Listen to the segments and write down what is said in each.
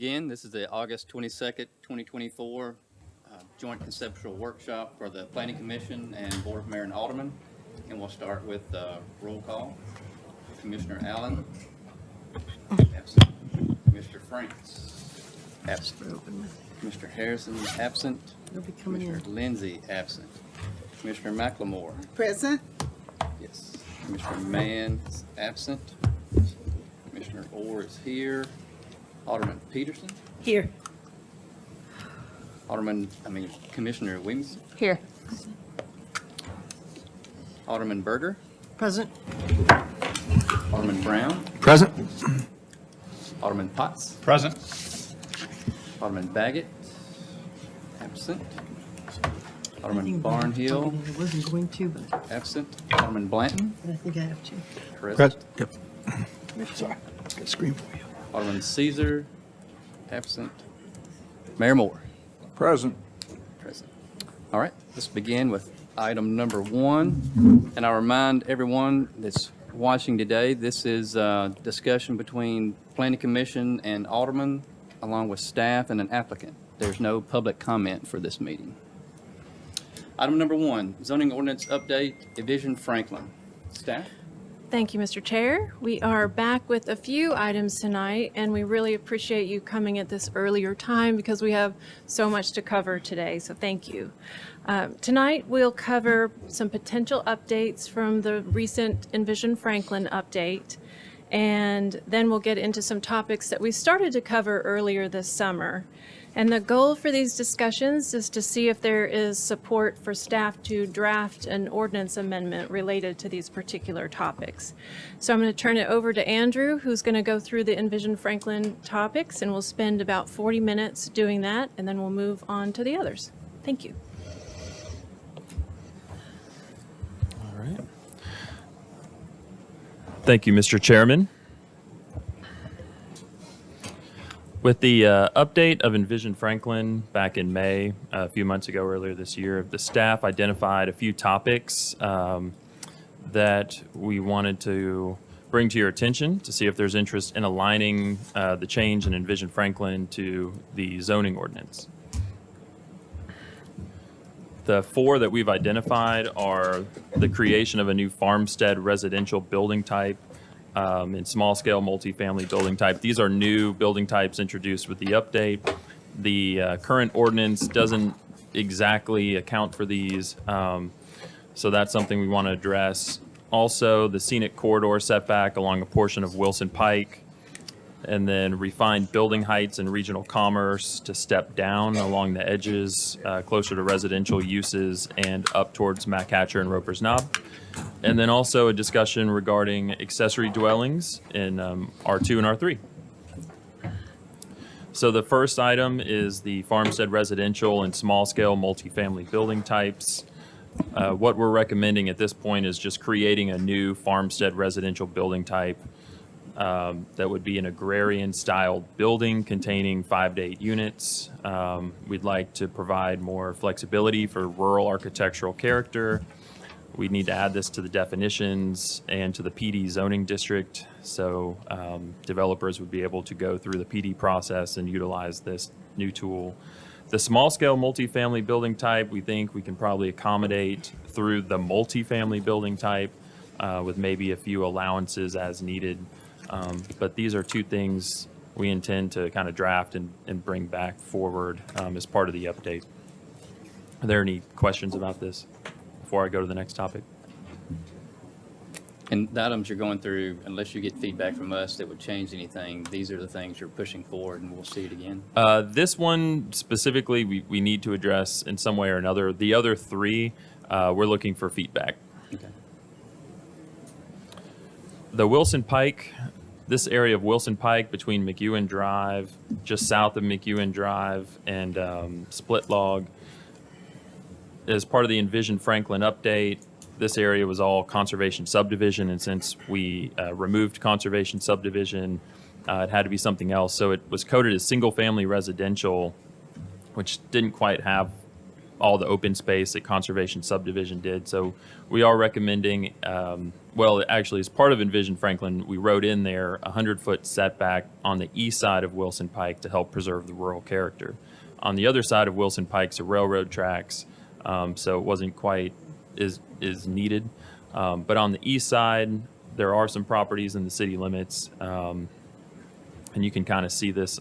begin. This is the August 22nd, 2024 Joint Conceptual Workshop for the Planning Commission and Board of Mayor and Aldermen. And we'll start with roll call. Commissioner Allen, absent. Commissioner Franks, absent. Commissioner Harrison, absent. Commissioner Lindsay, absent. Commissioner McLemore. Present. Yes. Commissioner Mann is absent. Commissioner Orr is here. Alderman Peterson. Here. Commissioner Williams. Here. Alderman Berger. Present. Alderman Brown. Present. Alderman Potts. Present. Alderman Baggett. Absent. Alderman Barnhill. I wasn't going to, but Absent. Alderman Blanton. I think I have to. Present. Yep. Sorry, got a screen for you. Alderman Caesar. Absent. Mayor Moore. Present. Present. All right, let's begin with item number 1. And I'll remind everyone that's watching today, this is a discussion between Planning Commission and Alderman, along with staff and an applicant. There's no public comment for this meeting. Item number 1, zoning ordinance update, Division Franklin. Staff? Thank you, Mr. Chair. We are back with a few items tonight, and we really appreciate you coming at this earlier time because we have so much to cover today, so thank you. Tonight, we'll cover some potential updates from the recent Envision Franklin update, and then we'll get into some topics that we started to cover earlier this summer. And the goal for these discussions is to see if there is support for staff to draft an ordinance amendment related to these particular topics. So I'm going to turn it over to Andrew, who's going to go through the Envision Franklin topics, and we'll spend about 40 minutes doing that, and then we'll move on to the others. Thank you. All right. Thank you, Mr. Chairman. With the update of Envision Franklin back in May, a few months ago, earlier this year, the staff identified a few topics that we wanted to bring to your attention to see if there's interest in aligning the change in Envision Franklin to the zoning ordinance. The 4 that we've identified are the creation of a new farmstead residential building type, in small-scale multifamily building type. These are new building types introduced with the update. The current ordinance doesn't exactly account for these, so that's something we want to address. Also, the scenic corridor setback along a portion of Wilson Pike, and then refined building heights and regional commerce to step down along the edges closer to residential uses and up towards McHatcher and Roper's Knob. And then also a discussion regarding accessory dwellings in R2 and R3. So the first item is the farmstead residential and small-scale multifamily building types. What we're recommending at this point is just creating a new farmstead residential building type that would be an agrarian-styled building containing 5 to 8 units. We'd like to provide more flexibility for rural architectural character. We need to add this to the definitions and to the PD zoning district, so developers would be able to go through the PD process and utilize this new tool. The small-scale multifamily building type, we think we can probably accommodate through the multifamily building type with maybe a few allowances as needed. But these are 2 things we intend to kind of draft and bring back forward as part of the update. Are there any questions about this before I go to the next topic? And the items you're going through, unless you get feedback from us that would change anything, these are the things you're pushing forward, and we'll see it again. This one specifically, we need to address in some way or another. The other 3, we're looking for feedback. Okay. The Wilson Pike, this area of Wilson Pike between McEwen Drive, just south of McEwen Drive, and Split Log, as part of the Envision Franklin update, this area was all conservation subdivision, and since we removed conservation subdivision, it had to be something else. So it was coded as single-family residential, which didn't quite have all the open space that Conservation Subdivision did. So we are recommending, well, actually, as part of Envision Franklin, we wrote in there a 100-foot setback on the east side of Wilson Pike to help preserve the rural character. On the other side of Wilson Pike's are railroad tracks, so it wasn't quite is needed. But on the east side, there are some properties in the city limits, and you can kind of see this.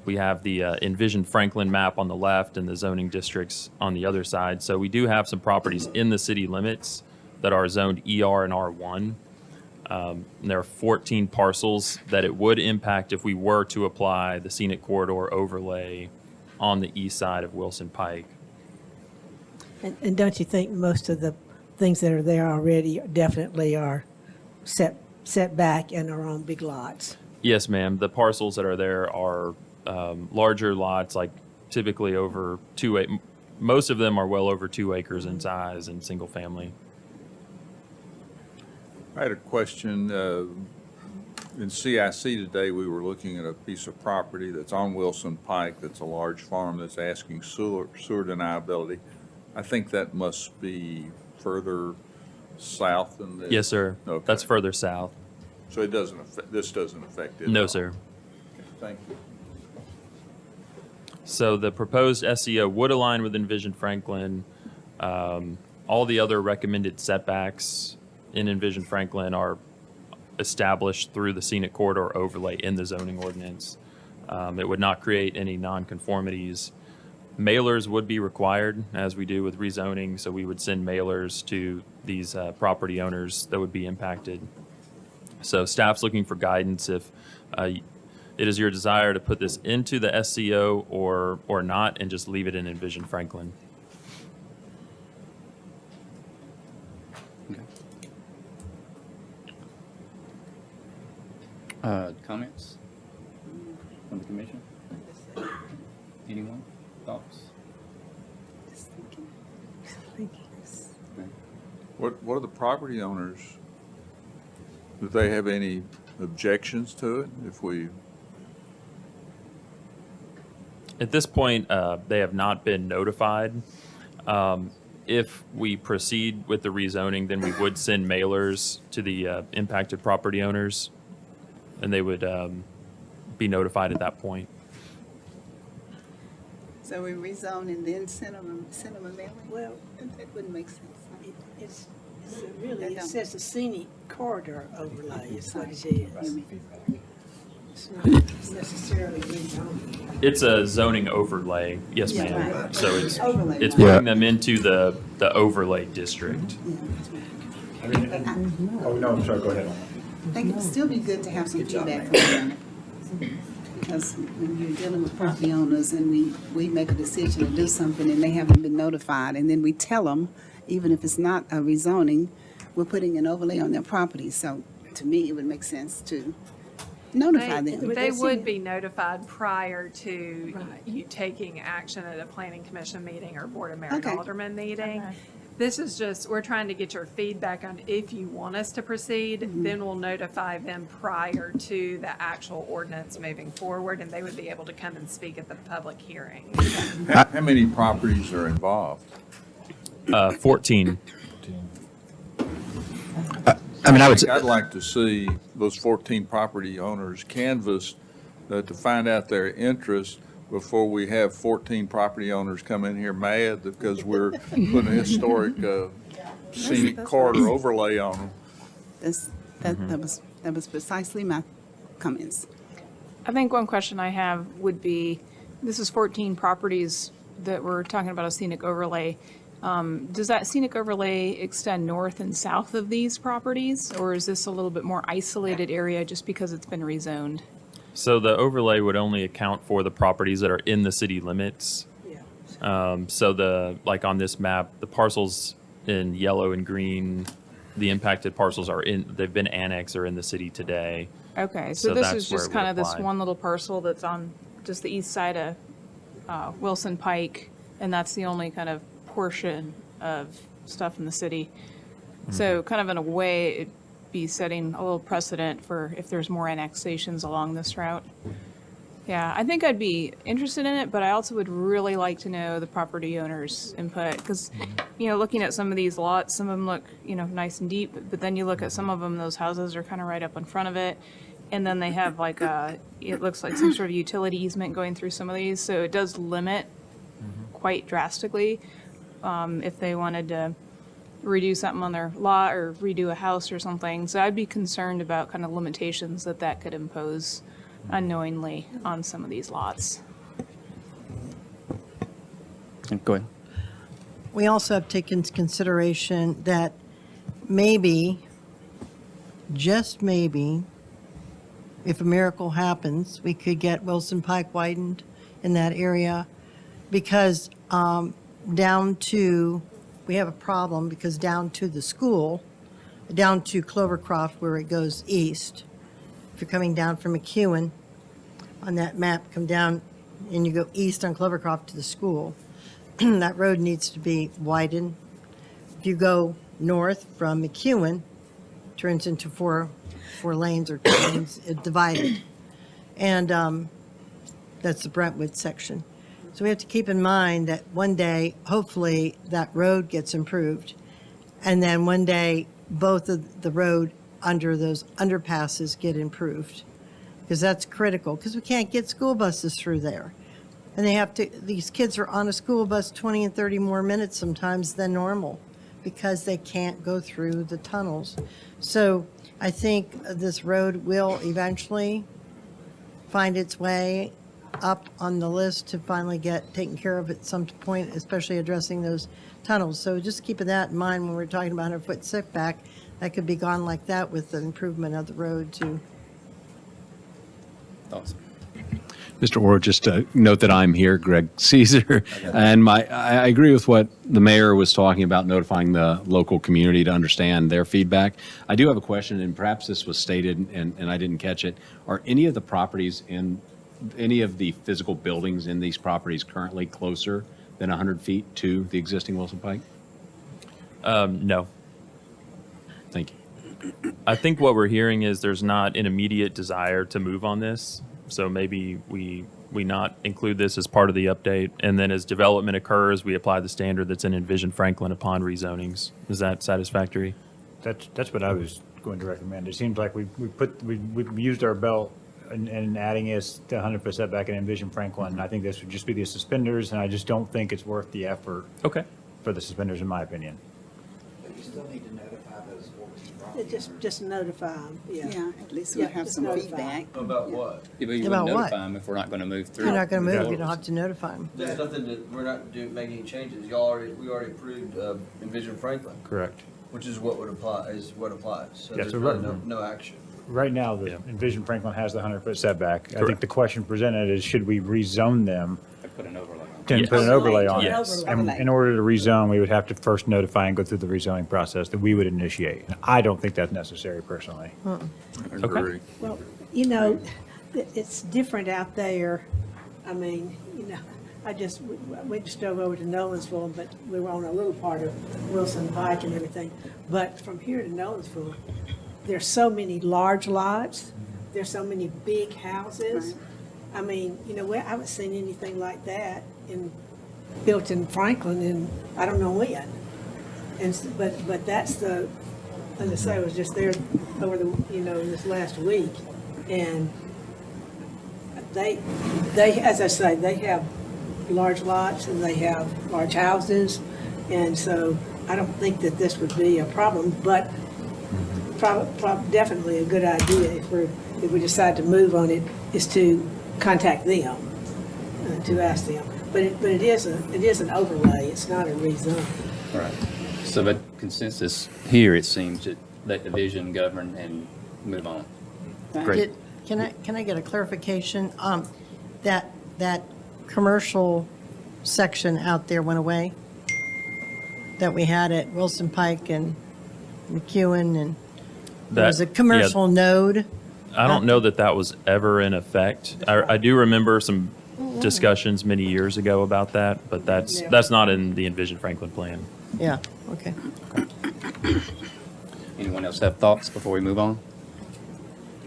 We have the Envision Franklin map on the left and the zoning districts on the other side. So we do have some properties in the city limits that are zoned ER and R1. And there are 14 parcels that it would impact if we were to apply the scenic corridor overlay on the east side of Wilson Pike. And don't you think most of the things that are there already definitely are set back and are on big lots? Yes, ma'am. The parcels that are there are larger lots, like typically over 2 acres. Most of them are well over 2 acres in size and single family. I had a question. In CIC today, we were looking at a piece of property that's on Wilson Pike that's a large farm that's asking sewer deniability. I think that must be further south than this. Yes, sir. Okay. That's further south. So it doesn't affect, this doesn't affect it? No, at all? sir. Okay, thank you. So the proposed SEO would align with Envision Franklin. All the other recommended setbacks in Envision Franklin are established through the scenic corridor overlay in the zoning ordinance. It would not create any nonconformities. Mailers would be required, as we do with rezoning, so we would send mailers to these property owners that would be impacted. So staff's looking for guidance if it is your desire to put this into the SCO or not, and just leave it in Envision Franklin. Comments from the commission? Anyone? Thoughts? What are the property owners? Do they have any objections to it if we? At this point, they have not been notified. If we proceed with the rezoning, then we would send mailers to the impacted property owners, and they would be notified at that point. So we rezone and then send them a mailing? Well, That wouldn't make sense. It says a scenic corridor overlay is what it is. It's not necessarily rezoning. It's a zoning overlay, yes, Yeah, ma'am. right. So it's Overlay, it's right. putting them into the overlay district. Oh, no, I'm sorry, go ahead. I think it'd still be good to have some feedback from them. Because when you're dealing with property owners and we make a decision to do something and they haven't been notified, and then we tell them, even if it's not a rezoning, we're putting an overlay on their property. So to me, it would make sense to notify them. They would be notified prior to Right. you taking action at a planning commission meeting or board of mayor and Okay. alderman meeting. This is just, we're trying to get your feedback on if you want us to proceed, then we'll notify them prior to the actual ordinance moving forward, and they would be able to come and speak at the public hearing. How many properties are involved? 14. I mean, I would say, I'd like to see those 14 property owners canvassed to find out their interest before we have 14 property owners come in here mad because we're putting a historic scenic That's corridor right. overlay on them. That was precisely my comments. I think one question I have would be, this is 14 properties that we're talking about a scenic overlay. Does that scenic overlay extend north and south of these properties? Or is this a little bit more isolated area just because it's been rezoned? So the overlay would only account for the properties that are in the city limits. Yeah. So like on this map, the parcels in yellow and green, the impacted parcels they've been annexed or in the city today. Okay, So so this that's is where just it would kind of this apply. one little parcel that's on just the east side of Wilson Pike, and that's the only kind of portion of stuff in the city. Mm-hmm. So kind of in a way, it'd be setting a little precedent for if there's more annexations along this route. Yeah, I think I'd be interested in it, but I also would really like to know the property owner's input because, looking at some of these lots, some of them look, nice and deep, but then you look at some of them, those houses are kind of right up in front of it. And then they have like it looks like some sort of utility easement going through some of these, so it does limit quite drastically if they wanted to redo something on their lot or redo a house or something. So I'd be concerned about kind of limitations that could impose unknowingly on some of these lots. Go ahead. We also have taken into consideration that maybe, just maybe, if a miracle happens, we could get Wilson Pike widened in that area because we have a problem because down to the school, down to Clovercroft where it goes east, if you're coming down from McEwen, on that map, come down and you go east on Clovercroft to the school, that road needs to be widened. If you go north from McEwen, turns into four lanes or 2 lanes, divided. And that's the Brentwood section. So we have to keep in mind that one day, hopefully, that road gets improved. And then one day, both of the road under those underpasses get improved. Because that's critical, because we can't get school buses through there. And these kids are on a school bus 20 and 30 more minutes sometimes than normal because they can't go through the tunnels. So I think this road will eventually find its way up on the list to finally get taken care of at some point, especially addressing those tunnels. So just keeping that in mind when we're talking about 100-foot setback, that could be gone like that with the improvement of the road too. Thoughts? Mr. Orr, just to note that I'm here, Greg Caesar, and I agree with what the mayor was talking about, notifying the local community to understand their feedback. I do have a question, and perhaps this was stated and I didn't catch it. Are any of the properties in, any of the physical buildings in these properties currently closer than 100 feet to the existing Wilson Pike? No. Thank you. I think what we're hearing is there's not an immediate desire to move on this. So maybe we not include this as part of the update. And then as development occurs, we apply the standard that's in Envision Franklin upon rezonings. Is that satisfactory? That's what I was going to recommend. It seems like we used our belt and adding this to 100% setback and Envision Franklin. I think this would just be the suspenders, and I just don't think it's worth the effort Okay. for the suspenders, in my opinion. But you still need to notify those 14 properties. Just notify them, Yeah, at least we'll Yeah, have just some notify. feedback. About what? If you About wouldn't what? notify them if we're not going to move If through. you're not going to move, Yeah. you don't have to notify them. There's nothing that, we're not making any changes. We already approved Envision Franklin, Correct. which is what applies. So Yeah, there's so really right- no action. Right now, the Yeah. Envision Franklin has the 100-foot setback. I think Correct. the question presented is, should we rezone them Put an overlay on. and Yes. put an overlay on it? Yes. And in order to rezone, we would have to first notify and go through the rezoning process that we would initiate. I don't think that's necessary personally. Agree. Well, it's different out there. I mean, we just drove over to Nolensville, but we were on a little part of Wilson Pike and everything. But from here to Nolensville, there's so many large lots, there's so many big houses. I mean, I haven't seen anything like that built in Franklin in, I don't know when. But that's the, as I say, I was just there over this last week, and they, as I say, they have large lots and they have large houses, and so I don't think that this would be a problem, but definitely a good idea if we decide to move on it is to contact them, to ask them. But it is an overlay, it's not a rezone. Right. So, but consensus here, it seems that let the vision govern and move on. Great. Can I get a clarification? That commercial section out there went away that we had at Wilson Pike and McEwen, and there was a commercial node. I don't know that was ever in effect. I do remember some discussions many years ago about that, but that's not in the Envision Franklin plan. Yeah, okay. Anyone else have thoughts before we move on?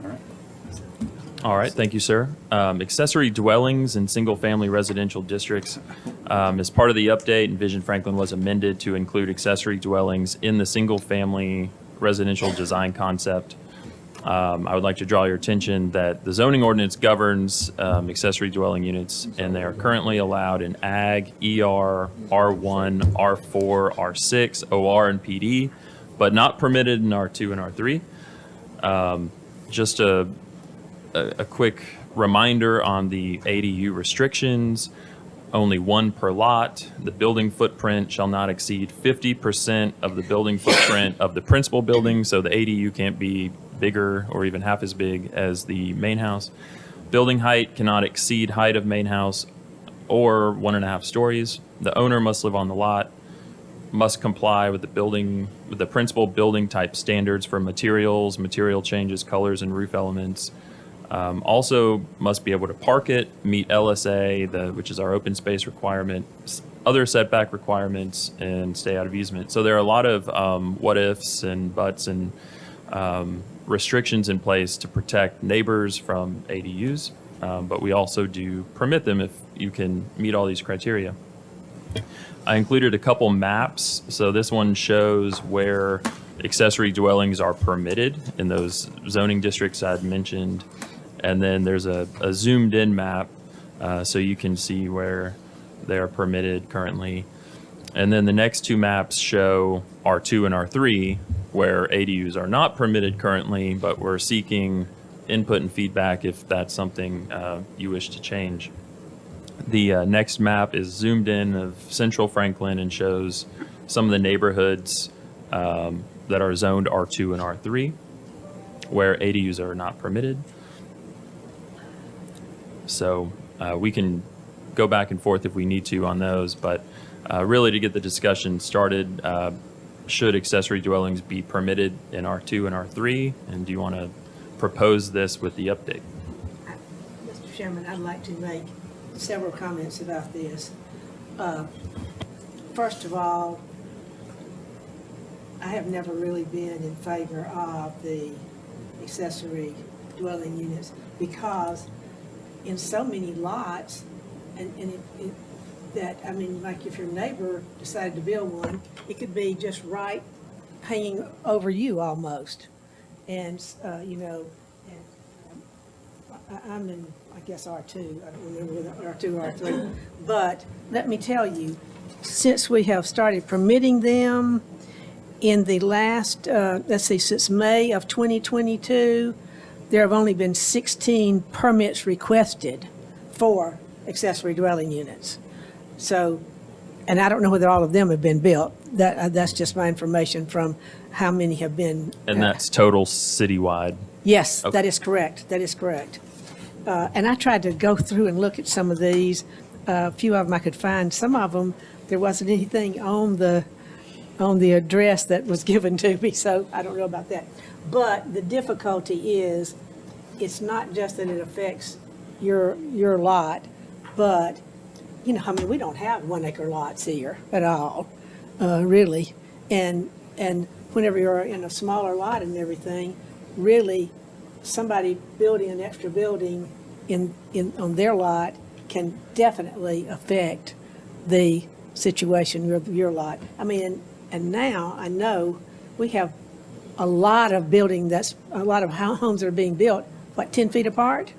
All right. All right, thank you, sir. Accessory dwellings in single-family residential districts. As part of the update, Envision Franklin was amended to include accessory dwellings in the single-family residential design concept. I would like to draw your attention that the zoning ordinance governs accessory dwelling units, and they are currently allowed in Ag, ER, R1, R4, R6, OR, and PD, but not permitted in R2 and R3. Just a quick reminder on the ADU restrictions. Only one per lot. The building footprint shall not exceed 50% of the building footprint of the principal building, so the ADU can't be bigger or even half as big as the main house. Building height cannot exceed height of main house or 1.5 stories. The owner must live on the lot, must comply with the principal building type standards for materials, material changes, colors, and roof elements. Also must be able to park it, meet LSA, which is our open space requirement, other setback requirements, and stay out of easement. So there are a lot of what ifs and buts and restrictions in place to protect neighbors from ADUs, but we also do permit them if you can meet all these criteria. I included a couple maps. So this one shows where accessory dwellings are permitted in those zoning districts I'd mentioned. And then there's a zoomed in map so you can see where they're permitted currently. And then the next two maps show R2 and R3 where ADUs are not permitted currently, but we're seeking input and feedback if that's something you wish to change. The next map is zoomed in of Central Franklin and shows some of the neighborhoods that are zoned R2 and R3 where ADUs are not permitted. So we can go back and forth if we need to on those, but really to get the discussion started, should accessory dwellings be permitted in R2 and R3? And do you want to propose this with the update? Mr. Chairman, I'd like to make several comments about this. First of all, I have never really been in favor of the accessory dwelling units because in so many lots, that, I mean, like if your neighbor decided to build one, it could be just right hanging over you almost. And, you know, I'm in, I guess, R2, I don't remember whether R2 or R3. But let me tell you, since we have started permitting them in the last, let's see, since May of 2022, there have only been 16 permits requested for accessory dwelling units. So, and I don't know whether all of them have been built. That's just my information from how many have been. And that's total citywide. Yes, Okay. that is correct. That is correct. And I tried to go through and look at some of these. A few of them I could find. Some of them, there wasn't anything on the address that was given to me, so I don't know about that. But the difficulty is, it's not just that it affects your lot, but, you know, I mean, we don't have 1 acre lots here at all, really. And whenever you're in a smaller lot and everything, really, somebody building an extra building on their lot can definitely affect the situation of your lot. I mean, and now I know we have a lot of a lot of homes that are being built, 10 feet apart?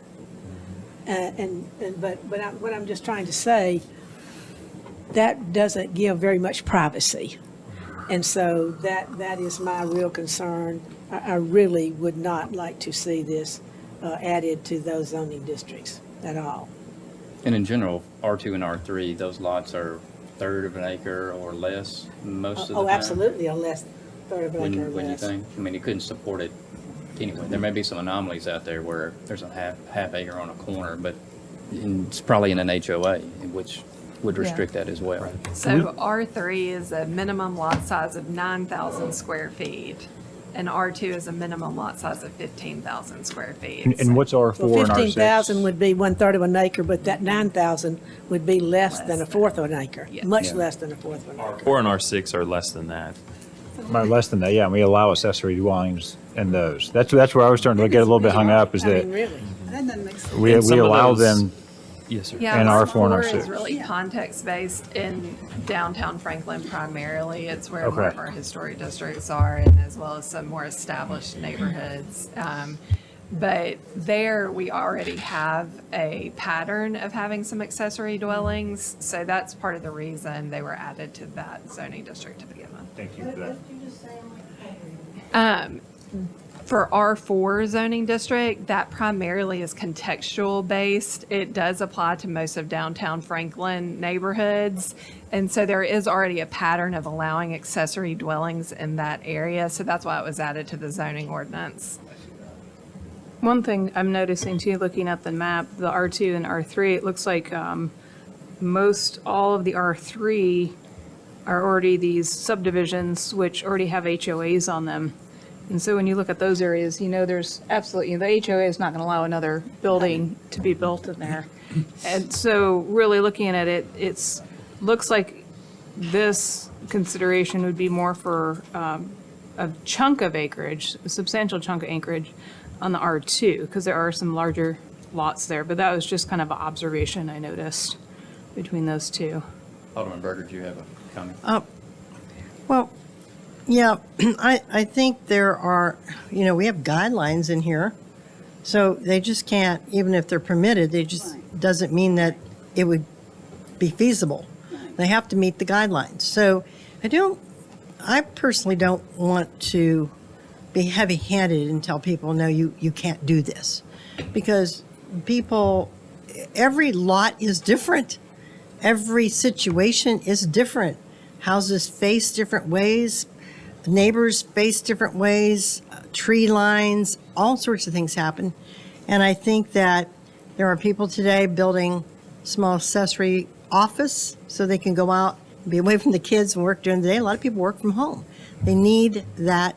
But what I'm just trying to say, that doesn't give very much privacy. And so that is my real concern. I really would not like to see this added to those zoning districts at all. And in general, R2 and R3, those lots are third of an acre or less most of the time. Oh, absolutely, a less, third of an acre or When you less. think, I mean, you couldn't support it anyway. There may be some anomalies out there where there's a half acre on a corner, but it's probably in an HOA, which would restrict that as well. So R3 is a minimum lot size of 9,000 square feet, and R2 is a minimum lot size of 15,000 square feet. And what's R4 Well, and R6? 15,000 would be 1/3 of an acre, but that 9,000 would be less than a fourth of an acre. Yes. Much less than a fourth of an acre. R4 and R6 are less than that. Less than that, yeah, and we allow accessory dwellings in those. That's where I was starting to get a little bit hung up, is I that mean, really. That doesn't make sense. We And some of allow those- them, Yes, sir. Yeah, And R4 R4 and is R6. really context-based in downtown Franklin primarily. It's where more Okay. of our historic districts are, and as well as some more established neighborhoods. But there, we already have a pattern of having some accessory dwellings, so that's part of the reason they were added to that zoning district to begin with. thank you for that. For R4 zoning district, that primarily is contextual based. It does apply to most of downtown Franklin neighborhoods. And so there is already a pattern of allowing accessory dwellings in that area. So that's why it was added to the zoning ordinance. One thing I'm noticing too, looking at the map, the R2 and R3, it looks like most all of the R3 are already these subdivisions which already have HOAs on them. And so when you look at those areas, there's absolutely, the HOA is not going to allow another building to be built in there. And so really looking at it, looks like this consideration would be more for a chunk of acreage, a substantial chunk of acreage on the R2, because there are some larger lots there. But that was just kind of an observation I noticed between those two. Alderman Berger, do you have a comment? Well, yeah, I think there are, we have guidelines in here. So they just can't, even if they're permitted, they just, doesn't mean that it would be feasible. They have to meet the guidelines. So I personally don't want to be heavy-handed and tell people, no, you can't do this. Because every lot is different. Every situation is different. Houses face different ways. Neighbors face different ways, tree lines, all sorts of things happen. And I think that there are people today building small accessory office so they can go out and be away from the kids and work during the day. A lot of people work from home. They need that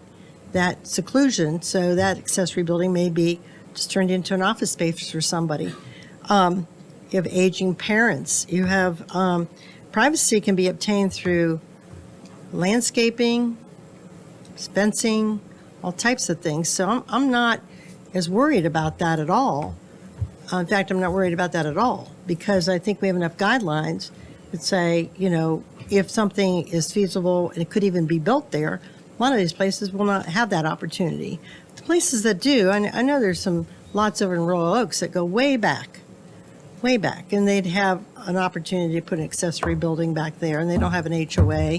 seclusion, so that accessory building may be just turned into an office space for somebody. You have aging parents. You have privacy can be obtained through landscaping, fencing, all types of things. So I'm not as worried about that at all. In fact, I'm not worried about that at all because I think we have enough guidelines that say, if something is feasible and it could even be built there, a lot of these places will not have that opportunity. The places that do, I know there's some lots over in Royal Oaks that go way back, and they'd have an opportunity to put an accessory building back there, and they don't have an HOA.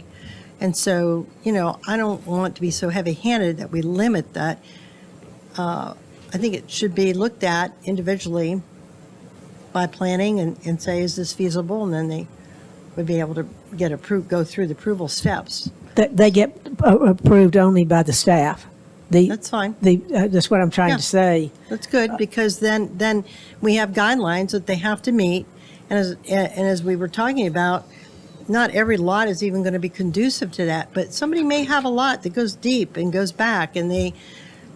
And so, I don't want to be so heavy-handed that we limit that. I think it should be looked at individually by planning and say, is this feasible? And then they would be able to go through the approval steps. They get approved only by the staff. That's fine. That's what I'm trying Yeah. to say. That's good, because then we have guidelines that they have to meet. And as we were talking about, not every lot is even going to be conducive to that, but somebody may have a lot that goes deep and goes back, and they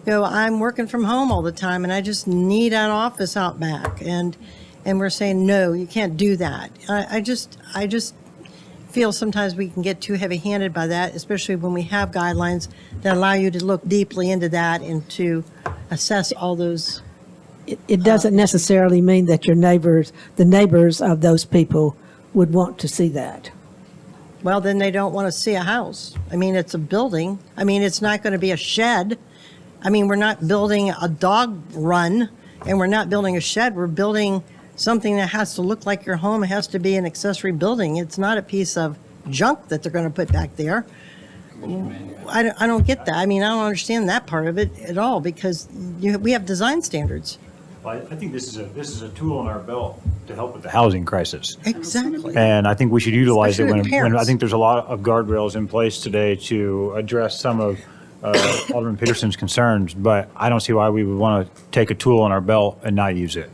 go, I'm working from home all the time, and I just need an office out back, and we're saying, no, you can't do that. I just feel sometimes we can get too heavy-handed by that, especially when we have guidelines that allow you to look deeply into that and to assess all those. It doesn't necessarily mean that the neighbors of those people would want to see that. Well, then they don't want to see a house. I mean, it's a building. I mean, it's not going to be a shed. I mean, we're not building a dog run, and we're not building a shed. We're building something that has to look like your home. It has to be an accessory building. It's not a piece of junk that they're going to put back there. I don't get that. I mean, I don't understand that part of it at all, because we have design standards. Well, I think this is a tool in our belt to help with the housing crisis. Exactly. And I think we should utilize it Especially with when I parents. think there's a lot of guardrails in place today to address some of Alderman Peterson's concerns, but I don't see why we would want to take a tool in our belt and not use it.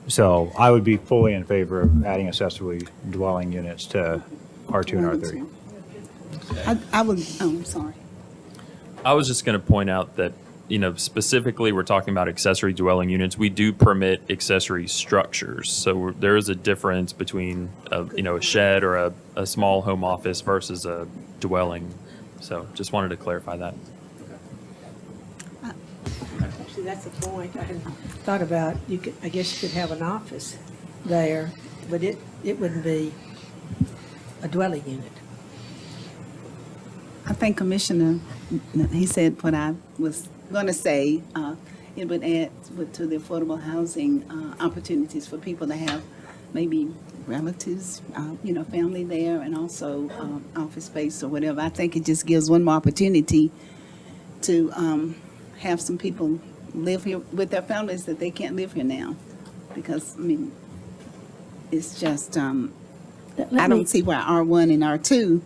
So I would be fully in favor of adding accessory dwelling units to R2 and R3. I would, I'm sorry. I was just going to point out that, specifically we're talking about accessory dwelling units. We do permit accessory structures. So there is a difference between, a shed or a small home office versus a dwelling. So just wanted to clarify that. that's the point. I hadn't thought about, I guess you could have an office there, but it wouldn't be a dwelling unit. I think Commissioner, he said what I was going to say. It would add to the affordable housing opportunities for people to have maybe relatives, family there, and also office space or whatever. I think it just gives one more opportunity to have some people live here with their families that they can't live here now. Because, I mean, it's just, I don't see why R1 and R2,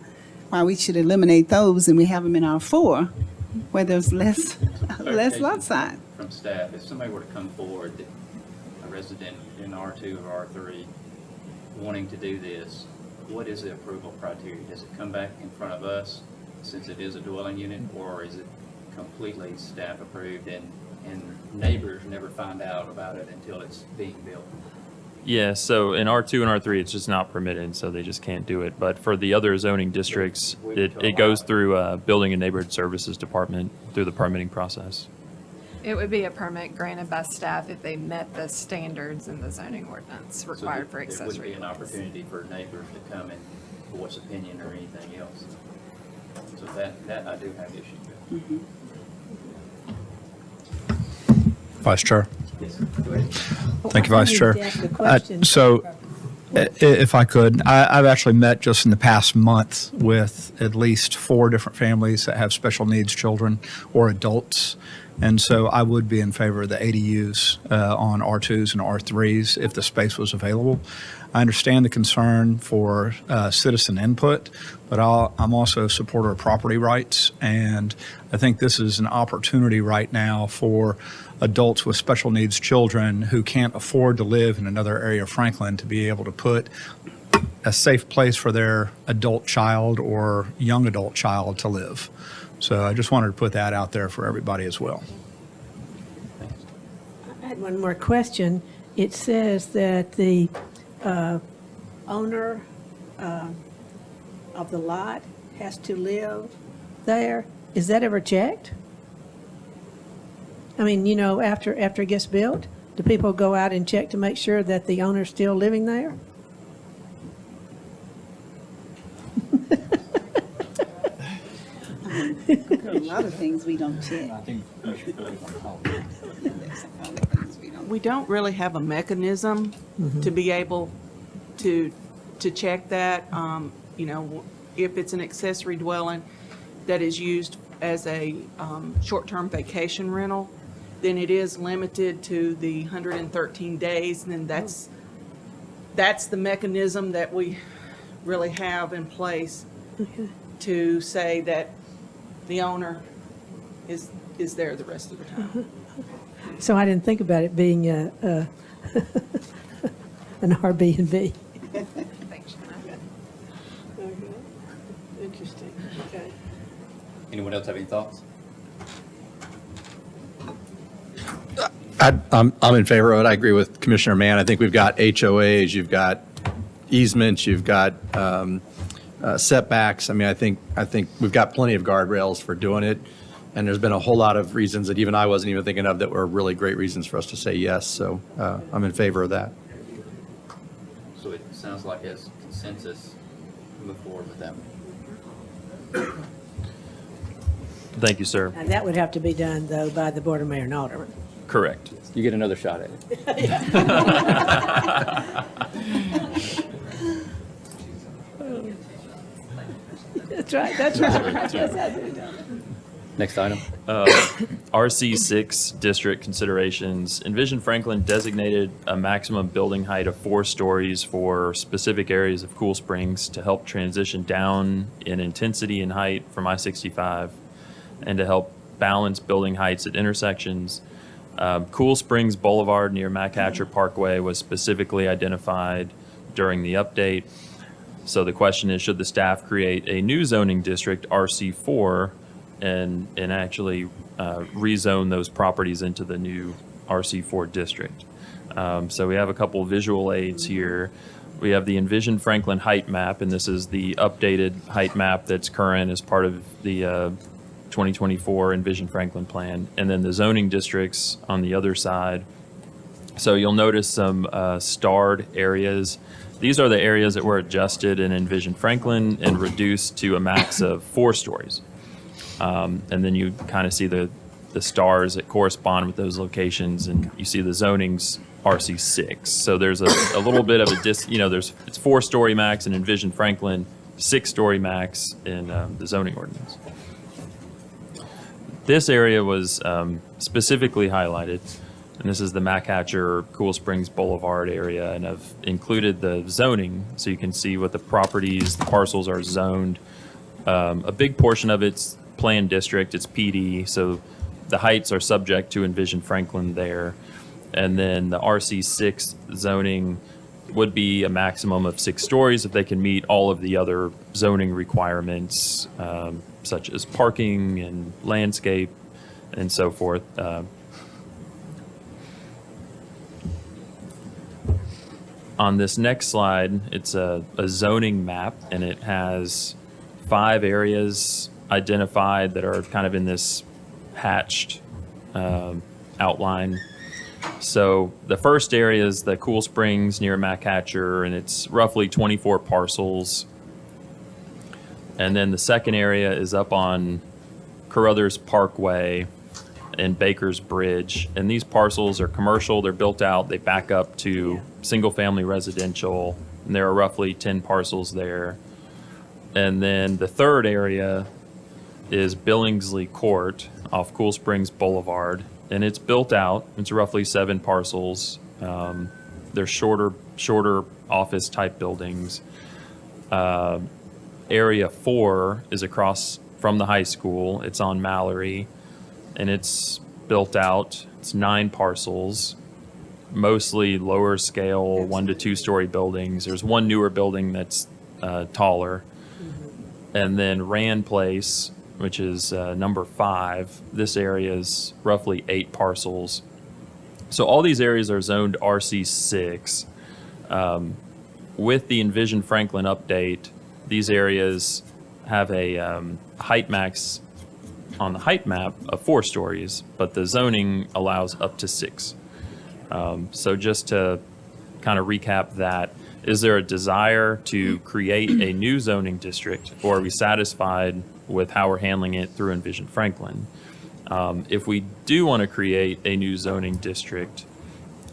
why we should eliminate those and we have them in R4, where there's less lot size. From staff, if somebody were to come forward, a resident in R2 or R3, wanting to do this, what is the approval criteria? Does it come back in front of us since it is a dwelling unit, or is it completely staff approved and neighbors never find out about it until it's being built? Yeah, so in R2 and R3, it's just not permitted, so they just can't do it. But for the other zoning districts, it goes through Building and Neighborhood Services Department through the permitting process. It would be a permit granted by staff if they met the standards in the zoning ordinance required for There wouldn't accessory be an dwellings. opportunity for neighbors to come and voice opinion or anything else. So that I do have issues with. Vice Chair. Yes, go ahead. Thank you, Vice Chair. So, if I could, I've actually met just in the past month with at least 4 different families that have special needs children or adults. And so I would be in favor of the ADUs on R2s and R3s if the space was available. I understand the concern for citizen input, but I'm also a supporter of property rights. And I think this is an opportunity right now for adults with special needs children who can't afford to live in another area of Franklin to be able to put a safe place for their adult child or young adult child to live. So I just wanted to put that out there for everybody as well. I had one more question. It says that the owner of the lot has to live there. Is that ever checked? I mean, after it gets built, do people go out and check to make sure that the owner's still living there? There are a lot of things we don't check. We don't really have a mechanism to be able to check that. If it's an accessory dwelling that is used as a short-term vacation rental, then it is limited to the 113 days, and then that's the mechanism that we really have in place to say that the owner is there the rest of the time. So I didn't think about it being an Airbnb. Thanks, Shannon. Okay. Interesting. Okay. Anyone else have any thoughts? I'm in favor of it. I agree with Commissioner Mann. I think we've got HOAs, you've got easements, you've got setbacks. I mean, I think we've got plenty of guardrails for doing it. And there's been a whole lot of reasons that even I wasn't even thinking of that were really great reasons for us to say yes. So I'm in favor of that. So it sounds like as consensus, move forward with that. Thank you, sir. And that would have to be done, though, by the Board of Mayor and Alderman. Correct. You get another shot at it. That's right, that's right. Yes, I do. Next item. RC6 district considerations. Envision Franklin designated a maximum building height of 4 stories for specific areas of Cool Springs to help transition down in intensity and height from I-65 and to help balance building heights at intersections. Cool Springs Boulevard near Mac Hatcher Parkway was specifically identified during the update. So the question is, should the staff create a new zoning district, RC4, and actually rezone those properties into the new RC4 district? So we have a couple visual aids here. We have the Envision Franklin height map, and this is the updated height map that's current as part of the 2024 Envision Franklin plan, and then the zoning districts on the other side. So you'll notice some starred areas. These are the areas that were adjusted in Envision Franklin and reduced to a max of 4 stories. And then you kind of see the stars that correspond with those locations, and you see the zoning's RC6. So there's a little bit of a it's 4-story max in Envision Franklin, 6-story max in the zoning ordinance. This area was specifically highlighted, and this is the Mac-Hatcher Cool Springs Boulevard area, and I've included the zoning so you can see what the properties, the parcels are zoned. A big portion of it's planned district, it's PD, so the heights are subject to Envision Franklin there. And then the RC6 zoning would be a maximum of 6 stories if they can meet all of the other zoning requirements, such as parking and landscape and so forth. On this next slide, it's a zoning map, and it has 5 areas identified that are kind of in this hatched outline. So the first area is the Cool Springs near Mac-Hatcher, and it's roughly 24 parcels. And then the second area is up on Carruthers Parkway and Baker's Bridge. And these parcels are commercial, they're built out, they back up to single-family residential, and there are roughly 10 parcels there. And then the third area is Billingsley Court off Cool Springs Boulevard, and it's built out. It's roughly 7 parcels. They're shorter office-type buildings. Area 4 is across from the high school. It's on Mallory, and it's built out. It's 9 parcels, mostly lower scale, 1 to 2 story buildings. There's one newer building that's taller. And then Rand Place, which is number 5. This area is roughly 8 parcels. So all these areas are zoned RC6. With the Envision Franklin update, these areas have a height max on the height map of 4 stories, but the zoning allows up to 6. So just to kind of recap that, is there a desire to create a new zoning district, or are we satisfied with how we're handling it through Envision Franklin? If we do want to create a new zoning district,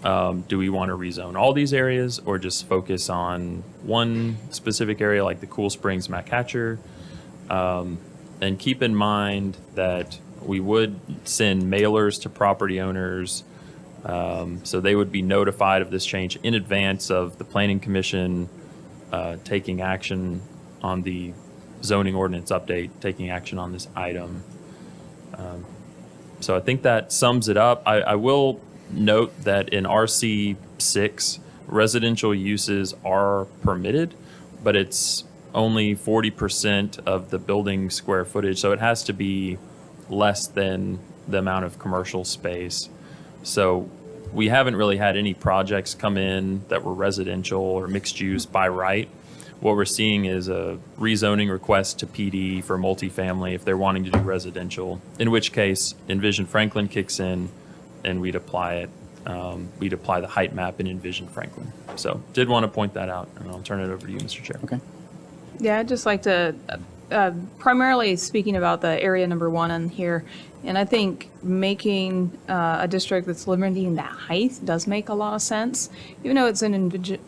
do we want to rezone all these areas or just focus on one specific area like the Cool Springs Mac-Hatcher? And keep in mind that we would send mailers to property owners, so they would be notified of this change in advance of the Planning Commission taking action on the zoning ordinance update, taking action on this item. So I think that sums it up. I will note that in RC6, residential uses are permitted, but it's only 40% of the building square footage, so it has to be less than the amount of commercial space. So we haven't really had any projects come in that were residential or mixed use by right. What we're seeing is a rezoning request to PD for multifamily if they're wanting to do residential, in which case Envision Franklin kicks in and we'd apply it. We'd apply the height map in Envision Franklin. So did want to point that out, and I'll turn it over to you, Mr. Chair. Okay. Yeah, I'd just like to, primarily speaking about the area number 1 in here, and I think making a district that's limiting that height does make a lot of sense. Even though it's in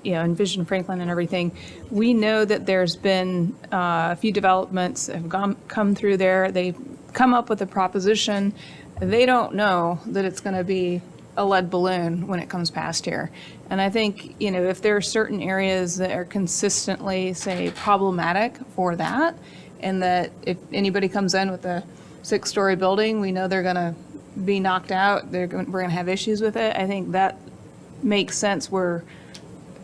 Envision Franklin and everything, we know that there's been a few developments that have come through there. They've come up with a proposition. They don't know that it's going to be a lead balloon when it comes past here. And I think, if there are certain areas that are consistently, say, problematic for that, and that if anybody comes in with a 6-story building, we know they're going to be knocked out, we're going to have issues with it. I think that makes sense. We're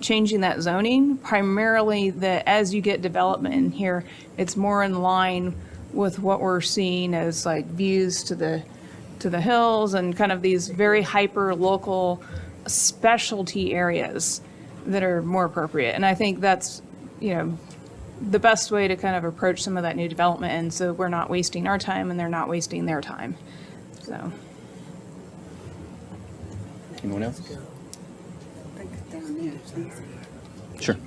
changing that zoning, primarily that as you get development in here, it's more in line with what we're seeing as like views to the hills and kind of these very hyper local specialty areas that are more appropriate. And I think that's, the best way to kind of approach some of that new development, and so we're not wasting our time and they're not wasting their time. So, Anyone else? Down there, please. Sure.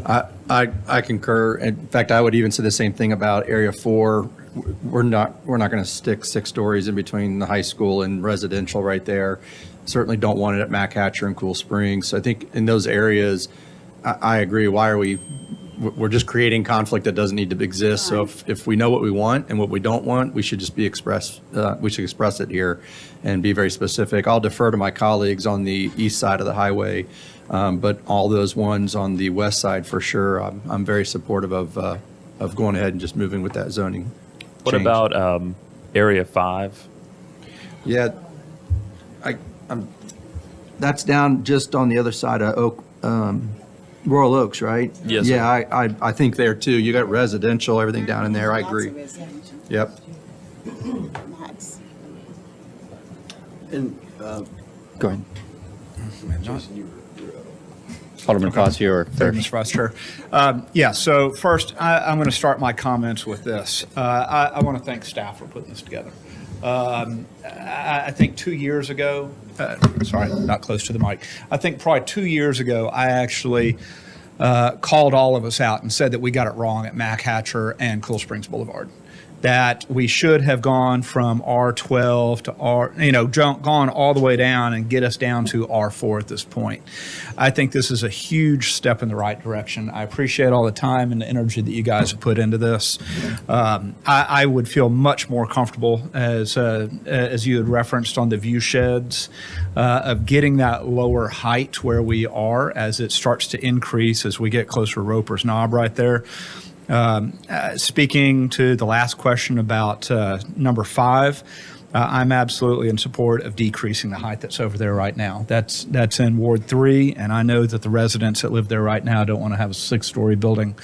I concur. In fact, I would even say the same thing about Area 4. We're not going to stick 6 stories in between the high school and residential right there. Certainly don't want it at Mac Hatcher and Cool Springs. So I think in those areas, I agree. Why are we're just creating conflict that doesn't need to exist. So if we know what we want and what we don't want, we should just we should express it here and be very specific. I'll defer to my colleagues on the east side of the highway, but all those ones on the west side for sure, I'm very supportive of going ahead and just moving with that zoning. What change. about Area 5? Yeah, that's down just on the other side of Royal Oaks, right? Yes, sir. Yeah, I think there too. You got residential, everything down in there. I agree. Lots of residential. Yep. Lots. And, Go ahead. Alderman Fossey or Thank you, Mr. Vice Chair. Yeah, so first, I'm going to start my comments with this. I want to thank staff for putting this together. I think 2 years ago, sorry, not close to the mic. I think probably 2 years ago, I actually called all of us out and said that we got it wrong at Mac Hatcher and Cool Springs Boulevard. That we should have gone from R12 to gone all the way down and get us down to R4 at this point. I think this is a huge step in the right direction. I appreciate all the time and the energy that you guys have put into this. I would feel much more comfortable, as you had referenced on the view sheds, of getting that lower height where we are as it starts to increase as we get closer to Roper's Knob right there. Speaking to the last question about number 5, I'm absolutely in support of decreasing the height that's over there right now. That's in Ward 3, and I know that the residents that live there right now don't want to have a 6-story building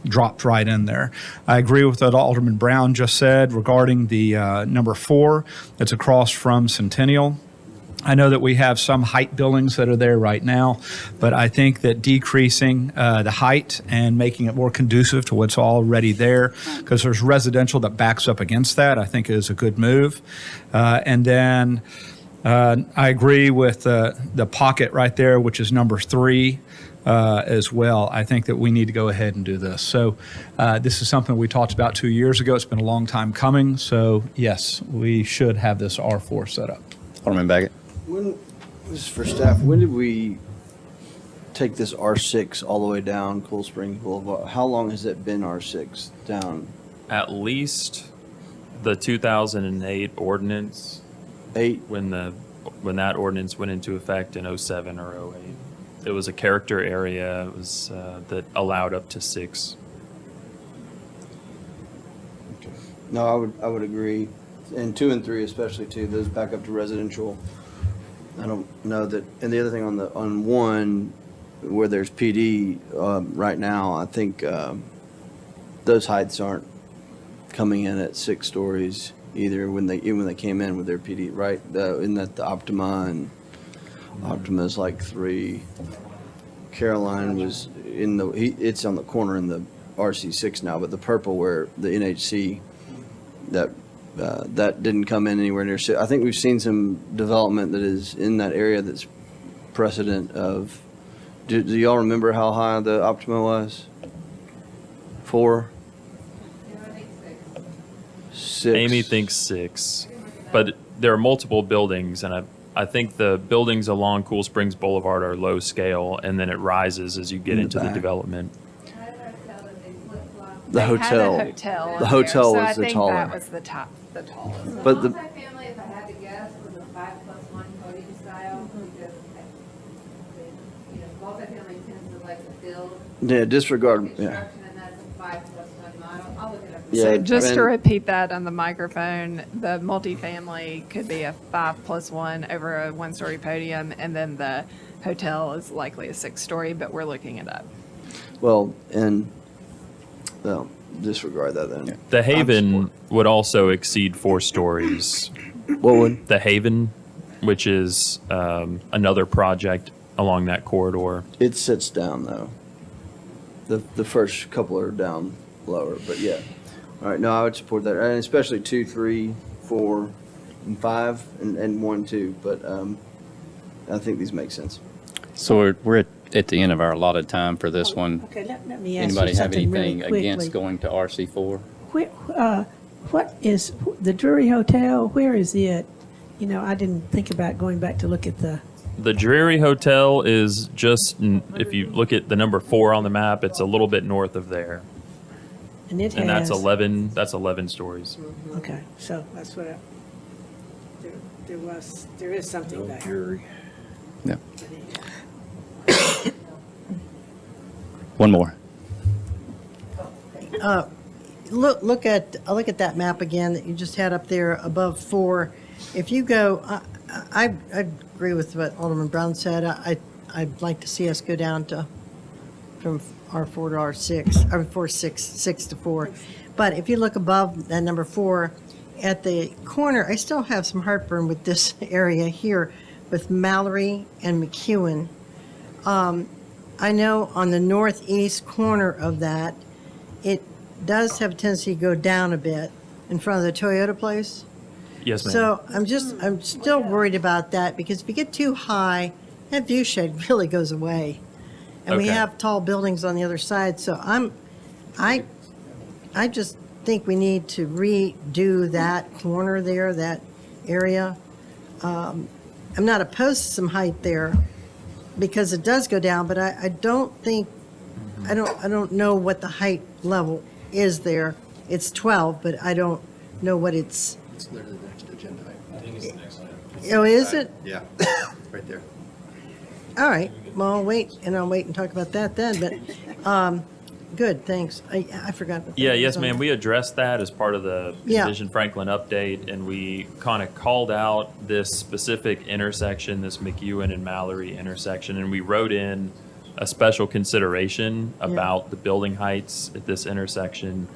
dropped right in there. I agree with what Alderman Brown just said regarding the number 4 that's across from Centennial. I know that we have some height buildings that are there right now, but I think that decreasing the height and making it more conducive to what's already there, because there's residential that backs up against that, I think is a good move. And then I agree with the pocket right there, which is number 3. As well. I think that we need to go ahead and do this. So this is something we talked about 2 years ago. It's been a long time coming. So yes, we should have this R4 set up. Alderman Baggett. This is for staff. When did we take this R6 all the way down Cool Springs Boulevard? How long has it been R6 down? At least the 2008 ordinance, 8? when that ordinance went into effect in 07 or 08. It was a character area. It was that allowed up to 6. No, I would agree. And 2 and 3 especially too, those back up to residential. I don't know that, and the other thing on 1, where there's PD right now, I think those heights aren't coming in at 6 stories either even when they came in with their PD, right? Isn't that the Optima, and Optima's like 3. Caroline was it's on the corner in the RC6 now, but the purple where the NHC, that didn't come in anywhere near. I think we've seen some development that is in that area that's precedent of. Do y'all remember how high the Optima was? 4? 6. Amy thinks 6, but there are multiple buildings, and I think the buildings along Cool Springs Boulevard are low scale, and then it rises as you get into the back. development. The hotel. Had a hotel. The hotel so was I the think taller. that was the tallest. But the Multifamily, if I had to guess, was a 5+1 podium style, because, multifamily tends to like to build yeah, disregard. Yeah. construction, and that's a 5+1 model. I'll look it up. Yeah, So just I to mean- repeat that on the microphone, the multifamily could be a 5+1 over a 1-story podium, and then the hotel is likely a 6-story, but we're looking it up. Well, disregard that then. The Haven would also exceed 4 stories. What would? The Haven, which is another project along that corridor. It sits down though. The first couple are down lower, but yeah. All right, no, I would support that, and especially 2, 3, 4, and 5, and 1, 2, but I think these make sense. So we're at the end of our allotted time for this one. Okay, let me ask Anybody you have something really anything quickly. against going to RC4? What is the Drury Hotel? Where is it? You know, I didn't think about going back to look at the. The Drury Hotel is just, if you look at the number 4 on the map, it's a little bit north of there. And it And has. that's 11 stories. Okay, so that's what there is something there. Yeah. One more. Look at that map again that you just had up there above 4. If you go, I agree with what Alderman Brown said. I'd like to see us go down from R4 to R6, or 6 to 4. But if you look above that number 4, at the corner, I still have some heartburn with this area here with Mallory and McEwen. I know on the northeast corner of that, it does have a tendency to go down a bit in front of the Toyota place. Yes, ma'am. So I'm still worried about that, because if you get too high, that view shed really goes away. And we Okay. have tall buildings on the other side, so I just think we need to redo that corner there, that area. I'm not opposed to some height there, because it does go down, but I don't think, I don't know what the height level is there. It's 12, but I don't know what it's. It's literally the next agenda item. I think it's the next item. Oh, is it? Yeah, right there. All right, well, I'll wait and talk about that then, but, good, thanks. I forgot. what that Yeah, was yes, on ma'am. there. We addressed that as part of the Yeah. Envision Franklin update, and we kind of called out this specific intersection, this McEwen and Mallory intersection, and we wrote in a special consideration about the building heights at this intersection.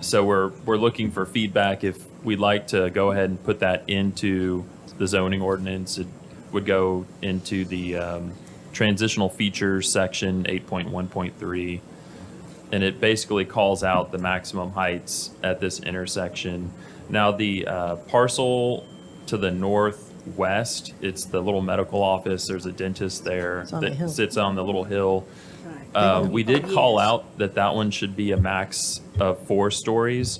So we're looking for feedback if we'd like to go ahead and put that into the zoning ordinance. It would go into the transitional features section 8.1.3. And it basically calls out the maximum heights at this intersection. Now, the parcel to the northwest, it's the little medical office. There's a dentist there It's on the that hill. sits on the little hill. Right. We did call out that one should be a max of 4 stories.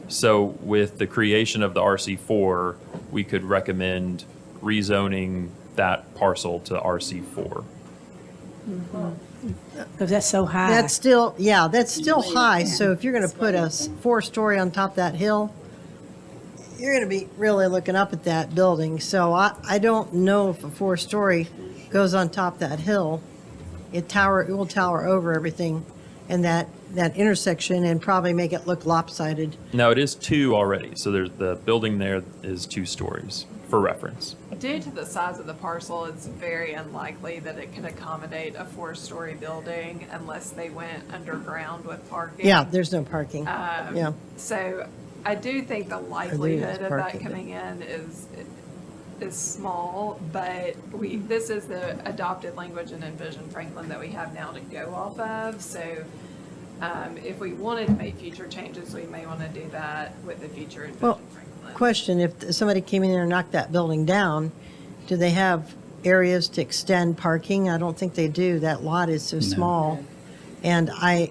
So with the creation of the RC4, we could recommend rezoning that parcel to RC4. Because that's so high. That's still high, so if you're gonna put a 4-story on top of that hill, you're gonna be really looking up at that building. So I don't know if a 4-story goes on top of that hill. It will tower over everything in that intersection and probably make it look lopsided. No, it is 2 already. So there's the building there is 2 stories for reference. Due to the size of the parcel, it's very unlikely that it can accommodate a 4-story building unless they went underground with parking. Yeah, there's no parking. Yeah. So I do think the likelihood of that parking, but- coming in is small, but this is the adopted language in Envision Franklin that we have now to go off of. So if we wanted to make future changes, we may want to do that with the future Envision Well, Franklin. question, if somebody came in there and knocked that building down, do they have areas to extend parking? I don't think they do. That lot is so small. And I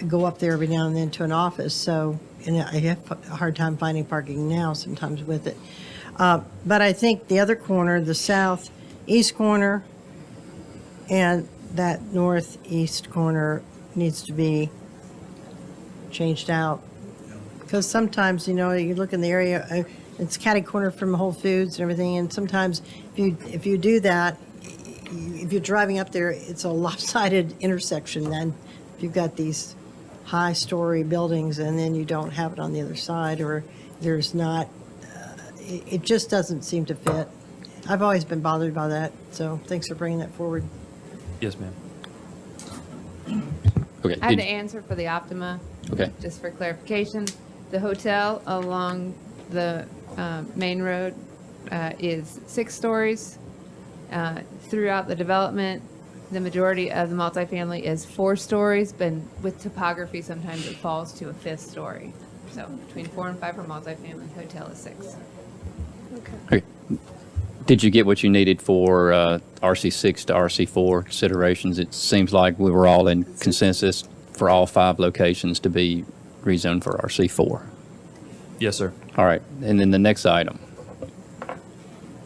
go up there every now and then to an office, so, and I have a hard time finding parking now sometimes with it. But I think the other corner, the southeast corner, and that northeast corner needs to be changed out. Because sometimes, you look in the area, it's catty corner from Whole Foods and everything, and sometimes if you do that, if you're driving up there, it's a lopsided intersection then. If you've got these high-story buildings and then you don't have it on the other side, or there's not, it just doesn't seem to fit. I've always been bothered by that, so thanks for bringing that forward. Yes, ma'am. Okay. I have the answer for the Optima, Okay. just for clarification. The hotel along the main road is 6 stories. Throughout the development, the majority of the multifamily is 4 stories, but with topography, sometimes it falls to a 5th story. So between 4 and 5 for multifamily, hotel is 6. Okay. Did you get what you needed for RC6 to RC4 considerations? It seems like we were all in consensus for all 5 locations to be rezoned for RC4. Yes, sir. All right, and then the next item.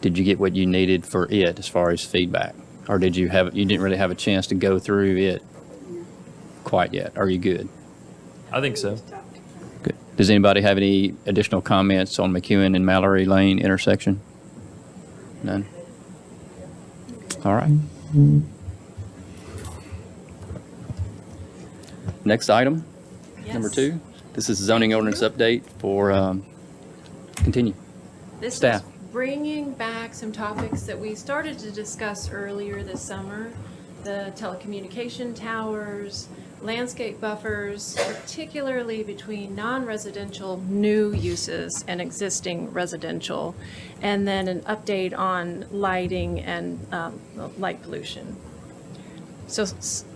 Did you get what you needed for it as far as feedback? Or you didn't really have a chance to go through it quite yet? Are you good? I think so. Good. Does anybody have any additional comments on McEwen and Mallory Lane intersection? None? All right. Next item, number 2. This is zoning ordinance update for, continue. This Staff. is bringing back some topics that we started to discuss earlier this summer. The telecommunication towers, landscape buffers, particularly between non-residential new uses and existing residential, and then an update on lighting and light pollution. So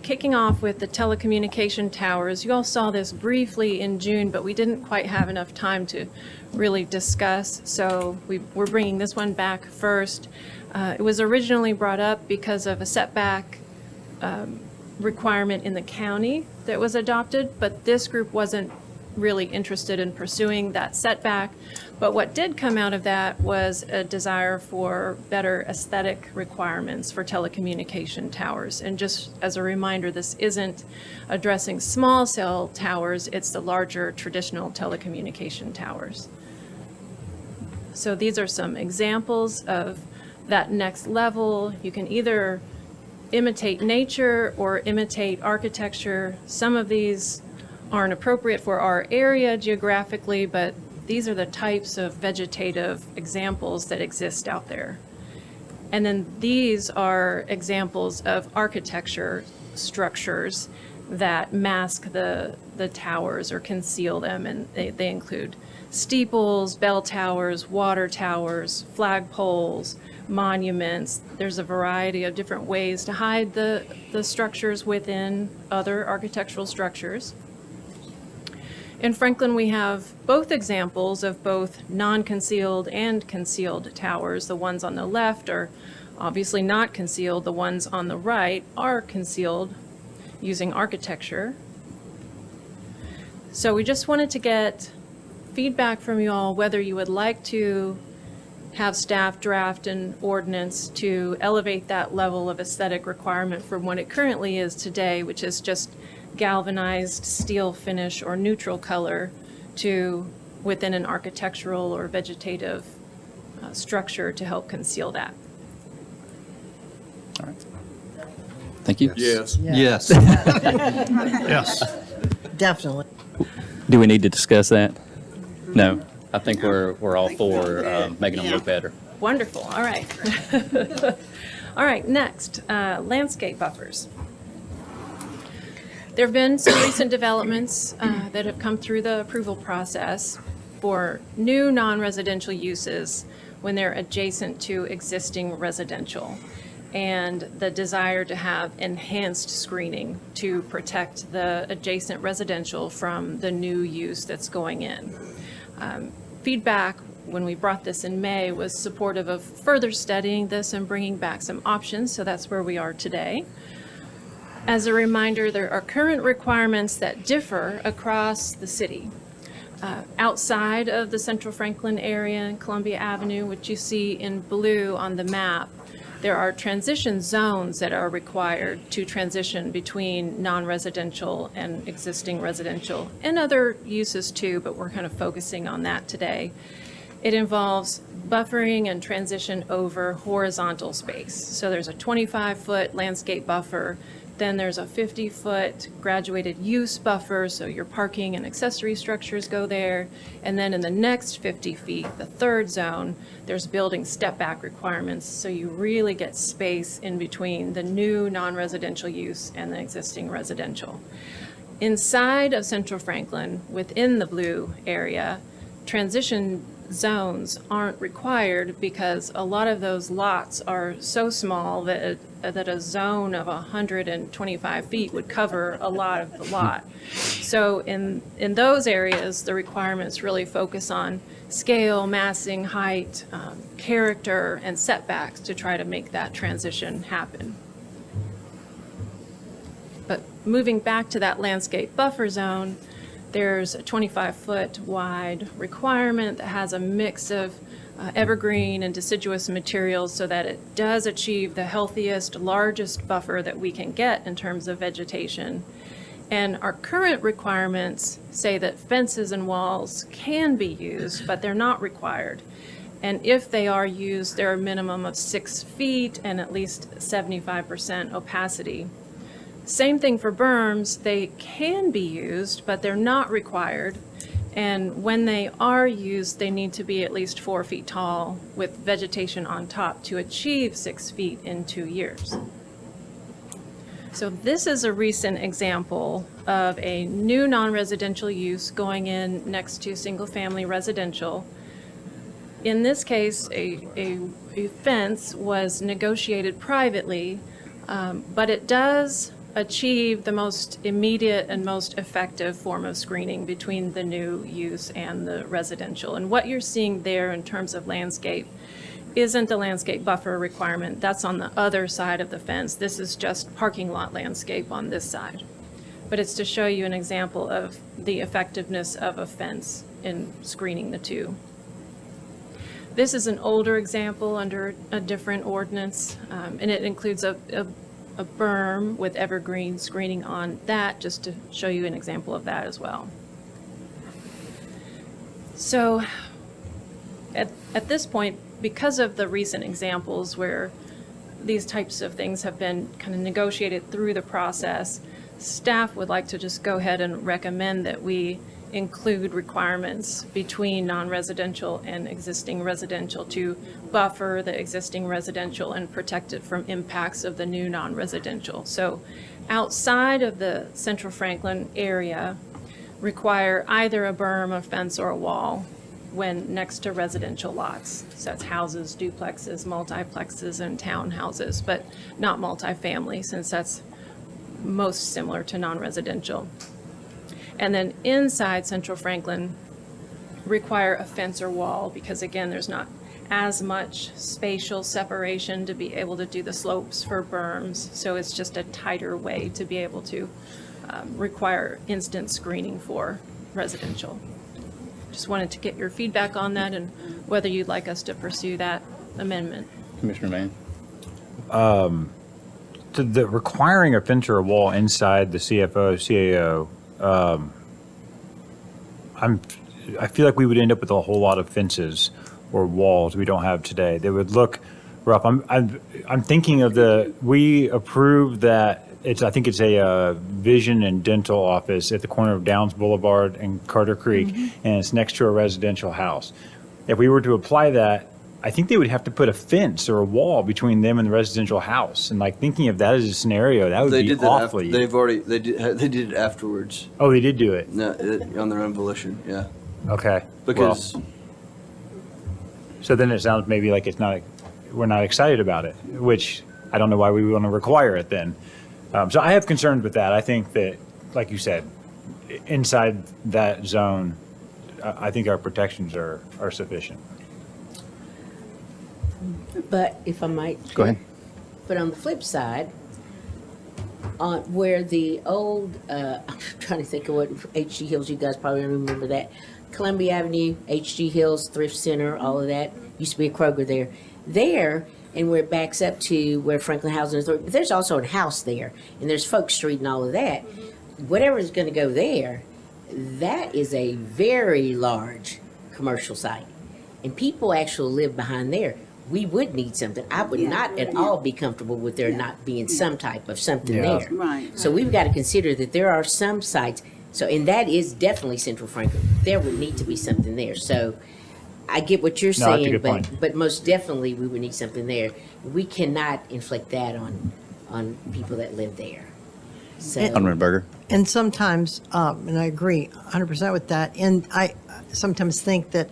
kicking off with the telecommunication towers, you all saw this briefly in June, but we didn't quite have enough time to really discuss. So we're bringing this one back first. It was originally brought up because of a setback requirement in the county that was adopted, but this group wasn't really interested in pursuing that setback. But what did come out of that was a desire for better aesthetic requirements for telecommunication towers. And just as a reminder, this isn't addressing small cell towers, it's the larger traditional telecommunication towers. So these are some examples of that next level. You can either imitate nature or imitate architecture. Some of these aren't appropriate for our area geographically, but these are the types of vegetative examples that exist out there. And then these are examples of architecture structures that mask the towers or conceal them, and they include steeples, bell towers, water towers, flagpoles, monuments. There's a variety of different ways to hide the structures within other architectural structures. In Franklin, we have both examples of both non-concealed and concealed towers. The ones on the left are obviously not concealed. The ones on the right are concealed using architecture. So we just wanted to get feedback from you all whether you would like to have staff draft an ordinance to elevate that level of aesthetic requirement from what it currently is today, which is just galvanized steel finish or neutral color, to within an architectural or vegetative structure to help conceal that. All right. Thank you. Yes. Yes. Yes. Definitely. Do we need to discuss that? No. I think we're all for making them look better. Wonderful, all right. All right, next, landscape buffers. There have been some recent developments that have come through the approval process for new non-residential uses when they're adjacent to existing residential, and the desire to have enhanced screening to protect the adjacent residential from the new use that's going in. Feedback when we brought this in May was supportive of further studying this and bringing back some options, so that's where we are today. As a reminder, there are current requirements that differ across the city. Outside of the Central Franklin area and Columbia Avenue, which you see in blue on the map, there are transition zones that are required to transition between non-residential and existing residential, and other uses too, but we're kind of focusing on that today. It involves buffering and transition over horizontal space. So there's a 25-foot landscape buffer, then there's a 50-foot graduated use buffer, so your parking and accessory structures go there. And then in the next 50 feet, the third zone, there's building step-back requirements, so you really get space in between the new non-residential use and the existing residential. Inside of Central Franklin, within the blue area, transition zones aren't required because a lot of those lots are so small that that a zone of 125 feet would cover a lot of the lot. So in those areas, the requirements really focus on scale, massing, height, character, and setbacks to try to make that transition happen. But moving back to that landscape buffer zone, there's a 25-foot wide requirement that has a mix of evergreen and deciduous materials so that it does achieve the healthiest, largest buffer that we can get in terms of vegetation. And our current requirements say that fences and walls can be used, but they're not required. And if they are used, they're a minimum of 6 feet and at least 75% opacity. Same thing for berms. They can be used, but they're not required. And when they are used, they need to be at least 4 feet tall with vegetation on top to achieve 6 feet in 2 years. So this is a recent example of a new non-residential use going in next to single-family residential. In this case, a fence was negotiated privately, but it does achieve the most immediate and most effective form of screening between the new use and the residential. And what you're seeing there in terms of landscape isn't the landscape buffer requirement. That's on the other side of the fence. This is just parking lot landscape on this side. But it's to show you an example of the effectiveness of a fence in screening the two. This is an older example under a different ordinance, and it includes a berm with evergreen screening on that, just to show you an example of that as well. So at this point, because of the recent examples where these types of things have been kind of negotiated through the process, staff would like to just go ahead and recommend that we include requirements between non-residential and existing residential to buffer the existing residential and protect it from impacts of the new non-residential. So outside of the Central Franklin area, require either a berm, a fence, or a wall when next to residential lots. So that's houses, duplexes, multiplexes, and townhouses, but not multifamily, since that's most similar to non-residential. And then inside Central Franklin, require a fence or wall, because again, there's not as much spatial separation to be able to do the slopes for berms. So it's just a tighter way to be able to require instant screening for residential. Just wanted to get your feedback on that and whether you'd like us to pursue that amendment. Commissioner Mann? To the requiring a fence or a wall inside the CAO, I feel like we would end up with a whole lot of fences or walls we don't have today. They would look rough. I'm thinking of we approved that I think it's a vision and dental office at the corner of Downs Boulevard and Carter Creek, and it's next to a residential house. If we were to apply that, I think they would have to put a fence or a wall between them and the residential house. And like thinking of that as a scenario, that would be awfully. They did it afterwards. Oh, they did do it? No, on their own volition, yeah. Okay. Because So then it sounds maybe like we're not excited about it, which I don't know why we want to require it then. So I have concerns with that. I think that, like you said, inside that zone, I think our protections are sufficient. But if I might. Go ahead. But on the flip side, on where the old, I'm trying to think of what H.G. Hills, you guys probably remember that. Columbia Avenue, H.G. Hills, Thrift Center, all of that, used to be a Kroger there. There, and where it backs up to where Franklin Housing Authority, there's also a house there, and there's Folk Street and all of that. Whatever is going to go there, that is a very large commercial site. And people actually live behind there. We would need something. I would not at all be comfortable with there not being some type of something there. Right. So we've got to consider that there are some sites, and that is definitely Central Franklin. There would need to be something there. So I get what you're No, that's a saying, good point. but most definitely we would need something there. We cannot inflict that on people that live there. So. Alderman Berger? And sometimes, and I agree 100% with that, and I sometimes think that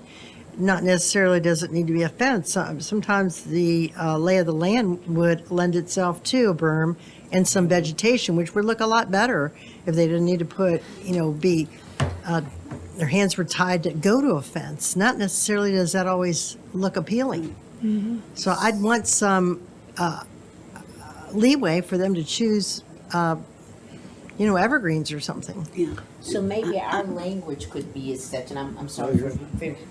not necessarily does it need to be a fence. Sometimes the lay of the land would lend itself to a berm and some vegetation, which would look a lot better if they didn't need to put, their hands were tied to go to a fence. Not necessarily does that always look appealing. So I'd want some leeway for them to choose, evergreens or something. Yeah. So maybe our language could be as such, and I'm sorry for,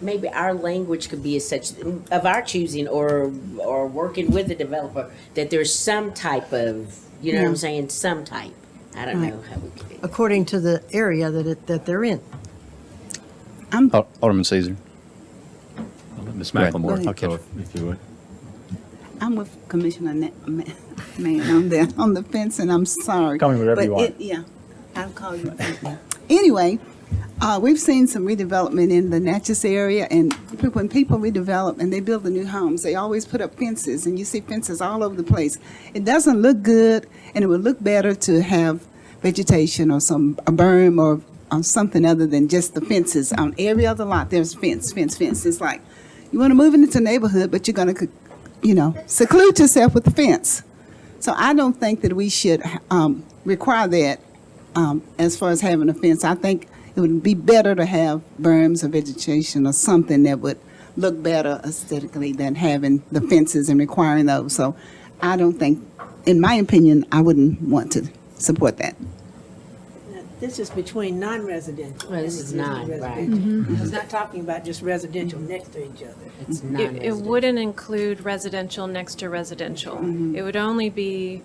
maybe our language could be as such, of our choosing or working with the developer, that there's some type of, you know what I'm saying, some type. I don't know how we could. According to the area that they're in. Alderman Caesar. Ms. Go ahead. McLemore, Okay. if you would. I'm with Commissioner Man on the fence, and I'm sorry. Call me whatever you But want. Yeah, I'll call you. Yeah. Anyway, we've seen some redevelopment in the Natchez area, and when people redevelop and they build the new homes, they always put up fences, and you see fences all over the place. It doesn't look good, and it would look better to have vegetation or a berm or something other than just the fences. On every other lot, there's fence. It's like, you want to move into the neighborhood, but you're going to, seclude yourself with the fence. So I don't think that we should require that as far as having a fence. I think it would be better to have berms or vegetation or something that would look better aesthetically than having the fences and requiring those. So I don't think, in my opinion, I wouldn't want to support that. This is between non-residential. Well, this is and non, right. residential. It's not talking about just residential next to each other. It's It non-residential. wouldn't include residential next to residential. It would only be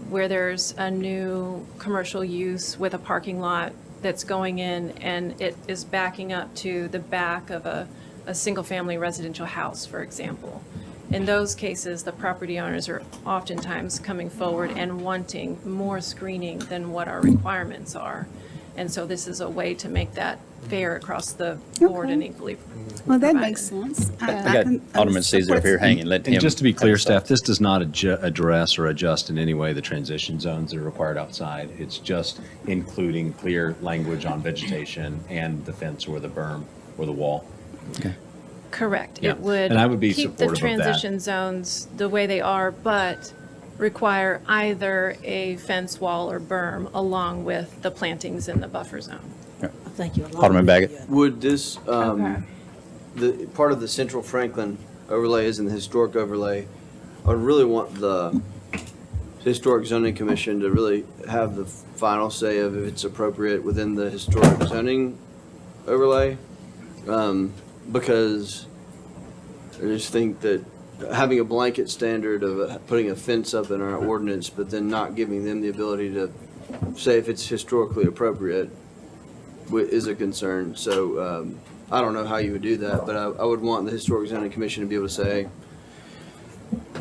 where there's a new commercial use with a parking lot that's going in and it is backing up to the back of a single-family residential house, for example. In those cases, the property owners are oftentimes coming forward and wanting more screening than what our requirements are. And so this is a way to make that fair across the board and equally Well, that provided. makes sense. I got Alderman Caesar up here hanging. Let him. And just to be clear, have his staff, thoughts. this does not address or adjust in any way the transition zones that are required outside. It's just including clear language on vegetation and the fence or the berm or the wall. Correct. Yeah. It would And I would be keep the supportive of that. transition zones the way they are, but require either a fence wall or berm along with the plantings in the buffer zone. Thank you. Alderman Baggett. Would this, Okay. the part of the Central Franklin overlay is in the historic overlay? I would really want the Historic Zoning Commission to really have the final say of if it's appropriate within the historic zoning overlay. Because I just think that having a blanket standard of putting a fence up in our ordinance, but then not giving them the ability to say if it's historically appropriate is a concern. So I don't know how you would do that, but I would want the Historic Zoning Commission to be able to say,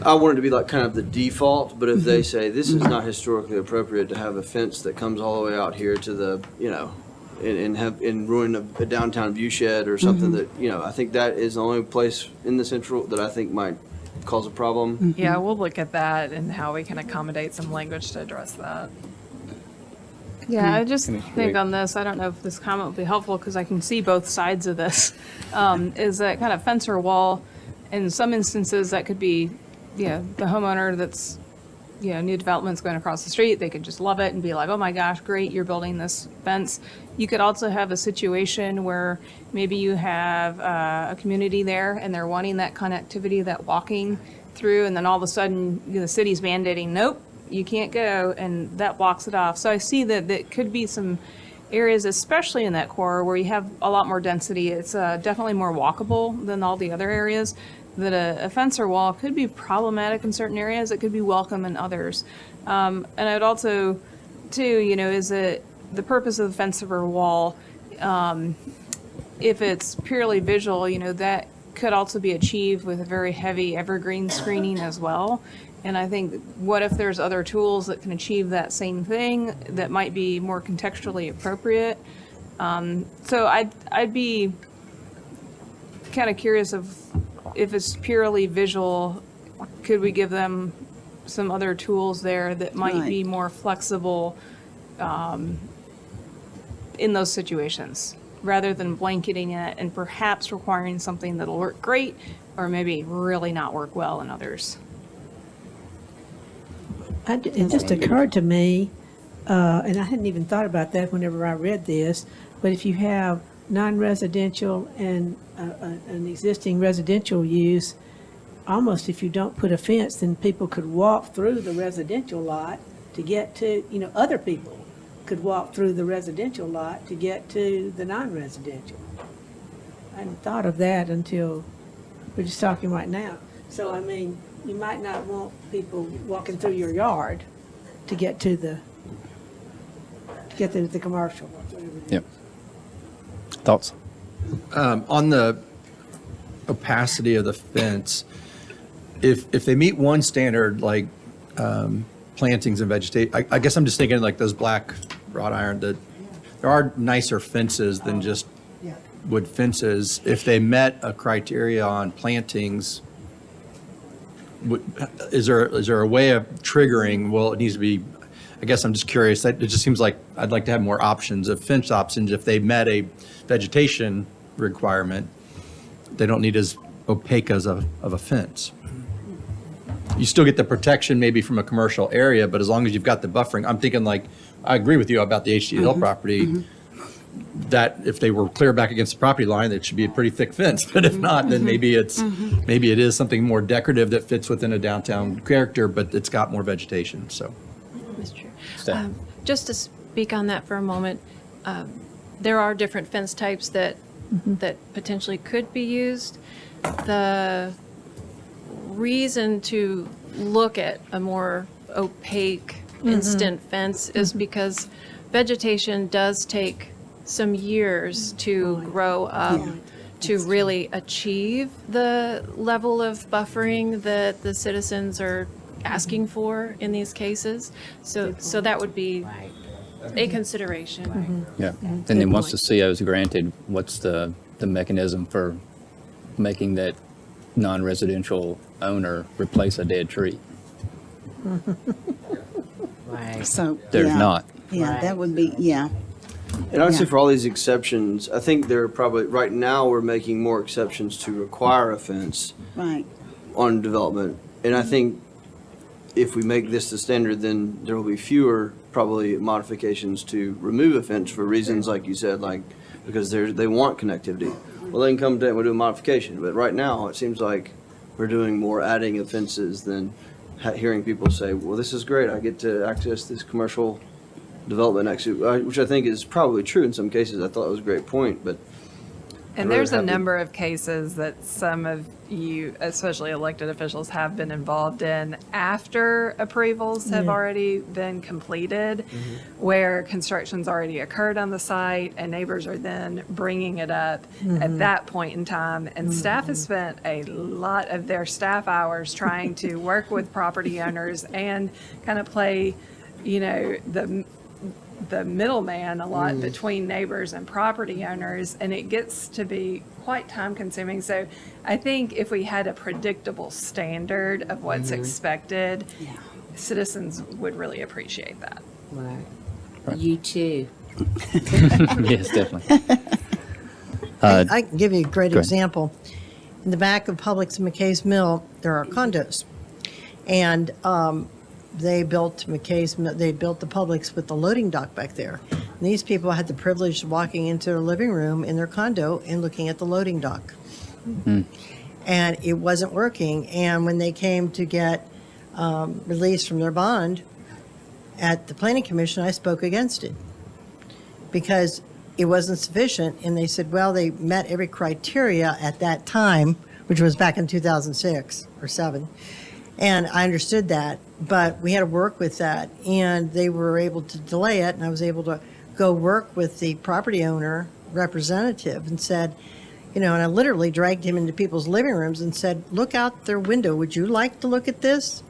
I want it to be like kind of the default, but if they say this is not historically appropriate to have a fence that comes all the way out here to the, and ruin a downtown view shed or something that, I think that is the only place in the central that I think might cause a problem. Yeah, we'll look at that and how we can accommodate some language to address that. Yeah, I just think on this, I don't know if this comment would be helpful because I can see both sides of this, is that kind of fence or wall. In some instances, that could be, the homeowner that's, new development's going across the street. They could just love it and be like, oh my gosh, great, you're building this fence. You could also have a situation where maybe you have a community there and they're wanting that connectivity, that walking through, and then all of a sudden the city's mandating, nope, you can't go, and that blocks it off. So I see that there could be some areas, especially in that core, where you have a lot more density. It's definitely more walkable than all the other areas. That a fence or wall could be problematic in certain areas. It could be welcome in others. And I'd also, too, is it the purpose of the fence or wall, if it's purely visual, that could also be achieved with a very heavy evergreen screening as well. And I think, what if there's other tools that can achieve that same thing that might be more contextually appropriate? So I'd be kind of curious of if it's purely visual, could we give them some other tools there that might be more flexible in those situations? rather than blanketing it and perhaps requiring something that'll work great or maybe really not work well in others. It just occurred to me, and I hadn't even thought about that whenever I read this, but if you have non-residential and an existing residential use, almost if you don't put a fence, then people could walk through the residential lot to get to, other people could walk through the residential lot to get to the non-residential. I hadn't thought of that until we're just talking right now. So, I mean, you might not want people walking through your yard to get to the commercial. Yep. Thoughts? On the opacity of the fence, if they meet one standard, like plantings and vegetation, I guess I'm just thinking like those black wrought iron, that there are nicer fences than just wood fences. If they met a criteria on plantings, is there a way of triggering, well, it needs to be, I guess I'm just curious, it just seems like I'd like to have more options of fence options. If they met a vegetation requirement, they don't need as opaque as of a fence. You still get the protection maybe from a commercial area, but as long as you've got the buffering, I'm thinking like, I agree with you about the HG Hill property, that if they were clear back against the property line, it should be a pretty thick fence. But if not, then maybe it is something more decorative that fits within a downtown character, but it's got more vegetation, so. Mr. Chair. Just to speak on that for a moment, there are different fence types that potentially could be used. The reason to look at a more opaque instant fence is because vegetation does take some years to grow up to really achieve the level of buffering that the citizens are asking for in these cases. So that would be a consideration. Yeah. And then once the CO is granted, what's the mechanism for making that non-residential owner replace a dead tree? Right. So. There's yeah. not. Yeah, that would be, yeah. And I'd say Yeah. for all these exceptions, I think there are probably, right now, we're making more exceptions to require a fence Right. on development. And I think if we make this the standard, then there will be fewer probably modifications to remove a fence for reasons like you said, like, because they want connectivity. Well, they can come to it and we'll do a modification. But right now, it seems like we're doing more adding of fences than hearing people say, well, this is great, I get to access this commercial development next to, which I think is probably true in some cases. I thought it was a great point, but. And I'd rather there's a have the- number of cases that some of you, especially elected officials, have been involved in after approvals have already been completed, where construction's already occurred on the site and neighbors are then bringing it up at that point in time. And staff has spent a lot of their staff hours trying to work with property owners and kind of play, the middleman a lot between neighbors and property owners, and it gets to be quite time consuming. So I think if we had a predictable standard of what's expected, citizens would really appreciate that. Right. You too. Yes, definitely. I can give you a great go ahead. example. In the back of Publix and McKay's Mill, there are condos. And they built the Publix with the loading dock back there. And these people had the privilege of walking into their living room in their condo and looking at the loading dock. And it wasn't working. And when they came to get released from their bond at the Planning Commission, I spoke against it because it wasn't sufficient. And they said, well, they met every criteria at that time, which was back in 2006 or 7. And I understood that, but we had to work with that, and they were able to delay it, and I was able to go work with the property owner representative and said, and I literally dragged him into people's living rooms and said, look out their window, would you like to look at this?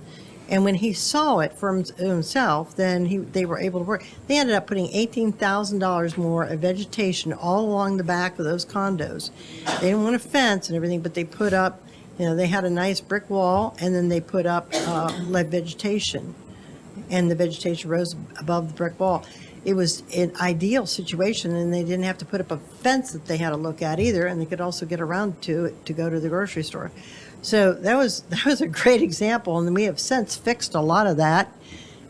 And when he saw it for himself, then they were able to work. They ended up putting $18,000 more of vegetation all along the back of those condos. They didn't want a fence and everything, but they put up, they had a nice brick wall, and then they put up lead vegetation, and the vegetation rose above the brick wall. it was an ideal situation, and they didn't have to put up a fence that they had to look at either, and they could also get around to it to go to the grocery store. So that was a great example, and we have since fixed a lot of that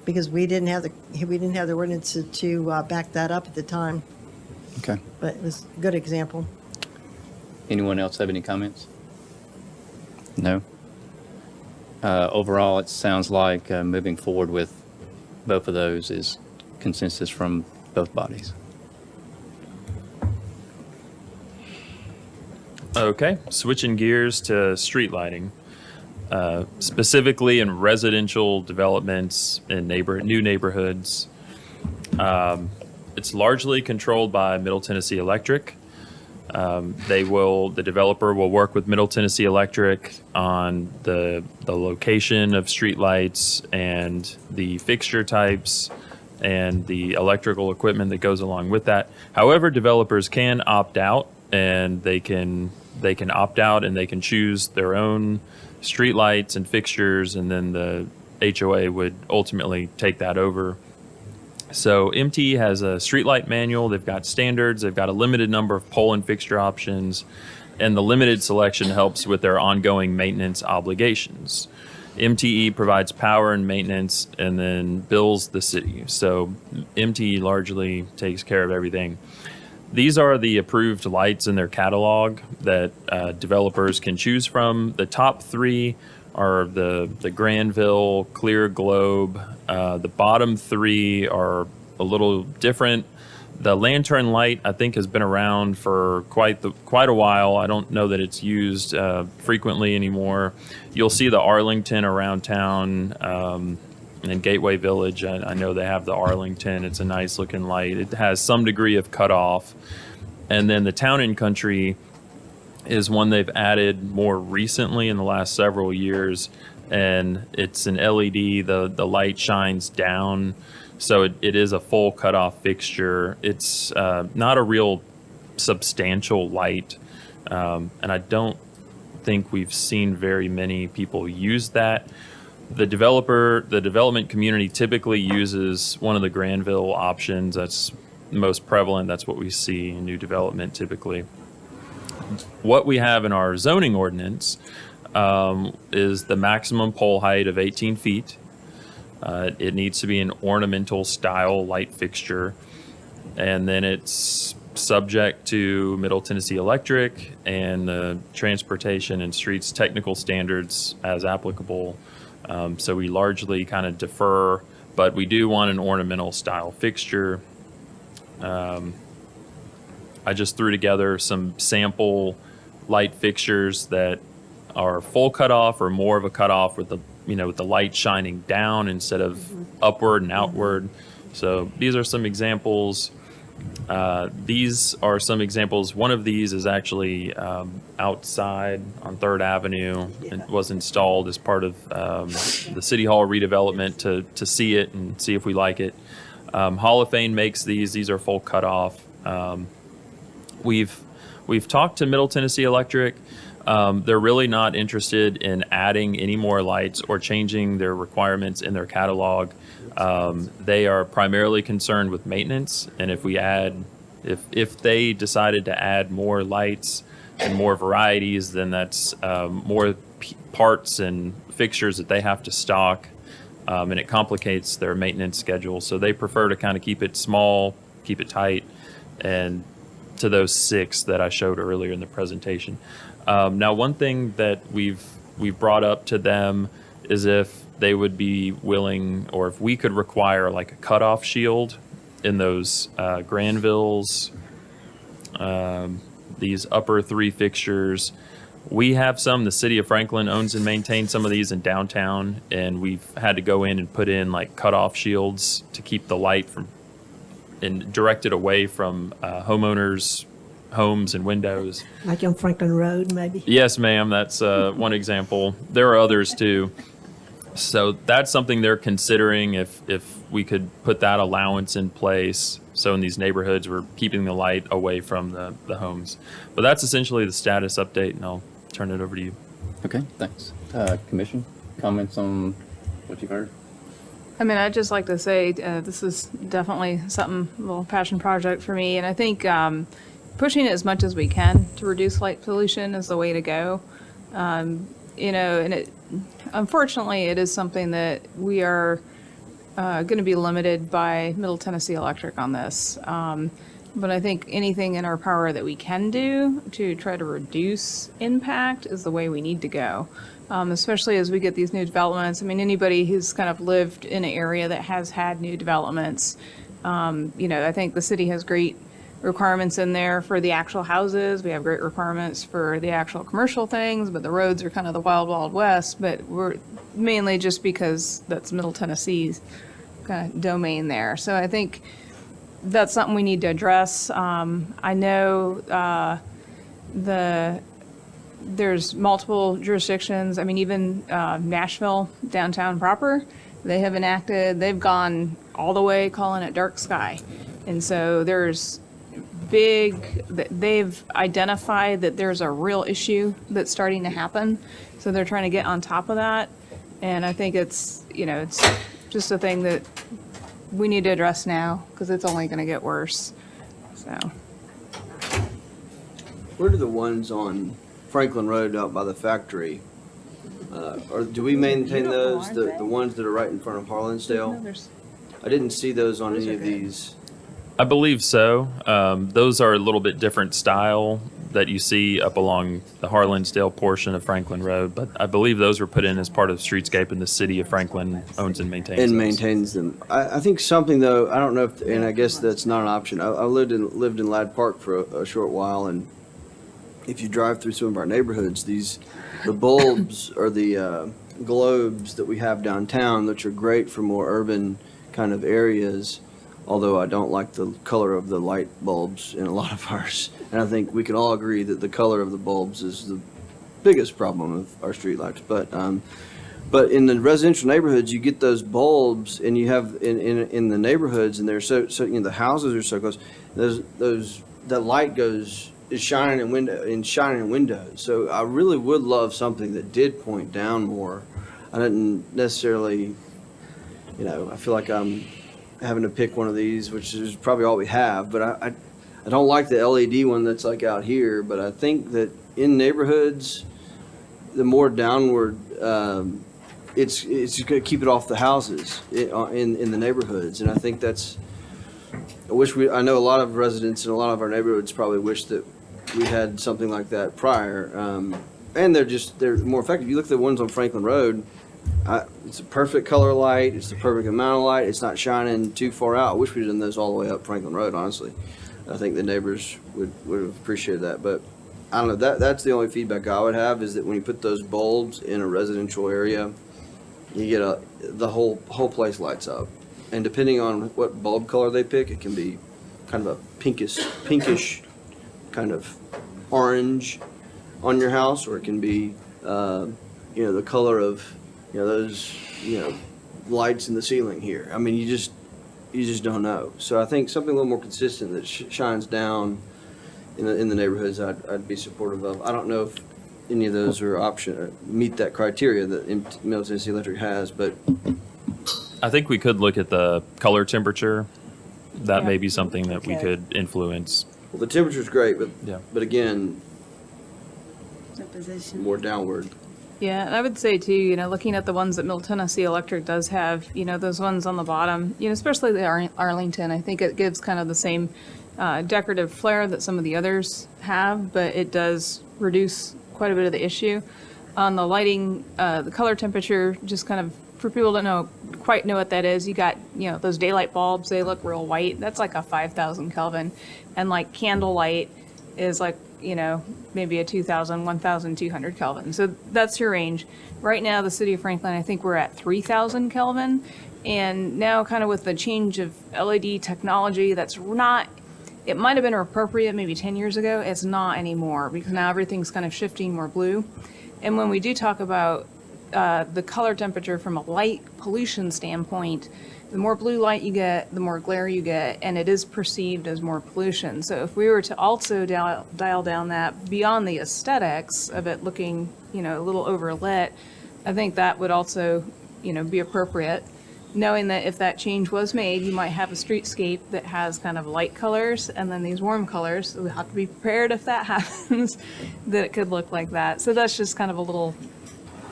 because we didn't have the ordinance to back that up at the time. Okay. But it was a good example. Anyone else have any comments? No? Overall, it sounds like moving forward with both of those is consensus from both bodies. Okay, switching gears to street lighting. Specifically in residential developments in new neighborhoods. It's largely controlled by Middle Tennessee Electric. The developer will work with Middle Tennessee Electric on the location of streetlights and the fixture types and the electrical equipment that goes along with that. However, developers can opt out, and they can opt out and they can choose their own streetlights and fixtures, and then the HOA would ultimately take that over. So MTE has a streetlight manual. They've got standards. They've got a limited number of pole and fixture options, and the limited selection helps with their ongoing maintenance obligations. MTE provides power and maintenance and then bills the city. So MTE largely takes care of everything. These are the approved lights in their catalog that developers can choose from. The top three are the Granville, Clear Globe. The bottom three are a little different. The lantern light, I think, has been around for quite a while. I don't know that it's used frequently anymore. You'll see the Arlington around town in Gateway Village. I know they have the Arlington. It's a nice looking light. It has some degree of cutoff. And then the Town and Country is one they've added more recently in the last several years, and it's an LED. The light shines down, so it is a full cutoff fixture. It's not a real substantial light, and I don't think we've seen very many people use that. The development community typically uses one of the Granville options. That's most prevalent. That's what we see in new development typically. What we have in our zoning ordinance is the maximum pole height of 18 feet. It needs to be an ornamental style light fixture. And then it's subject to Middle Tennessee Electric and the transportation and streets technical standards as applicable. So we largely kind of defer, but we do want an ornamental style fixture. I just threw together some sample light fixtures that are full cutoff or more of a cutoff with the light shining down instead of upward and outward. So these are some examples. These are some examples. One of these is actually outside on 3rd Avenue. It was installed as part of the City Hall redevelopment to see it and see if we like it. Hall of Fame makes these. These are full cutoff. We've talked to Middle Tennessee Electric. They're really not interested in adding any more lights or changing their requirements in their catalog. They are primarily concerned with maintenance, and if they decided to add more lights and more varieties, then that's more parts and fixtures that they have to stock, and it complicates their maintenance schedule. So they prefer to kind of keep it small, keep it tight, and to those 6 that I showed earlier in the presentation. Now, one thing that we've brought up to them is if they would be willing, or if we could require like a cutoff shield in those Granvilles, these upper 3 fixtures. We have some. The city of Franklin owns and maintains some of these in downtown, and we've had to go in and put in like cutoff shields to keep the light from and direct it away from homeowners' homes and windows. Like on Franklin Road, maybe? Yes, ma'am. That's one example. There are others too. So that's something they're considering, if we could put that allowance in place. So in these neighborhoods, we're keeping the light away from the homes. But that's essentially the status update, and I'll turn it over to you. Okay, thanks. Commission, comments on what you've heard? I mean, I'd just like to say, this is definitely something, a little passion project for me, and I think pushing it as much as we can to reduce light pollution is the way to go. You know, and unfortunately, it is something that we are going to be limited by Middle Tennessee Electric on this. But I think anything in our power that we can do to try to reduce impact is the way we need to go. Especially as we get these new developments. I mean, anybody who's kind of lived in an area that has had new developments, you know, I think the city has great requirements in there for the actual houses. We have great requirements for the actual commercial things, but the roads are kind of the wild, wild west. But we're mainly just because that's Middle Tennessee's kind of domain there. So I think that's something we need to address. I know there's multiple jurisdictions. I mean, even Nashville downtown proper, they've gone all the way calling it dark sky. And so they've identified that there's a real issue that's starting to happen. So they're trying to get on top of that. And I think it's, you know, it's just a thing that we need to address now because it's only going to get worse. So. Where do the ones on Franklin Road out by the factory, or do we maintain those, the ones that are right in front of Harlansdale? I didn't see those on any of these. I believe so. Those are a little bit different style that you see up along the Harlansdale portion of Franklin Road, but I believe those were put in as part of Streetscape, and the city of Franklin owns and maintains And those. maintains them. I think something though, I don't know if, and I guess that's not an option. I lived in Ladd Park for a short while, and if you drive through some of our neighborhoods, the bulbs or the globes that we have downtown, which are great for more urban kind of areas, although I don't like the color of the light bulbs in a lot of ours. And I think we can all agree that the color of the bulbs is the biggest problem of our streetlights. But in the residential neighborhoods, you get those bulbs, and you have in the neighborhoods, and they're so you know, the houses are so close. That light is shining in windows. So I really would love something that did point down more. I didn't necessarily, you know, I feel like I'm having to pick one of these, which is probably all we have, but I don't like the LED one that's like out here, but I think that in neighborhoods, the more downward, it's going to keep it off the houses in the neighborhoods. And I think I know a lot of residents in a lot of our neighborhoods probably wish that we had something like that prior. And they're more effective. You look at the ones on Franklin Road, it's a perfect color light. It's the perfect amount of light. It's not shining too far out. I wish we'd done those all the way up Franklin Road, honestly. I think the neighbors would have appreciated that. But I don't know, that's the only feedback I would have, is that when you put those bulbs in a residential area, you get the whole place lights up. And depending on what bulb color they pick, it can be kind of a pinkish kind of orange on your house, or it can be, the color of, those, lights in the ceiling here. I mean, you just don't know. So I think something a little more consistent that shines down in the neighborhoods, I'd be supportive of. I don't know if any of those are meet that criteria that Middle Tennessee Electric has, but I think we could look at the color temperature. That Yeah. may be something that we Okay. could influence. well, the temperature's great, Yeah. but again, The position. more downward. Yeah, and I would say too, looking at the ones that Middle Tennessee Electric does have, those ones on the bottom, especially the Arlington, I think it gives kind of the same decorative flair that some of the others have, but it does reduce quite a bit of the issue. On the lighting, the color temperature, just kind of, for people that don't quite know what that is, you got, those daylight bulbs, they look real white. That's like a 5,000 Kelvin. And like candlelight is like, maybe a 2,000, 1,200 Kelvin. So that's your range. Right now, the city of Franklin, I think we're at 3,000 Kelvin. And now kind of with the change of LED technology, that's not, it might have been appropriate maybe 10 years ago. It's not anymore because now everything's kind of shifting more blue. And when we do talk about the color temperature from a light pollution standpoint, the more blue light you get, the more glare you get, and it is perceived as more pollution. So if we were to also dial down that beyond the aesthetics of it looking, a little overlit, I think that would also, be appropriate. knowing that if that change was made, you might have a streetscape that has kind of light colors and then these warm colors. So we have to be prepared if that happens, that it could look like that. So that's just kind of a little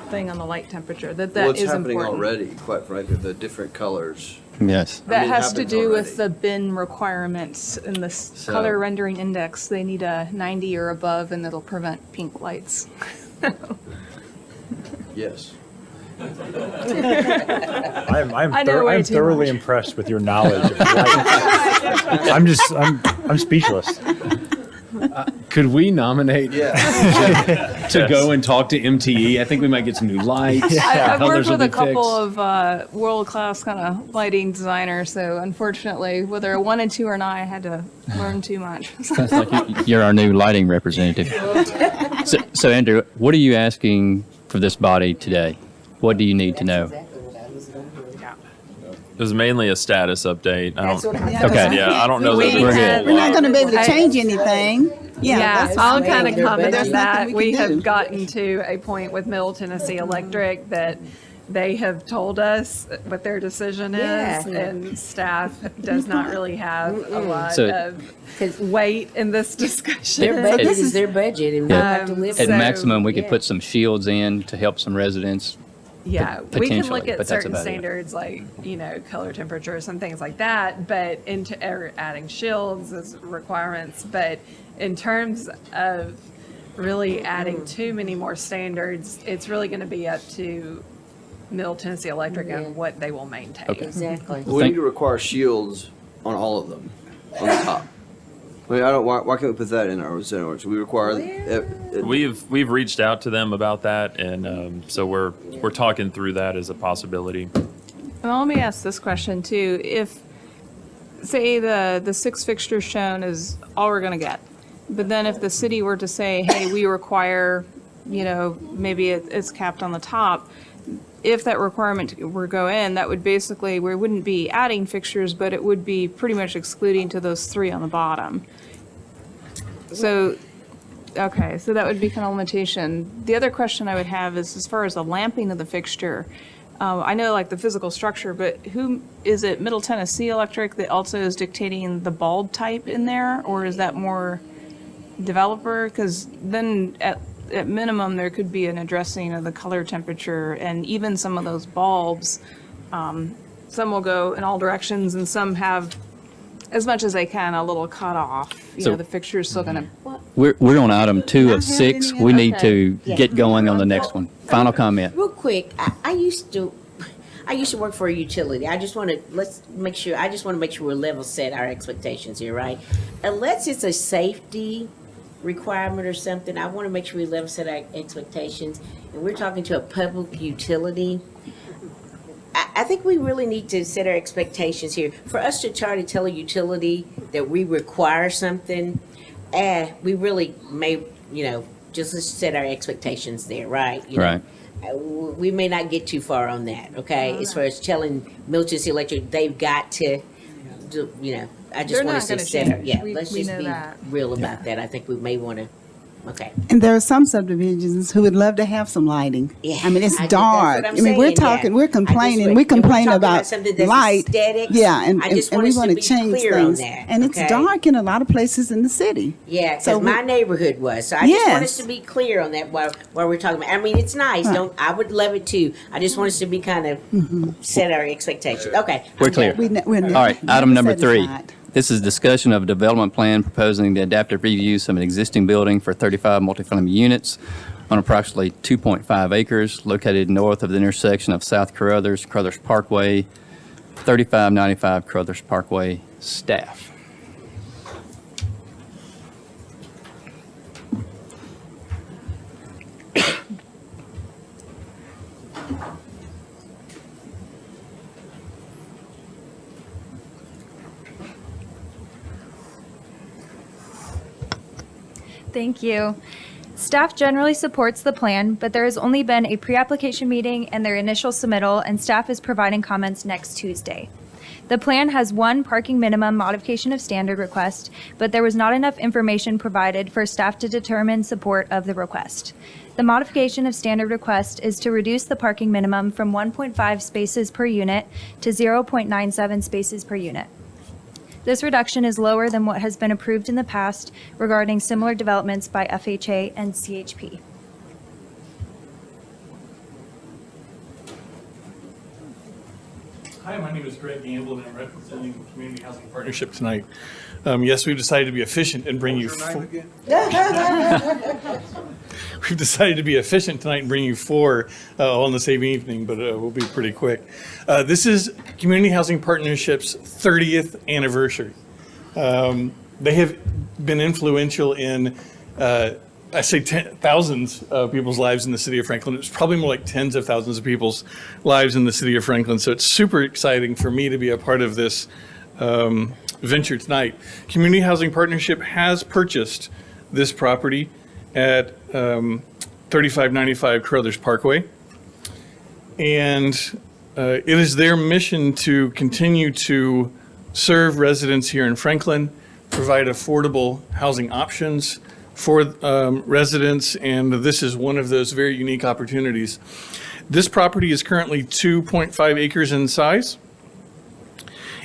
thing on the light temperature, that Well, is it's happening important. already, quite frankly, the different colors. Yes. That it has to happens do already. with the bin requirements and the color rendering index. They need a 90 or above, and it'll prevent pink lights. Yes. I'm I know way I'm too thoroughly much. impressed with your knowledge of light. I'm speechless. Could we nominate Yeah. to go and talk to MTE? I think we might get some new lights. I've Colors worked will with be a couple fixed. of world-class kind of lighting designers, so unfortunately, whether I wanted to or not, I had to learn too much. Sounds like you're our new lighting representative. So Andrew, what are you asking for this body today? What do you need to know? It was mainly a status update. I don't. Okay. Yeah, I don't know that We're there's a good. whole We're not lot. going to be able to I- change anything. Yeah, that's I'll fine. kind of comment There's on nothing that. we We can do. have gotten to a point with Middle Tennessee Electric that they have told us what their decision is, Yeah. and staff does not really have a lot So- of weight in this discussion. Their budget It- is their budget, and we have to live At with it. maximum, we could Yeah. put some shields in to help some residents. Yeah, we can look potentially, at but that's certain about it. standards like, color temperature, some things like that, but or adding shields as requirements. But in terms of really adding too many more standards, it's really going to be up to Middle Tennessee Electric and what they will maintain. Okay. Exactly. We need to require shields on all of them, on the top. I mean, why can't we put that in our zone ordinance? We require, We've reached out to them about that, and so we're talking through that as a possibility. Well, let me ask this question too. If, say, the 6 fixtures shown is all we're going to get, but then if the city were to say, hey, we require, maybe it's capped on the top, if that requirement were to go in, that would basically, we wouldn't be adding fixtures, but it would be pretty much excluding to those 3 on the bottom. So, okay, so that would be kind of limitation. The other question I would have is as far as the lamping of the fixture. I know like the physical structure, but who, is it Middle Tennessee Electric that also is dictating the bulb type in there? Or is that more developer? Because then at minimum, there could be an addressing of the color temperature and even some of those bulbs. Some will go in all directions and some have, as much as they can, a little cut off. So- The fixture's still gonna, We're on item 2 of 6. We need to Yeah. get going on the next one. Final comment. Real quick, I used to work for a utility. I just want to make sure we're level set our expectations here, right? Unless it's a safety requirement or something, I want to make sure we level set our expectations. And we're talking to a public utility. I think we really need to set our expectations here. For us to try to tell a utility that we require something, we really may, just let's set our expectations there, right? Right. We may not get too far on that, okay? As far as telling Middle Tennessee Electric, they've got to, I just They're want not us to gonna set, change. yeah, We- let's we just know be that. real about that. I think we may want to, okay. And there are some subdivisions who would love to have some lighting. Yeah, I mean, it's that's what dark. I'm I mean, we're saying, talking, yeah. we're I just complaining, would- we and we're complain talking about something that's light. aesthetics. Yeah, and I just want we us to want to be change clear on things. that, And it's okay? dark in a lot of places in the city. Yeah, So because my we- neighborhood was. So I just want us Yes. to be clear on that while we're talking about. I mean, it's nice. Right. I would love it too. I just want us to be kind of set our expectations. Okay. We're I'm clear. done. We're All right, item number 3. satisfied. This is discussion of a development plan proposing the adaptive reuse of an existing building for 35 multifamily units on approximately 2.5 acres located north of the intersection of South Carruthers Parkway, 3595 Carruthers Parkway. Staff. Thank you. Staff generally supports the plan, but there has only been a pre-application meeting and their initial submittal, and staff is providing comments next Tuesday. The plan has one parking minimum modification of standard request, but there was not enough information provided for staff to determine support of the request. The modification of standard request is to reduce the parking minimum from 1.5 spaces per unit to 0.97 spaces per unit. This reduction is lower than what has been approved in the past regarding similar developments by FHA and CHP. Hi, my name is Greg Gamble, and I'm representing the Community Housing Partnership tonight. Yes, we've decided to be efficient and bring you. We've decided to be efficient tonight and bring you four on the same evening, but we'll be pretty quick. This is Community Housing Partnership's 30th anniversary. They have been influential in, I say thousands of people's lives in the city of Franklin. It's probably more like tens of thousands of people's lives in the city of Franklin. So it's super exciting for me to be a part of this venture tonight. Community Housing Partnership has purchased this property at 3595 Carruthers Parkway. And it is their mission to continue to serve residents here in Franklin, provide affordable housing options for residents, and this is one of those very unique opportunities. This property is currently 2.5 acres in size.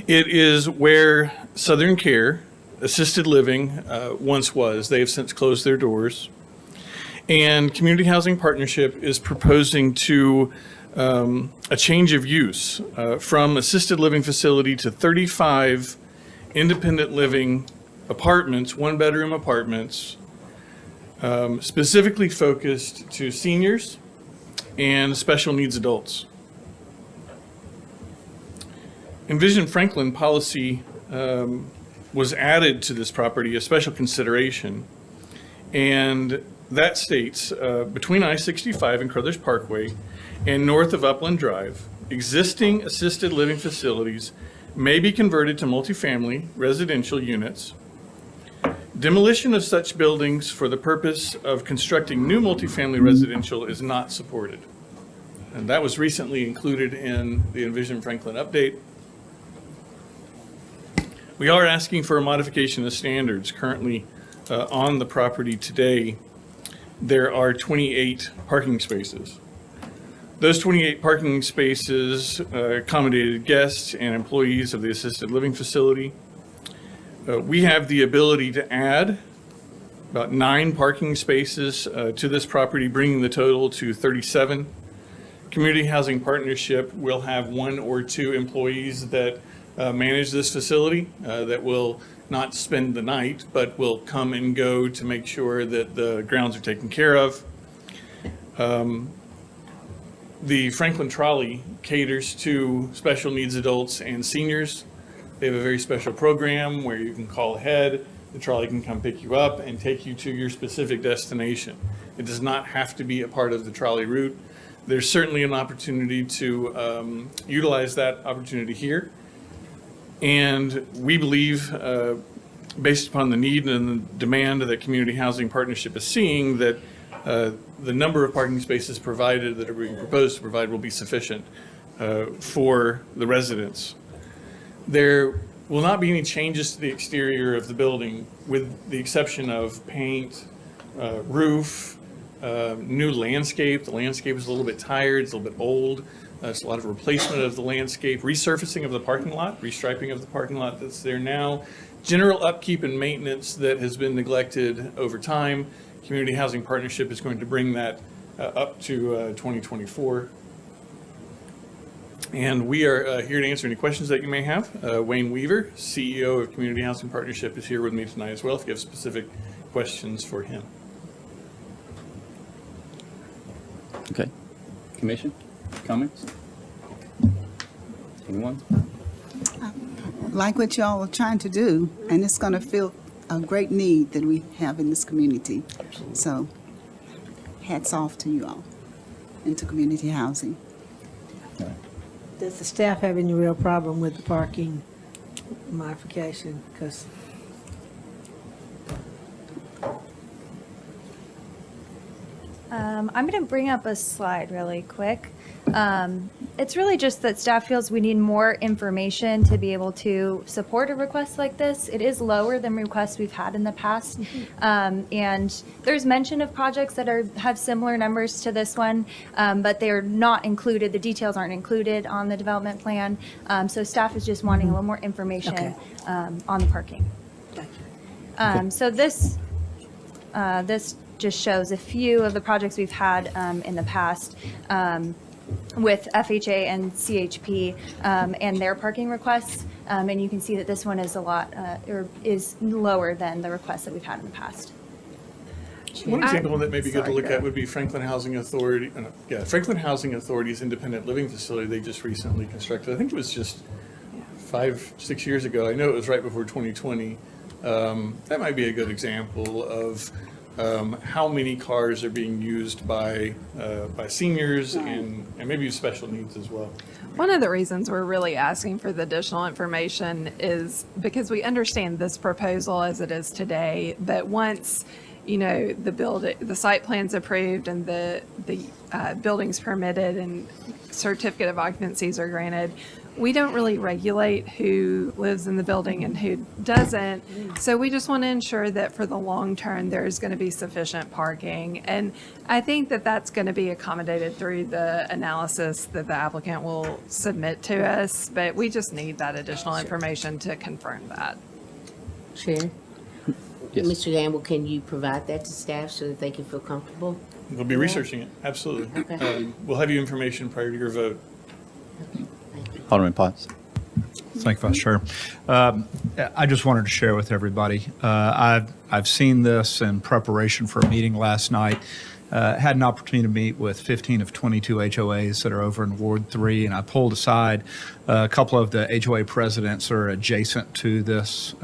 It is where Southern Care Assisted Living once was. They have since closed their doors. And Community Housing Partnership is proposing to a change of use from assisted living facility to 35 independent living apartments, one-bedroom apartments, specifically focused to seniors and special needs adults. Envision Franklin policy was added to this property, a special consideration, and that states between I-65 and Carruthers Parkway and north of Upland Drive, existing assisted living facilities may be converted to multifamily residential units. Demolition of such buildings for the purpose of constructing new multifamily residential is not supported. And that was recently included in the Envision Franklin update. We are asking for a modification of standards. Currently on the property today, there are 28 parking spaces. Those 28 parking spaces accommodated guests and employees of the assisted living facility. We have the ability to add about 9 parking spaces to this property, bringing the total to 37. Community Housing Partnership will have 1 or 2 employees that manage this facility that will not spend the night, but will come and go to make sure that the grounds are taken care of. The Franklin Trolley caters to special needs adults and seniors. They have a very special program where you can call ahead, the trolley can come pick you up and take you to your specific destination. It does not have to be a part of the trolley route. There's certainly an opportunity to utilize that opportunity here. And we believe, based upon the need and the demand that Community Housing Partnership is seeing, that the number of parking spaces provided that are being proposed to provide will be sufficient for the residents. There will not be any changes to the exterior of the building with the exception of paint, roof, new landscape. The landscape is a little bit tired, it's a little bit old. There's a lot of replacement of the landscape, resurfacing of the parking lot, restriping of the parking lot that's there now, general upkeep and maintenance that has been neglected over time. Community Housing Partnership is going to bring that up to 2024. And we are here to answer any questions that you may have. Wayne Weaver, CEO of Community Housing Partnership, is here with me tonight as well if you have specific questions for him. Okay. Commission, comments? Anyone? Like what y'all are trying to do, and it's going to fill a great need that we have in this community. Absolutely. So hats off to you all and to community housing. Does the staff have any real problem with the parking modification? Because I'm going to bring up a slide really quick. It's really just that staff feels we need more information to be able to support a request like this. It is lower than requests we've had in the past. And there's mention of projects that have similar numbers to this one, but they're not included, the details aren't included on the development plan. So staff is just wanting a little more information on the parking. So this just shows a few of the projects we've had in the past with FHA and CHP and their parking requests. And you can see that this one is a lot, or is lower than the requests that we've had in the past. One example that may be good to Sorry, look Greg. at would be Franklin Housing Authority, Franklin Housing Authority's independent living facility they just recently constructed. I think it was just 5-6 years ago. I know it was right before 2020. That might be a good example of how many cars are being used by seniors and maybe special needs as well. One of the reasons we're really asking for the additional information is because we understand this proposal as it is today, but once, the site plan's approved and the building's permitted and certificate of occupancies are granted, we don't really regulate who lives in the building and who doesn't. So we just want to ensure that for the long term, there's going to be sufficient parking. And I think that that's going to be accommodated through the analysis that the applicant will submit to us. But we just need that additional information to confirm that. Chair? Yes. Mr. Gamble, can you provide that to staff so that they can feel comfortable? We'll be researching it, absolutely. Okay. We'll have you information prior to your vote. Alderman Potts. Thank you, Vice Chair. I just wanted to share with everybody, I've seen this in preparation for a meeting last night. Had an opportunity to meet with 15 of 22 HOAs that are over in Ward 3, and I pulled aside a couple of the HOA presidents that are adjacent to this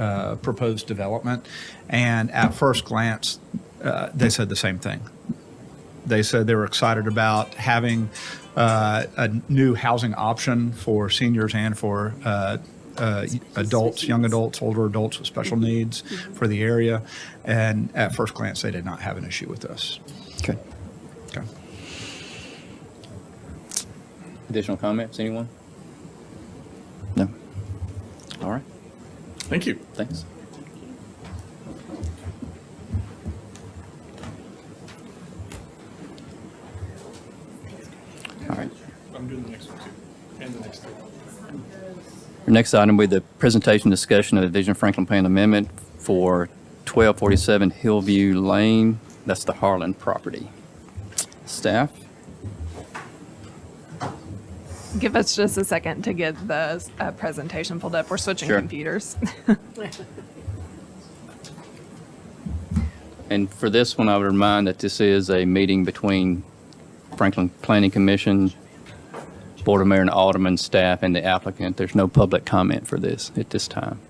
proposed development. And at first glance, they said the same thing. They said they were excited about having a new housing option for seniors and for adults, young adults, older adults with special needs for the area. And at first glance, they did not have an issue with this. Okay. Okay. Additional comments, anyone? No? All right, Thank you. thanks. All right. I'm doing the next one too, and the next three. Our next item will be the presentation discussion of the Division Franklin Plan Amendment for 1247 Hillview Lane. That's the Harlan property. Staff? Give us just a second to get the presentation pulled up. We're switching Sure. computers. And for this one, I would remind that this is a meeting between Franklin Planning Commission, Board of Mayor and Alderman, staff, and the applicant. There's no public comment for this at this time.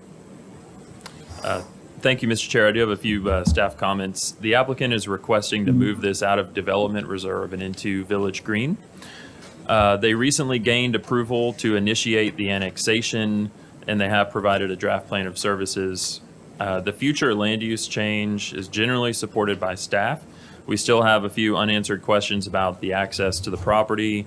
Thank you, Mr. Chair. I do have a few staff comments. The applicant is requesting to move this out of Development Reserve and into Village Green. They recently gained approval to initiate the annexation, and they have provided a draft plan of services. The future land use change is generally supported by staff. We still have a few unanswered questions about the access to the property,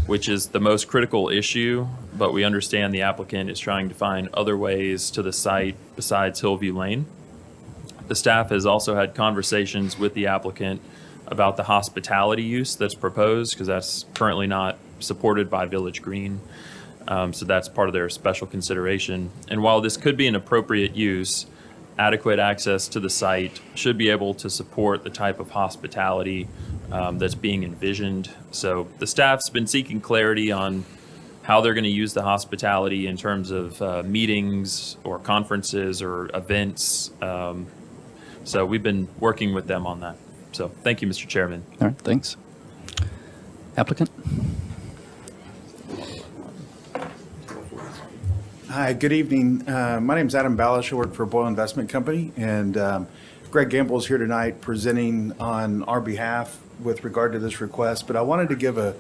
which is the most critical issue, but we understand the applicant is trying to find other ways to the site besides Hillview Lane. The staff has also had conversations with the applicant about the hospitality use that's proposed, because that's currently not supported by Village Green. So that's part of their special consideration. And while this could be an appropriate use, adequate access to the site should be able to support the type of hospitality that's being envisioned. So the staff's been seeking clarity on how they're going to use the hospitality in terms of meetings or conferences or events. So we've been working with them on that. So thank you, Mr. Chairman. All right, thanks. Applicant? Hi, good evening. My name is Adam Balish. I work for Boyle Investment Company, and Greg Gamble is here tonight presenting on our behalf with regard to this request. But I wanted to give a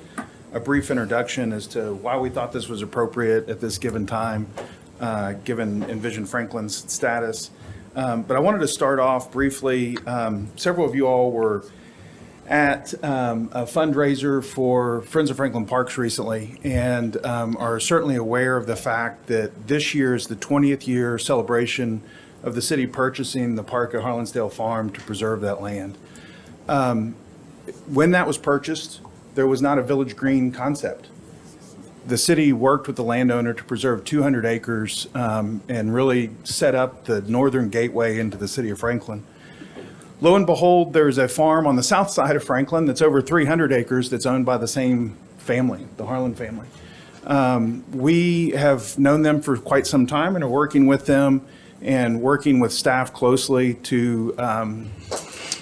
brief introduction as to why we thought this was appropriate at this given time, given Envision Franklin's status. But I wanted to start off briefly. Several of you all were at a fundraiser for Friends of Franklin Parks recently, and are certainly aware of the fact that this year is the 20th year celebration of the city purchasing the park at Harlansdale Farm to preserve that land. When that was purchased, there was not a village green concept. The city worked with the landowner to preserve 200 acres and really set up the northern gateway into the city of Franklin. Lo and behold, there's a farm on the south side of Franklin that's over 300 acres that's owned by the same family, the Harlan family. We have known them for quite some time and are working with them and working with staff closely to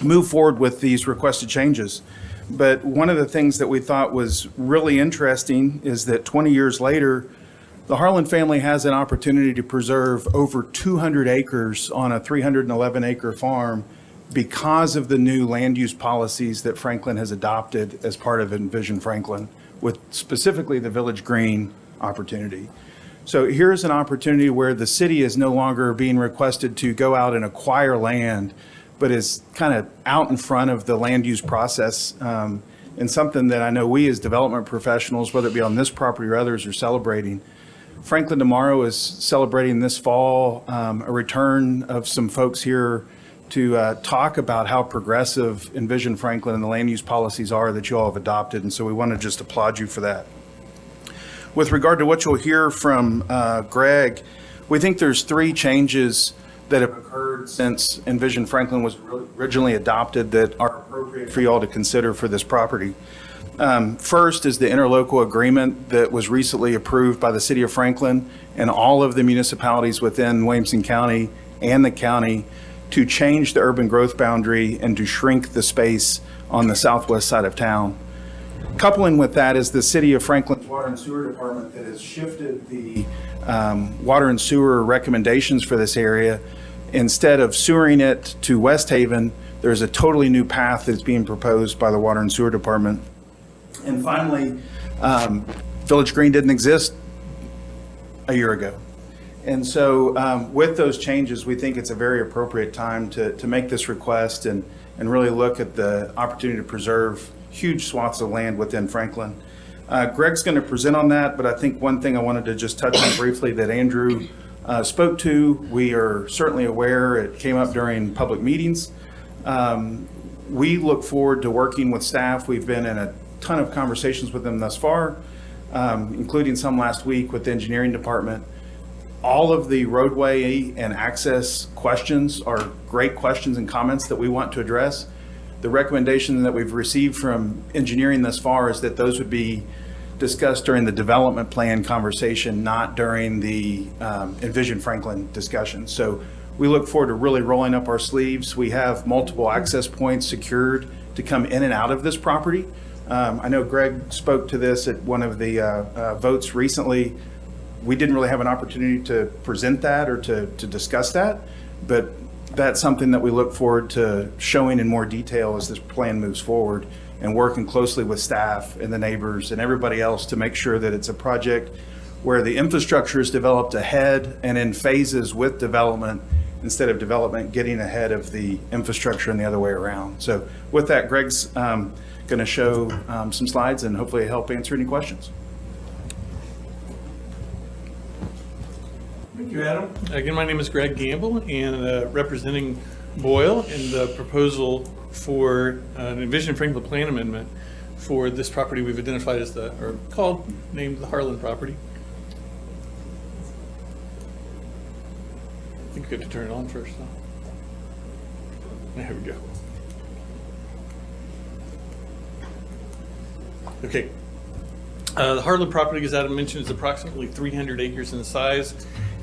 move forward with these requested changes. But one of the things that we thought was really interesting is that 20 years later, the Harlan family has an opportunity to preserve over 200 acres on a 311-acre farm because of the new land use policies that Franklin has adopted as part of Envision Franklin, with specifically the Village Green opportunity. So here's an opportunity where the city is no longer being requested to go out and acquire land, but is kind of out in front of the land use process, and something that I know we as development professionals, whether it be on this property or others, are celebrating. Franklin Tomorrow is celebrating this fall a return of some folks here to talk about how progressive Envision Franklin and the land use policies are that you all have adopted, and so we want to just applaud you for that. With regard to what you'll hear from Greg, we think there's 3 changes that have occurred since Envision Franklin was originally adopted that are appropriate for you all to consider for this property. First is the interlocal agreement that was recently approved by the city of Franklin and all of the municipalities within Williamson County and the county to change the urban growth boundary and to shrink the space on the southwest side of town. Coupling with that is the city of Franklin's Water and Sewer Department that has shifted the water and sewer recommendations for this area. Instead of sewering it to West Haven, there's a totally new path that's being proposed by the Water and Sewer Department. And finally, Village Green didn't exist a year ago. And so with those changes, we think it's a very appropriate time to make this request and really look at the opportunity to preserve huge swaths of land within Franklin. Greg's going to present on that, but I think one thing I wanted to just touch on briefly that Andrew spoke to, we are certainly aware, it came up during public meetings. We look forward to working with staff. We've been in a ton of conversations with them thus far, including some last week with the engineering department. All of the roadway and access questions are great questions and comments that we want to address. The recommendation that we've received from engineering thus far is that those would be discussed during the development plan conversation, not during the Envision Franklin discussion. So we look forward to really rolling up our sleeves. We have multiple access points secured to come in and out of this property. I know Greg spoke to this at one of the votes recently. We didn't really have an opportunity to present that or to discuss that, but that's something that we look forward to showing in more detail as this plan moves forward, and working closely with staff and the neighbors and everybody else to make sure that it's a project where the infrastructure is developed ahead and in phases with development, instead of development getting ahead of the infrastructure and the other way around. So with that, Greg's going to show some slides and hopefully help answer any questions. Thank you, Adam. Again, my name is Greg Gamble, and representing Boyle in the proposal for an Envision Franklin plan amendment for this property we've identified as named the Harlan property. I think you have to turn it on first, though. There we go. Okay. The Harlan property, as Adam mentioned, is approximately 300 acres in size,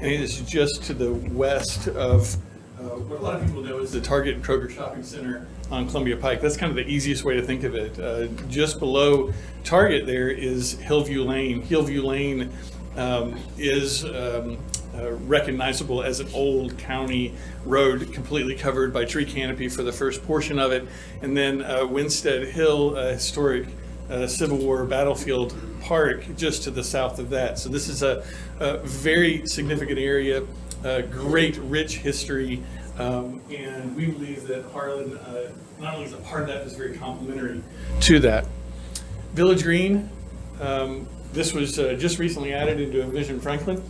and it is just to the west of what a lot of people know is the Target and Kroger Shopping Center on Columbia Pike. That's kind of the easiest way to think of it. Just below Target there is Hillview Lane. Hillview Lane is recognizable as an old county road, completely covered by tree canopy for the first portion of it, and then Winstead Hill, historic Civil War battlefield park just to the south of that. So this is a very significant area, great rich history, And we believe that Harlan not only is a part of that, is very complementary to that. Village Green, this was just recently added into Envision Franklin.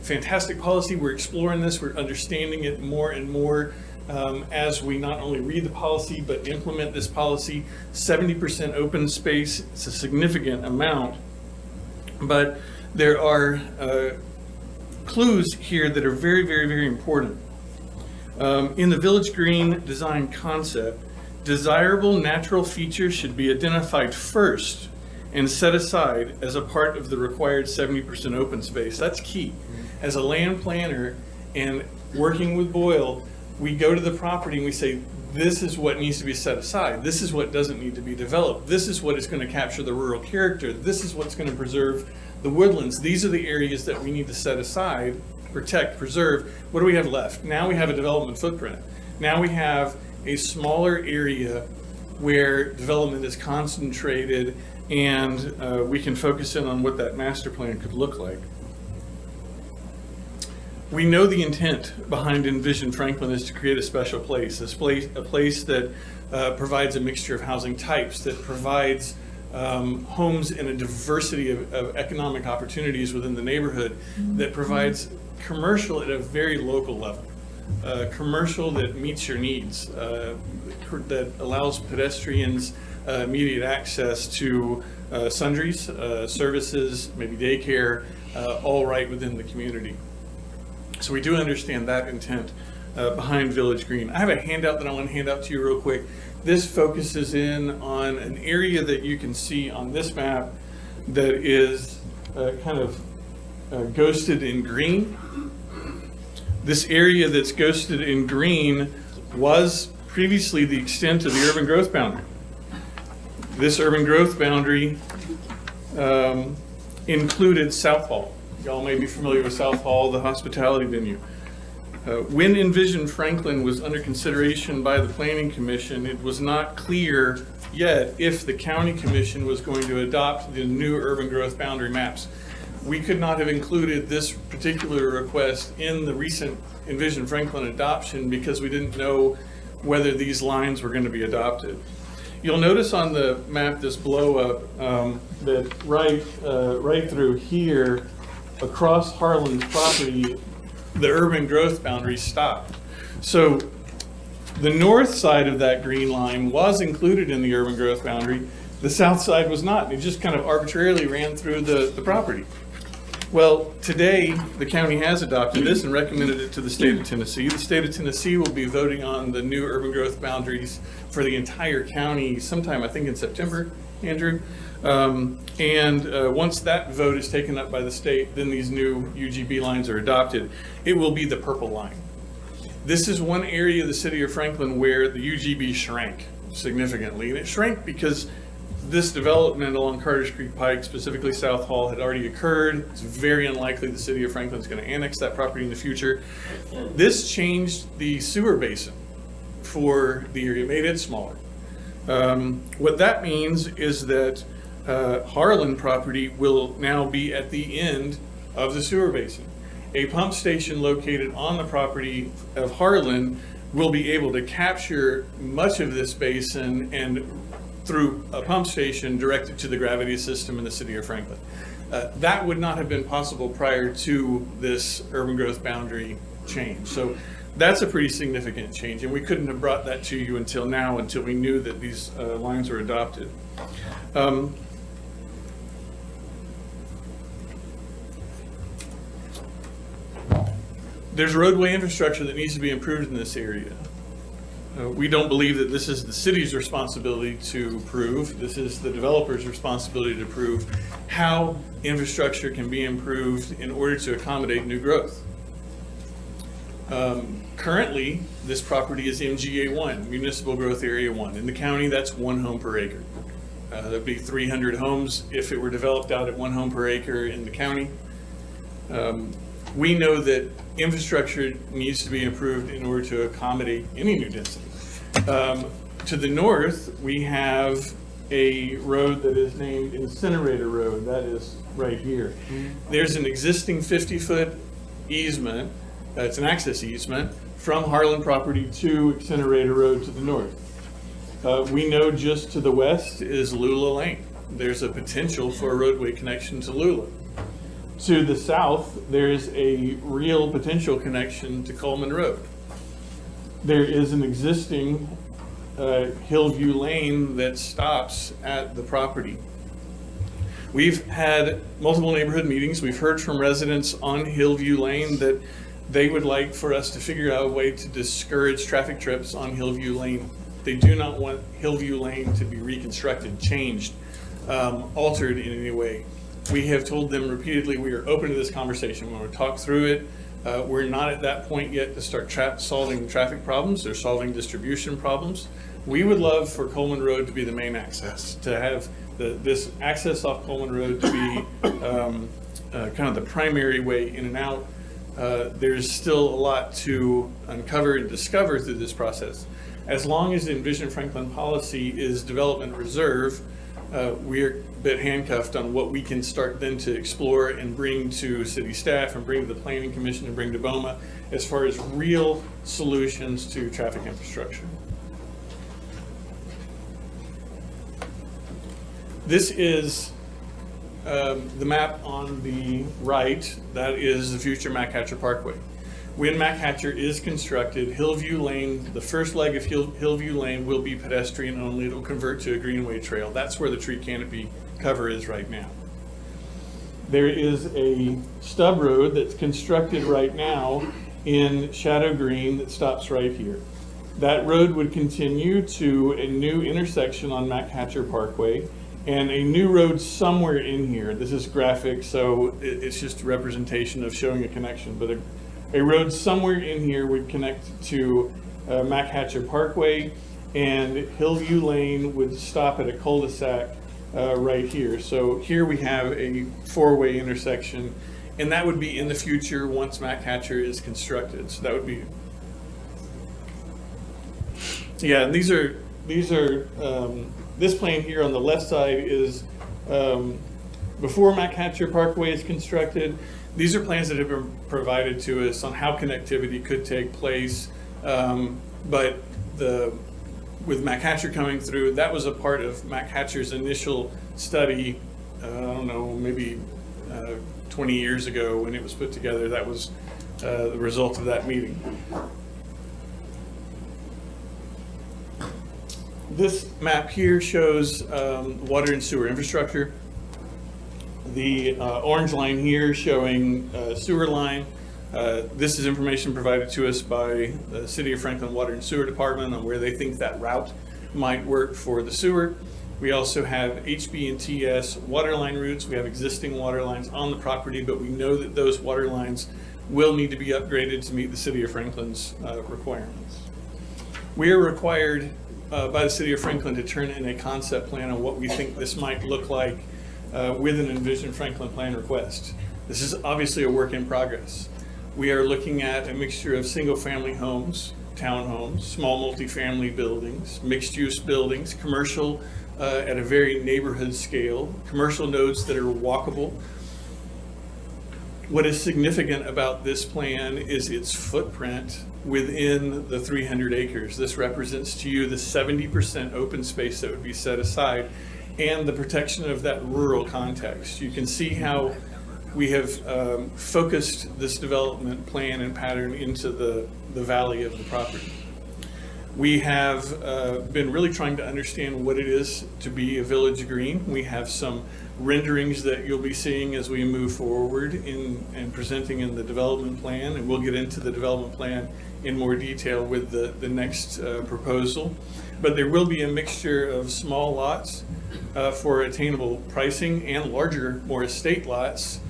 Fantastic policy. We're exploring this. We're understanding it more and more as we not only read the policy but implement this policy. 70% open space. It's a significant amount, but there are clues here that are very, very, very important. In the Village Green design concept, desirable natural features should be identified first and set aside as a part of the required 70% open space. That's key. As a land planner and working with Boyle, we go to the property and we say, this is what needs to be set aside. This is what doesn't need to be developed. This is what is going to capture the rural character. This is what's going to preserve the woodlands. These are the areas that we need to set aside, protect, preserve. What do we have left? Now we have a development footprint. Now we have a smaller area where development is concentrated, and we can focus in on what that master plan could look like. We know the intent behind Envision Franklin is to create a special place, a place that provides a mixture of housing types, that provides homes in a diversity of economic opportunities within the neighborhood, that provides commercial at a very local level, commercial that meets your needs, that allows pedestrians immediate access to sundries, services, maybe daycare, all right within the community. So we do understand that intent behind Village Green. I have a handout that I want to hand out to you real quick. This focuses in on an area that you can see on this map that is kind of ghosted in green. This area that's ghosted in green was previously the extent of the urban growth boundary. This urban growth boundary included South Hall. Y'all may be familiar with South Hall, the hospitality venue. When Envision Franklin was under consideration by the Planning Commission, it was not clear yet if the County Commission was going to adopt the new urban growth boundary maps. We could not have included this particular request in the recent Envision Franklin adoption because we didn't know whether these lines were going to be adopted. You'll notice on the map, this blow up, that right through here, across Harlan's property, the urban growth boundary stopped. So the north side of that green line was included in the urban growth boundary. The south side was not. It just kind of arbitrarily ran through the property. Well, today, the county has adopted this and recommended it to the state of Tennessee. The state of Tennessee will be voting on the new urban growth boundaries for the entire county sometime, I think in September, Andrew. Once that vote is taken up by the state, then these new UGB lines are adopted. It will be the purple line. This is one area of the city of Franklin where the UGB shrank significantly. And it shrank because this development along Carter's Creek Pike, specifically South Hall, had already occurred. It's very unlikely the city of Franklin is going to annex that property in the future. This changed the sewer basin for the area, made it smaller. What that means is that Harlan property will now be at the end of the sewer basin. A pump station located on the property of Harlan will be able to capture much of this basin and through a pump station directed to the gravity system in the city of Franklin. That would not have been possible prior to this urban growth boundary change. So that's a pretty significant change, and we couldn't have brought that to you until now, until we knew that these lines were adopted. There's roadway infrastructure that needs to be improved in this area. We don't believe that this is the city's responsibility to prove. This is the developer's responsibility to prove how infrastructure can be improved in order to accommodate new growth. Currently, this property is MGA 1, Municipal Growth Area 1. In the county, that's 1 home per acre. That'd be 300 homes if it were developed out at 1 home per acre in the county. We know that infrastructure needs to be improved in order to accommodate any new density. To the north, we have a road that is named Incinerator Road. That is right here. There's an existing 50-foot easement. It's an access easement from Harlan property to Incinerator Road to the north. We know just to the west is Lula Lane. There's a potential for a roadway connection to Lula. To the south, there's a real potential connection to Coleman Road. There is an existing Hillview Lane that stops at the property. We've had multiple neighborhood meetings. We've heard from residents on Hillview Lane that they would like for us to figure out a way to discourage traffic trips on Hillview Lane. They do not want Hillview Lane to be reconstructed, changed, altered in any way. We have told them repeatedly we are open to this conversation. When we talk through it, we're not at that point yet to start solving traffic problems or solving distribution problems. We would love for Coleman Road to be the main access, to have this access off Coleman Road to be kind of the primary way in and out. There's still a lot to uncover and discover through this process. As long as the Envision Franklin policy is development reserve, we're a bit handcuffed on what we can start then to explore and bring to city staff and bring to the Planning Commission and bring to BOMA as far as real solutions to traffic infrastructure. This is the map on the right. That is the future Mac Hatcher Parkway. When Mac Hatcher is constructed, Hillview Lane, the first leg of Hillview Lane will be pedestrian only. It will convert to a greenway trail. That's where the tree canopy cover is right now. There is a stub road that's constructed right now in Shadow Green that stops right here. That road would continue to a new intersection on Mac Hatcher Parkway and a new road somewhere in here. This is graphic, so it's just a representation of showing a connection, but a road somewhere in here would connect to Mac Hatcher Parkway, and Hillview Lane would stop at a cul-de-sac right here. So here we have a four-way intersection, and that would be in the future once Mac Hatcher is constructed. So that would be, yeah, and these are this plan here on the left side is before Mac Hatcher Parkway is constructed. These are plans that have been provided to us on how connectivity could take place. But with Mac Hatcher coming through, that was a part of Mac Hatcher's initial study, I don't know, maybe 20 years ago when it was put together. That was the result of that meeting. This map here shows water and sewer infrastructure. The orange line here showing sewer line. This is information provided to us by the City of Franklin Water and Sewer Department on where they think that route might work for the sewer. We also have HB and TS water line routes. We have existing water lines on the property, but we know that those water lines will need to be upgraded to meet the City of Franklin's requirements. We are required by the City of Franklin to turn in a concept plan on what we think this might look like with an Envision Franklin plan request. This is obviously a work in progress. We are looking at a mixture of single-family homes, townhomes, small multifamily buildings, mixed-use buildings, commercial at a very neighborhood scale, commercial nodes that are walkable. What is significant about this plan is its footprint within the 300 acres. This represents to you the 70% open space that would be set aside and the protection of that rural context. You can see how we have focused this development plan and pattern into the valley of the property. We have been really trying to understand what it is to be a village green. We have some renderings that you'll be seeing as we move forward and presenting in the development plan, and we'll get into the development plan in more detail with the next proposal. But there will be a mixture of small lots for attainable pricing and larger, more estate lots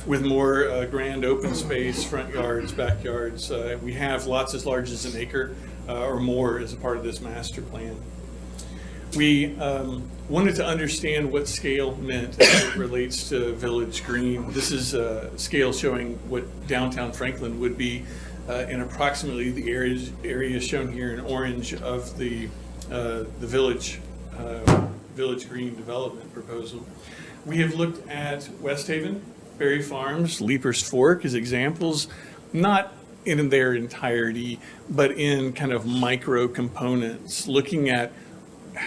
with more grand open space, front yards, backyards. We have lots as large as an acre or more as a part of this master plan. We wanted to understand what scale meant as it relates to Village Green. This is a scale showing what downtown Franklin would be in approximately the area shown here in orange of the Village Green development proposal. We have looked at West Haven, Berry Farms, Leapers Fork as examples, not in their entirety, but in kind of micro components, looking at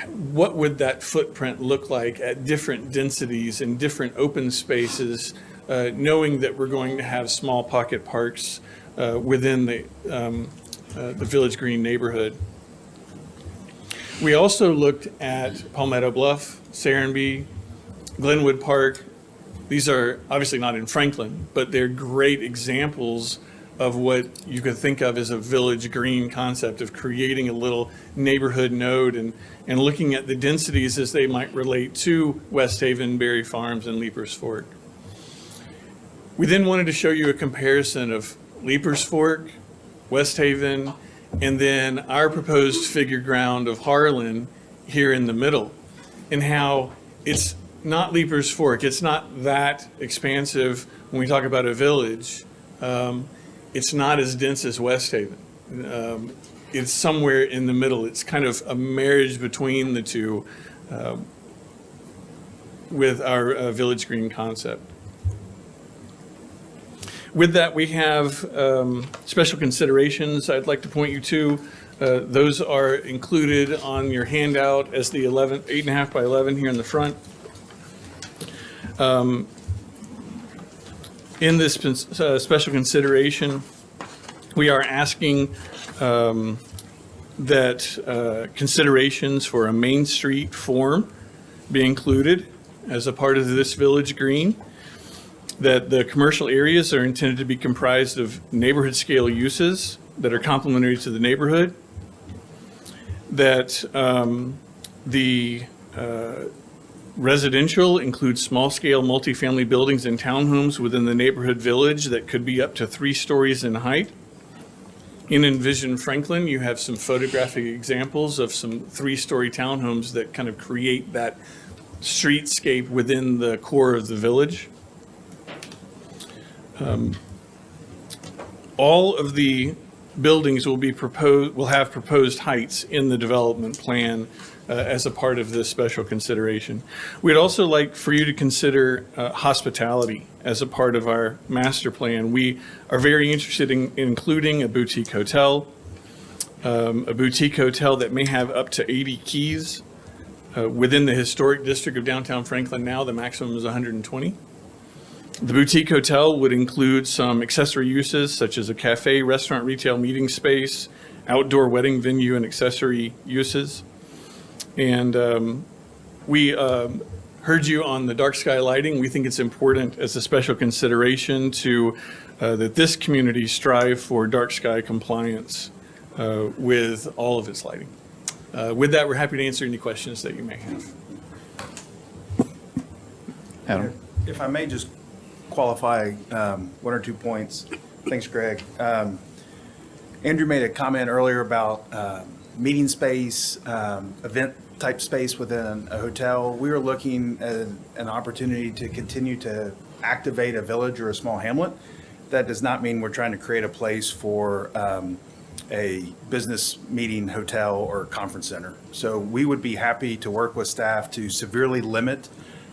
what would that footprint look like at different densities and different open spaces, knowing that we're going to have small pocket parks within the Village Green neighborhood. We also looked at Palmetto Bluff, Serenbe, Glenwood Park. These are obviously not in Franklin, but they're great examples of what you could think of as a Village Green concept of creating a little neighborhood node and looking at the densities as they might relate to West Haven, Berry Farms, and Leapers Fork. We then wanted to show you a comparison of Leapers Fork, West Haven, and then our proposed figure ground of Harlan here in the middle, and how it's not Leapers Fork, it's not that expansive when we talk about a village. It's not as dense as West Haven. It's somewhere in the middle. It's kind of a marriage between the two with our Village Green concept. With that, we have special considerations I'd like to point you to. Those are included on your handout as the 8.5 by 11 here in the front. In this special consideration, we are asking that considerations for a Main Street form be included as a part of this Village Green, that the commercial areas are intended to be comprised of neighborhood scale uses that are complementary to the neighborhood, that the residential includes small-scale multifamily buildings and townhomes within the neighborhood village that could be up to 3 stories in height. In Envision Franklin, you have some photographic examples of some 3-story townhomes that kind of create that streetscape within the core of the village. All of the buildings will have proposed heights in the development plan as a part of this special consideration. We'd also like for you to consider hospitality as a part of our master plan. We are very interested in including a boutique hotel that may have up to 80 keys. Within the historic district of downtown Franklin now, the maximum is 120. The boutique hotel would include some accessory uses such as a cafe, restaurant, retail, meeting space, outdoor wedding venue, and accessory uses. And we heard you on the dark sky lighting. We think it's important as a special consideration to that this community strive for dark sky compliance with all of its lighting. With that, we're happy to answer any questions that you may have. Adam? If I may just qualify 1 or 2 points. Thanks, Greg. Andrew made a comment earlier about meeting space, event type space within a hotel. We were looking at an opportunity to continue to activate a village or a small hamlet. That does not mean we're trying to create a place for a business meeting hotel or conference center. So we would be happy to work with staff to severely limit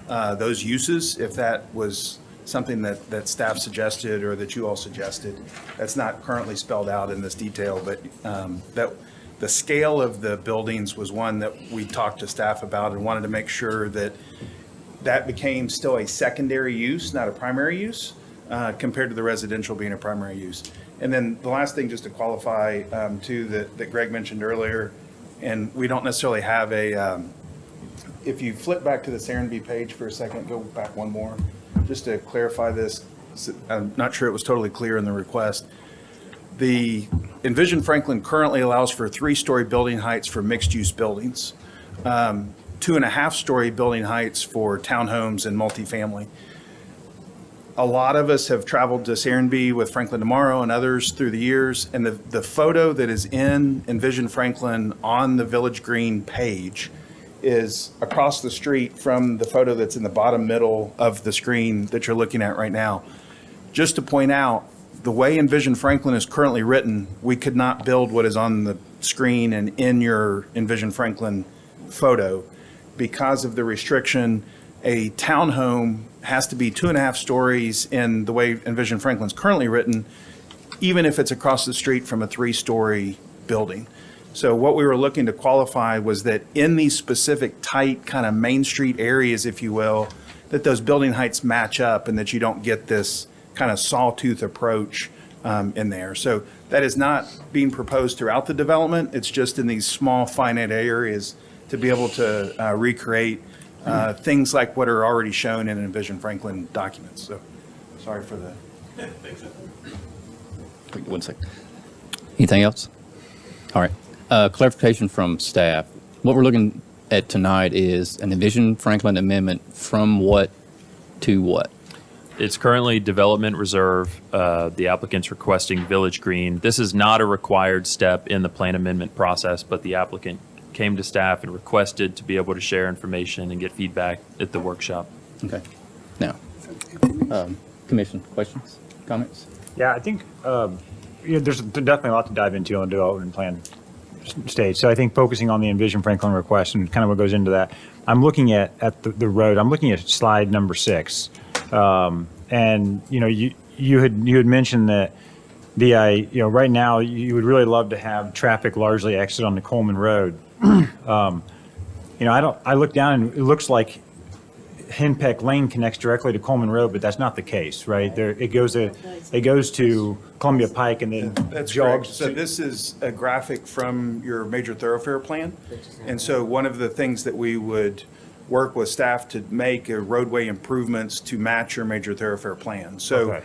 those uses if that was something that staff suggested or that you all suggested. That's not currently spelled out in this detail, but that the scale of the buildings was one that we talked to staff about and wanted to make sure that that became still a secondary use, not a primary use, compared to the residential being a primary use. And then the last thing, just to qualify too, that Greg mentioned earlier, and we don't necessarily have if you flip back to the Serenbe page for a second, go back one more, just to clarify this. I'm not sure it was totally clear in the request. The Envision Franklin currently allows for 3-story building heights for mixed-use buildings, 2.5-story building heights for townhomes and multifamily. A lot of us have traveled to Serenbe with Franklin Tomorrow and others through the years, and the photo that is in Envision Franklin on the Village Green page is across the street from the photo that's in the bottom middle of the screen that you're looking at right now. Just to point out, the way Envision Franklin is currently written, we could not build what is on the screen and in your Envision Franklin photo because of the restriction. A townhome has to be 2.5 stories in the way Envision Franklin's currently written. even if it's across the street from a 3-story building. So what we were looking to qualify was that in these specific tight kind of Main Street areas, if you will, that those building heights match up and that you don't get this kind of sawtooth approach in there. So that is not being proposed throughout the development. It's just in these small finite areas to be able to recreate things like what are already shown in Envision Franklin documents. So sorry for the. One second. Anything else? All right. Clarification from staff. What we're looking at tonight is an Envision Franklin amendment from what to what? It's currently development reserve. The applicant's requesting Village Green. This is not a required step in the plan amendment process, but the applicant came to staff and requested to be able to share information and get feedback at the workshop. Okay. Now, Commission, questions, comments? Yeah, I think there's definitely a lot to dive into on the development plan stage. So I think focusing on the Envision Franklin request and kind of what goes into that, I'm looking at the road. I'm looking at slide number 6, and you had mentioned that right now you would really love to have traffic largely exit on the Coleman Road. I look down and it looks like Henpeck Lane connects directly to Coleman Road, but that's not the case, right? There, it goes to Columbia Pike and then That's jogs. correct. So this is a graphic from your major thoroughfare plan. And so one of the things that we would work with staff to make are roadway improvements to match your major thoroughfare plan. So Okay.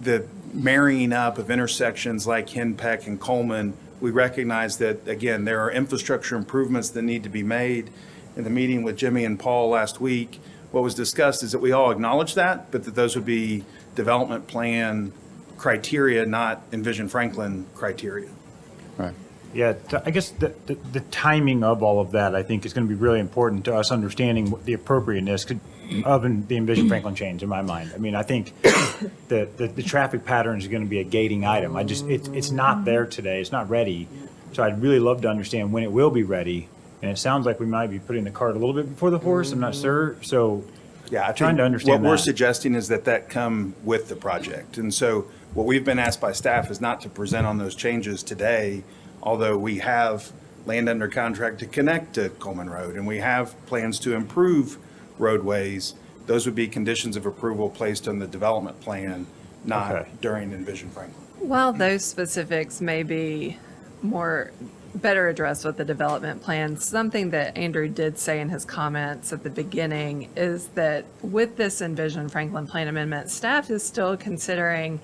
the marrying up of intersections like Henpeck and Coleman, we recognize that, again, there are infrastructure improvements that need to be made. In the meeting with Jimmy and Paul last week, what was discussed is that we all acknowledge that, but that those would be development plan criteria, not Envision Franklin criteria. Right. Yeah, I guess the timing of all of that, I think, is going to be really important to us understanding what the appropriateness of the Envision Franklin change in my mind. I mean, I think the traffic pattern is going to be a gating item. It's not there today. It's not ready. So I'd really love to understand when it will be ready. And it sounds like we might be putting the cart a little bit before the horse. I'm not sure. So Yeah, trying to understand what we're that. suggesting is that come with the project. And so what we've been asked by staff is not to present on those changes today, although we have land under contract to connect to Coleman Road, and we have plans to improve roadways. Those would be conditions of approval placed on the development plan, not Okay. during Envision Franklin. While those specifics may be better addressed with the development plan, something that Andrew did say in his comments at the beginning is that with this Envision Franklin plan amendment, staff is still considering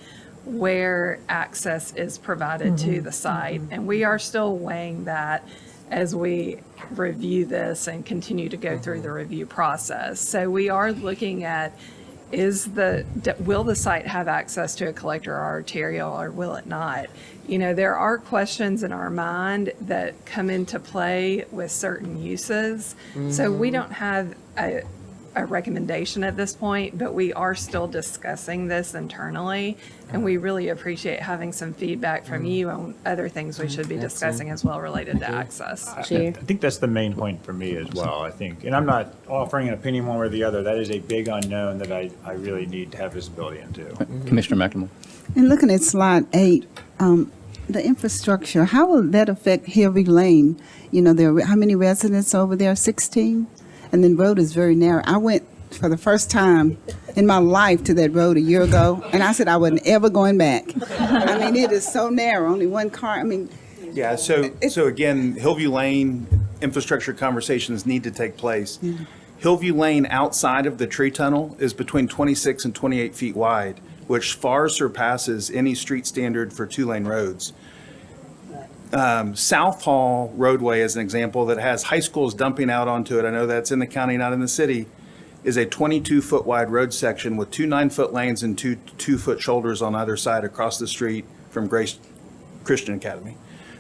where access is provided to the site. And we are still weighing that as we review this and continue to go through the review process. So we are looking at, will the site have access to a collector or arterial, or will it not? There are questions in our mind that come into play with certain uses. So we don't have a recommendation at this point, but we are still discussing this internally. And we really appreciate having some feedback from you on other things we should be discussing as well related to access. I think that's the main point for me as well, I think. And I'm not offering an opinion one way or the other. That is a big unknown that I really need to have visibility into. Commissioner McLemore. And looking at slide 8, the infrastructure, how will that affect Hillview Lane? How many residents over there? 16? And then road is very narrow. I went for the first time in my life to that road a year ago, and I said I wasn't ever going back. I mean, it is so narrow, only one car. I mean, Yeah, so again, Hillview Lane infrastructure conversations need to take place. Hillview Lane outside of the tree tunnel is between 26 and 28 feet wide, which far surpasses any street standard for 2-lane roads. South Hall roadway, as an example, that has high schools dumping out onto it, I know that's in the county, not in the city, is a 22-foot wide road section with 2 9-foot lanes and 2 2-foot shoulders on either side across the street from Grace Christian Academy.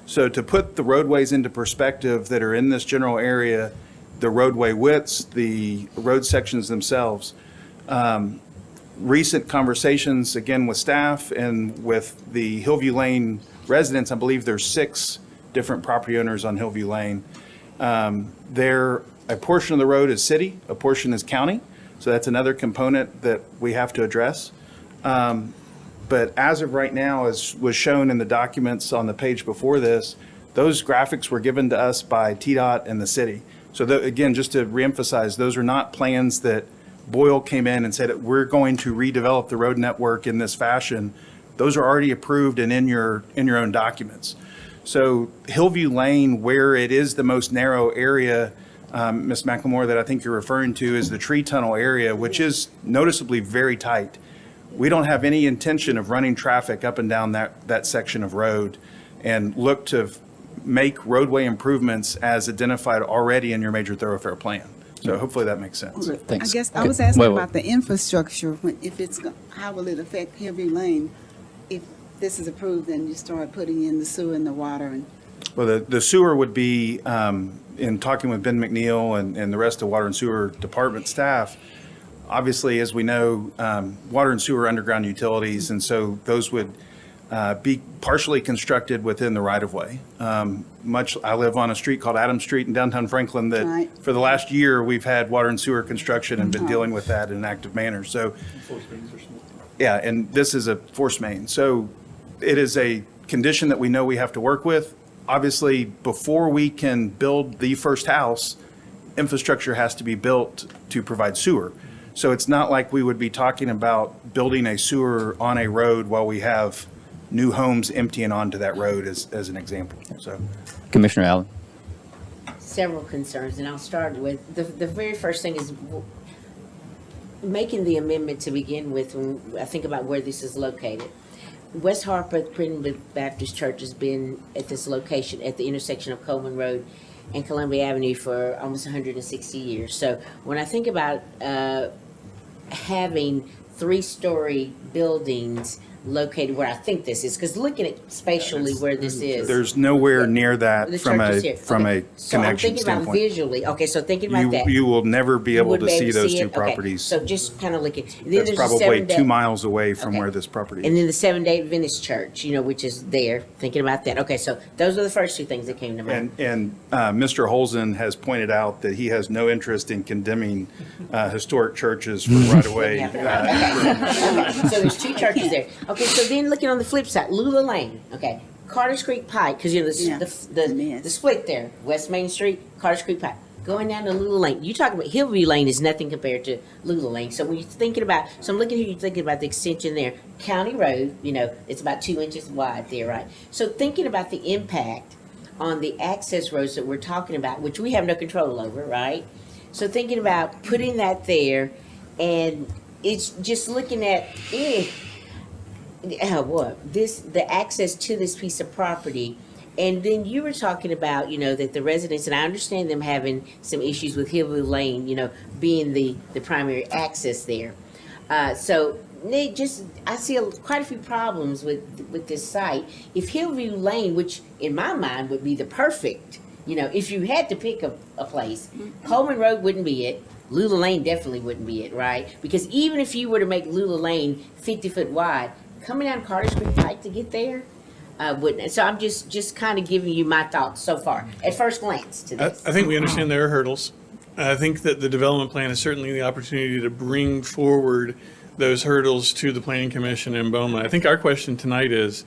So to put the roadways into perspective that are in this general area, the roadway widths, the road sections themselves, recent conversations, again, with staff and with the Hillview Lane residents, I believe there's 6 different property owners on Hillview Lane. A portion of the road is city, a portion is county, so that's another component that we have to address. But as of right now, as was shown in the documents on the page before this, those graphics were given to us by TDOT and the city. So again, just to reemphasize, those are not plans that Boyle came in and said, we're going to redevelop the road network in this fashion. Those are already approved and in your own documents. So Hillview Lane, where it is the most narrow area, Ms. McLemore, that I think you're referring to, is the tree tunnel area, which is noticeably very tight. We don't have any intention of running traffic up and down that section of road, and look to make roadway improvements as identified already in your major thoroughfare plan. So hopefully that makes sense. I guess I was asking about the infrastructure, how will it affect Hillview Lane if this is approved and you start putting in the sewer and the water and? Well, the sewer would be, in talking with Ben McNeil and the rest of Water and Sewer Department staff, obviously, as we know, water and sewer are underground utilities, and so those would be partially constructed within the right-of-way. I live on a street called Adams Street in downtown Franklin that Right. for the last year, we've had water and sewer construction and been dealing with that in an active manner. So, yeah, and this is a force main. So it is a condition that we know we have to work with. Obviously, before we can build the first house, infrastructure has to be built to provide sewer. So it's not like we would be talking about building a sewer on a road while we have new homes emptying onto that road as an example. So Commissioner Allen. Several concerns, and I'll start with, the very first thing is making the amendment to begin with. When I think about where this is located, West Harpeth Primitive Baptist Church has been at this location at the intersection of Coleman Road and Columbia Avenue for almost 160 years. So when I think about having 3-story buildings located where I think this is, because looking at spatially where this is. there's nowhere near The that from church is here. a So I'm connection thinking about standpoint. visually, okay, so thinking about that. You will never be able would to be see those it? two Okay, properties. So just kind of looking. Then That's there's a probably 7-day 2 miles away from Okay. where this property And is. then the Seventh-day Adventist Church, which is there, thinking about that. Okay, so those are the first two things that came to mind. And Mr. Holzen has pointed out that he has no interest in condemning historic churches for right-of-way. Okay, so there's 2 churches there. Okay, so then looking on the flip side, Lula Lane, okay, Carter's Creek Pike, because the split there, West Main Street, Carter's Creek Pike, going down to Lula Lane. You talk about Hillview Lane is nothing compared to Lula Lane. So when you're thinking about, so I'm looking here, you're thinking about the extension there, County Road, it's about 2 inches wide there, right? So thinking about the impact on the access roads that we're talking about, which we have no control over, right? So thinking about putting that there, and it's just looking at, the access to this piece of property. And then you were talking about, that the residents, and I understand them having some issues with Hillview Lane, being the primary access there. So Nick, I see quite a few problems with this site. If Hillview Lane, which in my mind would be the perfect, if you had to pick a place, Coleman Road wouldn't be it. Lula Lane definitely wouldn't be it, right? Because even if you were to make Lula Lane 50 foot wide, coming down Carter Street Pike to get there, wouldn't. So I'm just kind of giving you my thoughts so far at first glance to this. I think we understand there are hurdles. I think that the development plan is certainly the opportunity to bring forward those hurdles to the Planning Commission in Beaumont. I think our question tonight is,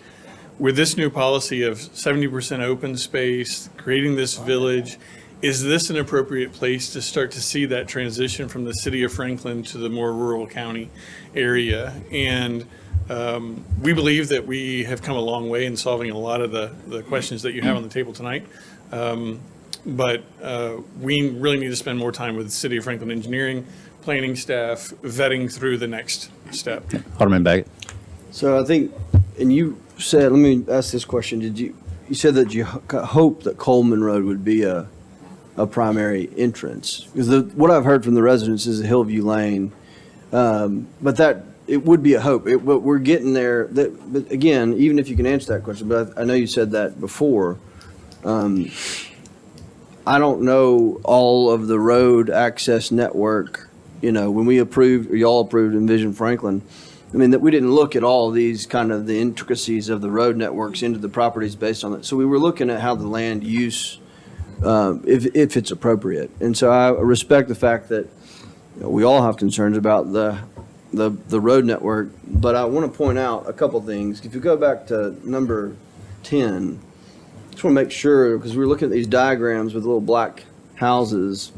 with this new policy of 70% open space, creating this village, is this an appropriate place to start to see that transition from the city of Franklin to the more rural county area? And we believe that we have come a long way in solving a lot of the questions that you have on the table tonight. But we really need to spend more time with the City of Franklin engineering, planning staff, vetting through the next step. Alderman Baggett. So I think, and you said, let me ask this question. You said that you hope that Coleman Road would be a primary entrance? Because what I've heard from the residents is a Hillview Lane, but that, it would be a hope. But we're getting there. But again, even if you can answer that question, but I know you said that before. I don't know all of the road access network. When we approved, or y'all approved Envision Franklin, that we didn't look at all of these kind of the intricacies of the road networks into the properties based on that. So we were looking at how the land use, if it's appropriate. And so I respect the fact that we all have concerns about the the road network, but I want to point out a couple things. If you go back to number 10, just want to make sure, because we're looking at these diagrams with little black houses,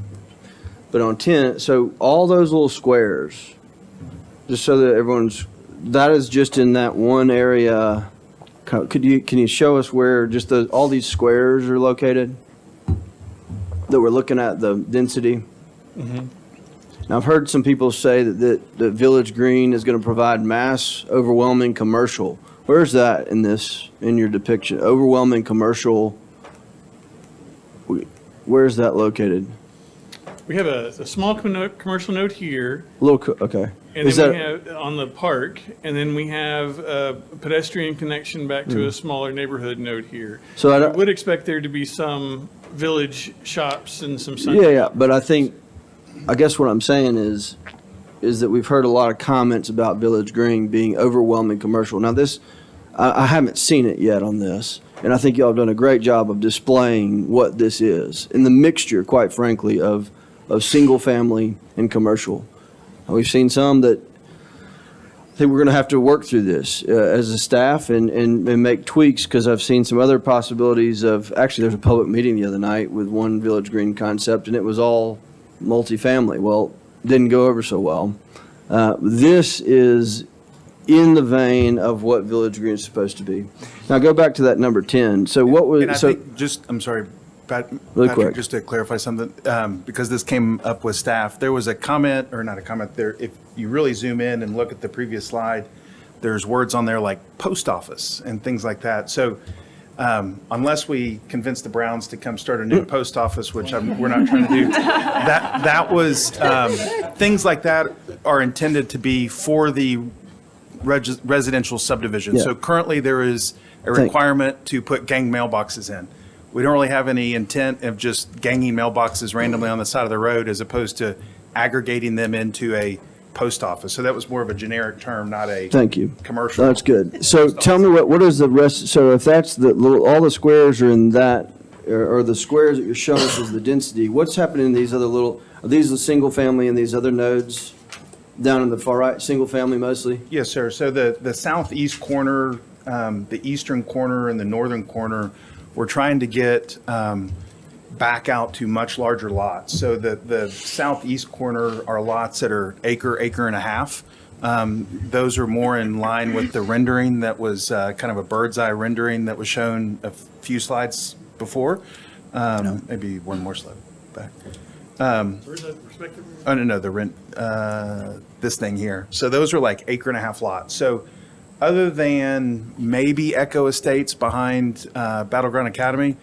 but on 10, so all those little squares, just so that that is just in that one area. Can you show us where just all these squares are located? That we're looking at the density? Mhm. Now, I've heard some people say that Village Green is going to provide mass overwhelming commercial. Where's that in your depiction? Overwhelming commercial, where's that located? We have a small commercial note here, Okay. and then we have on the park, and then we have a pedestrian connection back to a smaller neighborhood note here. So I would expect there to be some village shops and some. Yeah, but I guess what I'm saying is that we've heard a lot of comments about Village Green being overwhelming commercial. Now I haven't seen it yet on this, and I think y'all have done a great job of displaying what this is, in the mixture, quite frankly, of single family and commercial. We've seen some that I think we're going to have to work through this as a staff and make tweaks, because I've seen some other possibilities of, actually there's a public meeting the other night with one Village Green concept, and it was all multifamily. Well, didn't go over so well. This is in the vein of what Village Green is supposed to be. Now go back to that number 10. So what was, And I think, I'm sorry, Really Patrick, quick. just to clarify something, because this came up with staff, there was a comment, or not a comment, there, if you really zoom in and look at the previous slide, there's words on there like post office and things like that. So unless we convince the Browns to come start a new post office, which we're not trying to do, that was, things like that are intended to be for the residential subdivision. Yeah. So currently there is a Thank- requirement to put gang mailboxes in. We don't really have any intent of just ganging mailboxes randomly on the side of the road as opposed to aggregating them into a post office. So that was more of a generic term, not a Thank you. commercial. That's good. So tell me what is the rest, so if that's all the squares are in that, or the squares that you're showing us is the density, what's happening in these other are these the single family and these other nodes down in the far right, single family mostly? Yes, sir. So the southeast corner, the eastern corner, and the northern corner, we're trying to get back out to much larger lots. So the southeast corner are lots that are acre and a half. Those are more in line with the rendering that was kind of a bird's eye rendering that was shown a few slides before. Maybe one more slide back. Where's that perspective? Oh, no, the rent, this thing here. So those are like acre and a half lots. So other than maybe Echo Estates behind Battleground Academy,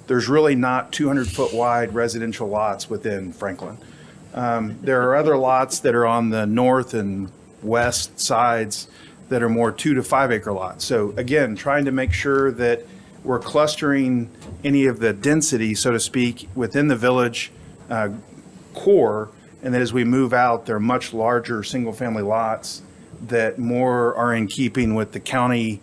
there's really not 200-foot wide residential lots within Franklin. There are other lots that are on the north and west sides that are more 2 to 5 acre lots. So again, trying to make sure that we're clustering any of the density, so to speak, within the village core, and that as we move out, they're much larger single-family lots that more are in keeping with the county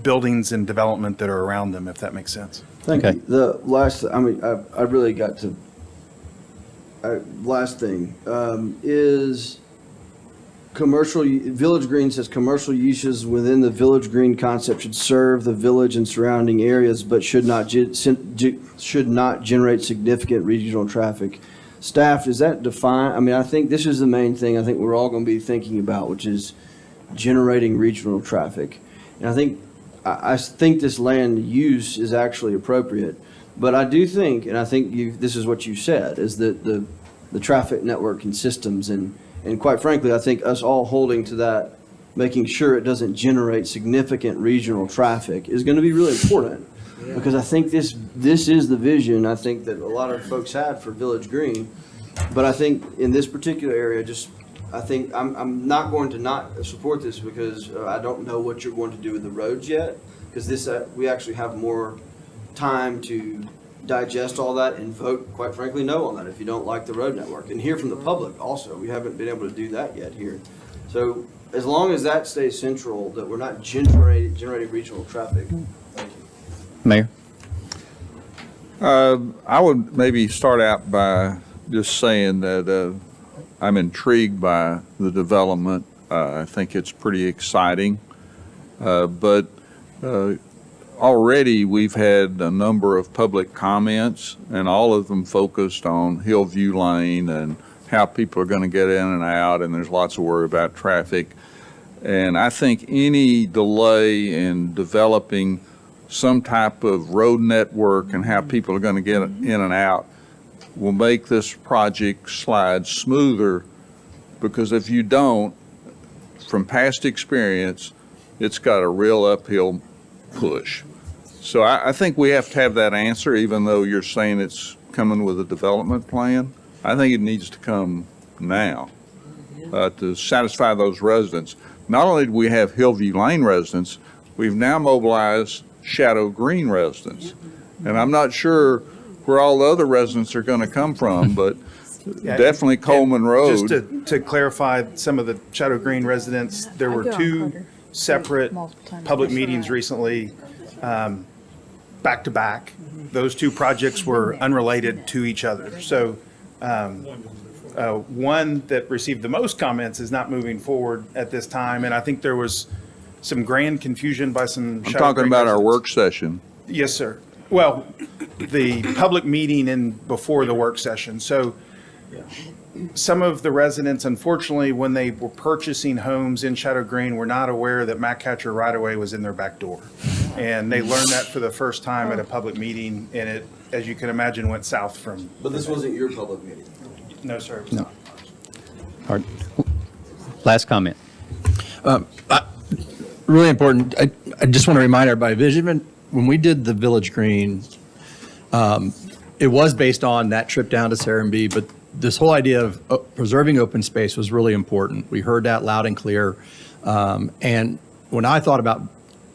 buildings and development that are around them, if that makes sense. Thank you. The last, I really got to, last thing, is commercial, Village Green says commercial uses within the Village Green concept should serve the village and surrounding areas, but should not generate significant regional traffic. Staff, does that define, I think this is the main thing I think we're all going to be thinking about, which is generating regional traffic. And I think this land use is actually appropriate, but I do think, and I think this is what you said, is that the traffic network and systems, and quite frankly, I think us all holding to that, making sure it doesn't generate significant regional traffic is going to be really important. Because I think this is the vision I think that a lot of folks had for Village Green, but I think in this particular area, I think I'm not going to not support this because I don't know what you're going to do with the roads yet, because we actually have more time to digest all that and vote, quite frankly, no on that if you don't like the road network, and hear from the public also. We haven't been able to do that yet here. So as long as that stays central, that we're not generating regional traffic. Thank you. Mayor? I would maybe start out by just saying that I'm intrigued by the development. I think it's pretty exciting. But already we've had a number of public comments, and all of them focused on Hillview Lane and how people are going to get in and out, and there's lots of worry about traffic. And I think any delay in developing some type of road network and how people are going to get in and out will make this project slide smoother, because if you don't, from past experience, it's got a real uphill push. So I think we have to have that answer, even though you're saying it's coming with a development plan. I think it needs to come now to satisfy those residents. Not only do we have Hillview Lane residents, we've now mobilized Shadow Green residents. And I'm not sure where all the other residents are going to come from, but Yeah, definitely Coleman Road. Just to clarify, some of the Shadow Green residents, there were two separate public meetings recently, back to back. Those two projects were unrelated to each other. So one that received the most comments is not moving forward at this time, and I think there was some grand confusion by some I'm Shadow talking Green about our residents. work session. Yes, sir. Well, the public meeting and before the work session. So some of the residents, unfortunately, when they were purchasing homes in Shadow Green, were not aware that Matt Catcher right-of-way was in their back door. And they learned that for the first time at a public meeting, and it, as you can imagine, went south from. But this wasn't your public meeting. No, sir. No. All right. Last comment. Really important. I just want to remind everybody, Vision, when we did the Village Green, it was based on that trip down to Serenbe, but this whole idea of preserving open space was really important. We heard that loud and clear. And when I thought about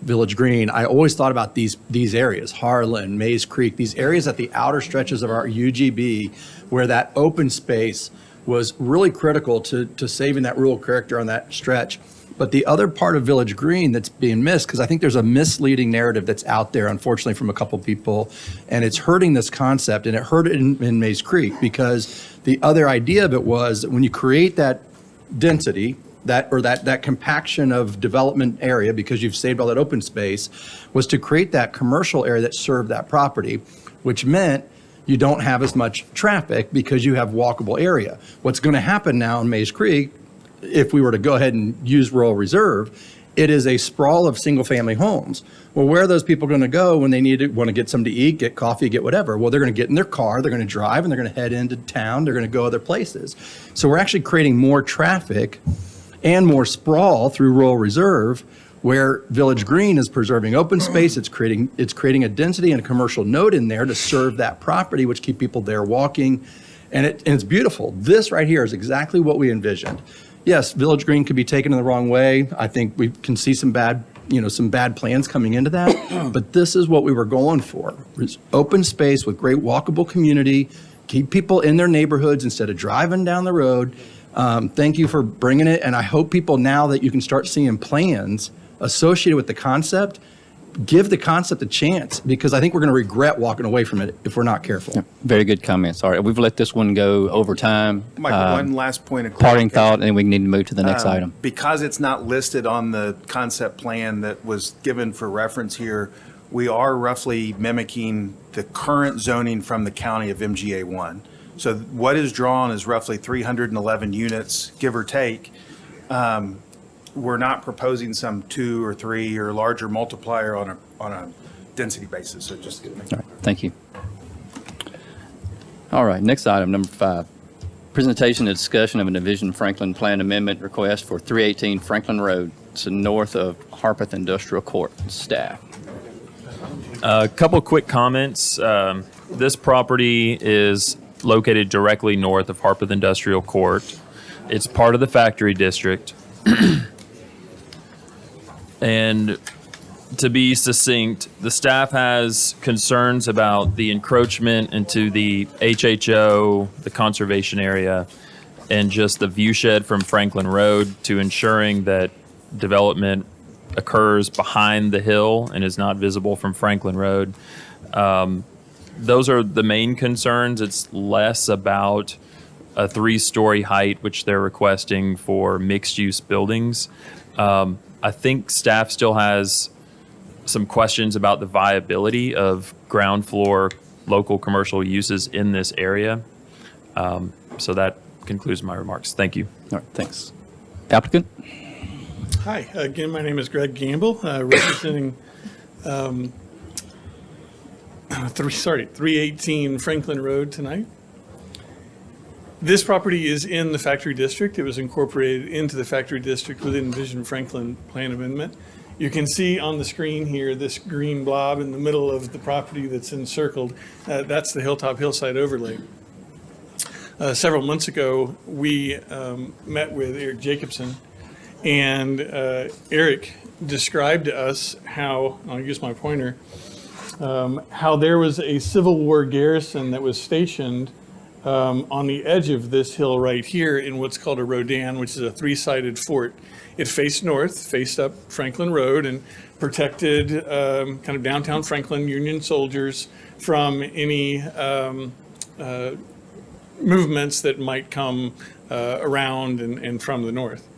Village Green, I always thought about these areas, Harlan, Mays Creek, these areas at the outer stretches of our UGB, where that open space was really critical to saving that rural character on that stretch. But the other part of Village Green that's being missed, because I think there's a misleading narrative that's out there, unfortunately, from a couple people, and it's hurting this concept, and it hurt it in Mays Creek, because the other idea of it was that when you create that density, that compaction of development area, because you've saved all that open space, was to create that commercial area that served that property, which meant you don't have as much traffic because you have walkable area. What's going to happen now in Mays Creek, if we were to go ahead and use rural reserve, it is a sprawl of single-family homes. Well, where are those people going to go when they want to get something to eat, get coffee, get whatever? Well, they're going to get in their car, they're going to drive, and they're going to head into town, they're going to go other places. So we're actually creating more traffic and more sprawl through rural reserve, where Village Green is preserving open space, it's creating a density and a commercial node in there to serve that property, which keep people there walking, and it's beautiful. This right here is exactly what we envisioned. Yes, Village Green could be taken in the wrong way. I think we can see some bad plans coming into that, but this is what we were going for. It's open space with great walkable community, keep people in their neighborhoods instead of driving down the road. Thank you for bringing it, and I hope people, now that you can start seeing plans associated with the concept, give the concept a chance, because I think we're going to regret walking away from it if we're not careful. Very good comments. All right, we've let this one go over time. Michael, one last point of Parting clarification. thought, and then we need to move to the next item. Because it's not listed on the concept plan that was given for reference here, we are roughly mimicking the current zoning from the county of MGA1. So what is drawn is roughly 311 units, give or take. We're not proposing some 2 or 3 or larger multiplier on a density basis, so just get me. All right, thank you. All right, next item, number 5. Presentation and discussion of a Division Franklin Plan Amendment request for 318 Franklin Road, it's north of Harpeth Industrial Court. Staff. A couple quick comments. This property is located directly north of Harpeth Industrial Court. It's part of the factory district. And to be succinct, the staff has concerns about the encroachment into the HHO, the conservation area, and just the view shed from Franklin Road, to ensuring that development occurs behind the hill and is not visible from Franklin Road. Those are the main concerns. It's less about a 3-story height, which they're requesting for mixed-use buildings. I think staff still has some questions about the viability of ground floor local commercial uses in this area. So that concludes my remarks. Thank you. All right, thanks. Applicant? Hi, again, my name is Greg Gamble, representing 318 Franklin Road tonight. This property is in the factory district. It was incorporated into the factory district within Vision Franklin Plan Amendment. You can see on the screen here this green blob in the middle of the property that's encircled. That's the Hilltop Hillside Overlay. Several months ago, we met with Eric Jacobson, and Eric described to us how, I'll use my pointer, how there was a Civil War garrison that was stationed on the edge of this hill right here in what's called a Rodan, which is a 3-sided fort. It faced north, faced up Franklin Road, and protected kind of downtown Franklin Union soldiers from any movements that might come around and from the north.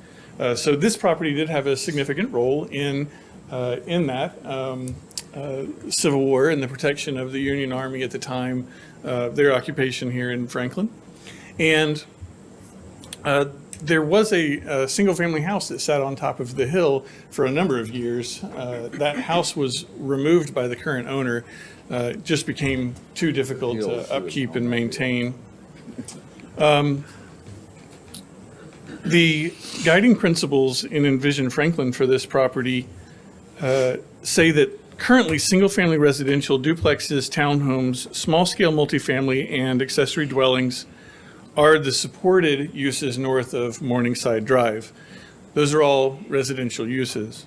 So this property did have a significant role in that Civil War and the protection of the Union Army at the time, their occupation here in Franklin. And there was a single-family house that sat on top of the hill for a number of years. That house was removed by the current owner. It just became too difficult to upkeep and maintain. The guiding principles in Envision Franklin for this property say that currently single-family residential duplexes, townhomes, small-scale multifamily, and accessory dwellings are the supported uses north of Morningside Drive. Those are all residential uses.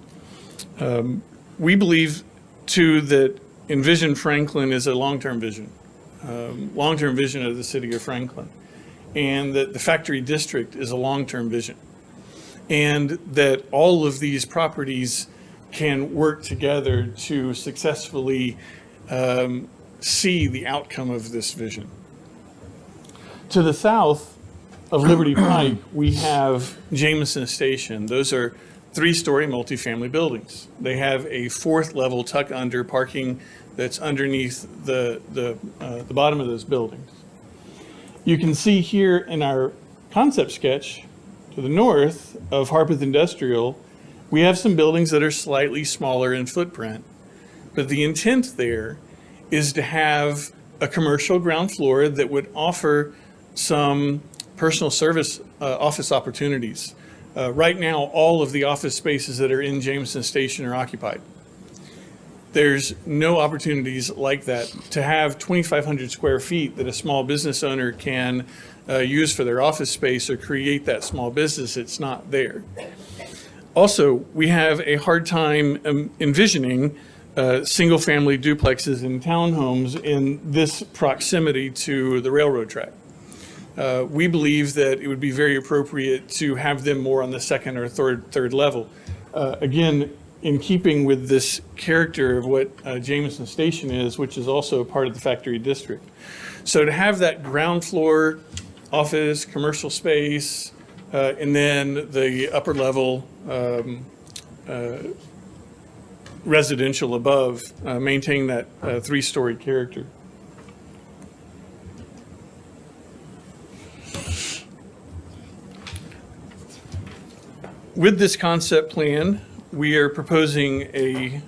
We believe, too, that Envision Franklin is a long-term vision of the city of Franklin, and that the factory district is a long-term vision, and that all of these properties can work together to successfully see the outcome of this vision. To the south of Liberty Pike, we have Jameson Station. Those are 3-story multifamily buildings. They have a 4th level tuck under parking that's underneath the bottom of those buildings. You can see here in our concept sketch to the north of Harpeth Industrial, we have some buildings that are slightly smaller in footprint, but the intent there is to have a commercial ground floor that would offer some personal service office opportunities. Right now, all of the office spaces that are in Jameson Station are occupied. There's no opportunities like that to have 2,500 square feet that a small business owner can use for their office space or create that small business. It's not there. Also, we have a hard time envisioning single-family duplexes and townhomes in this proximity to the railroad track. We believe that it would be very appropriate to have them more on the 2nd or third level. Again, in keeping with this character of what Jameson Station is, which is also part of the factory district. So to have that ground floor office, commercial space, and then the upper level residential above, maintaining that 3-story character. With this concept plan, we are proposing a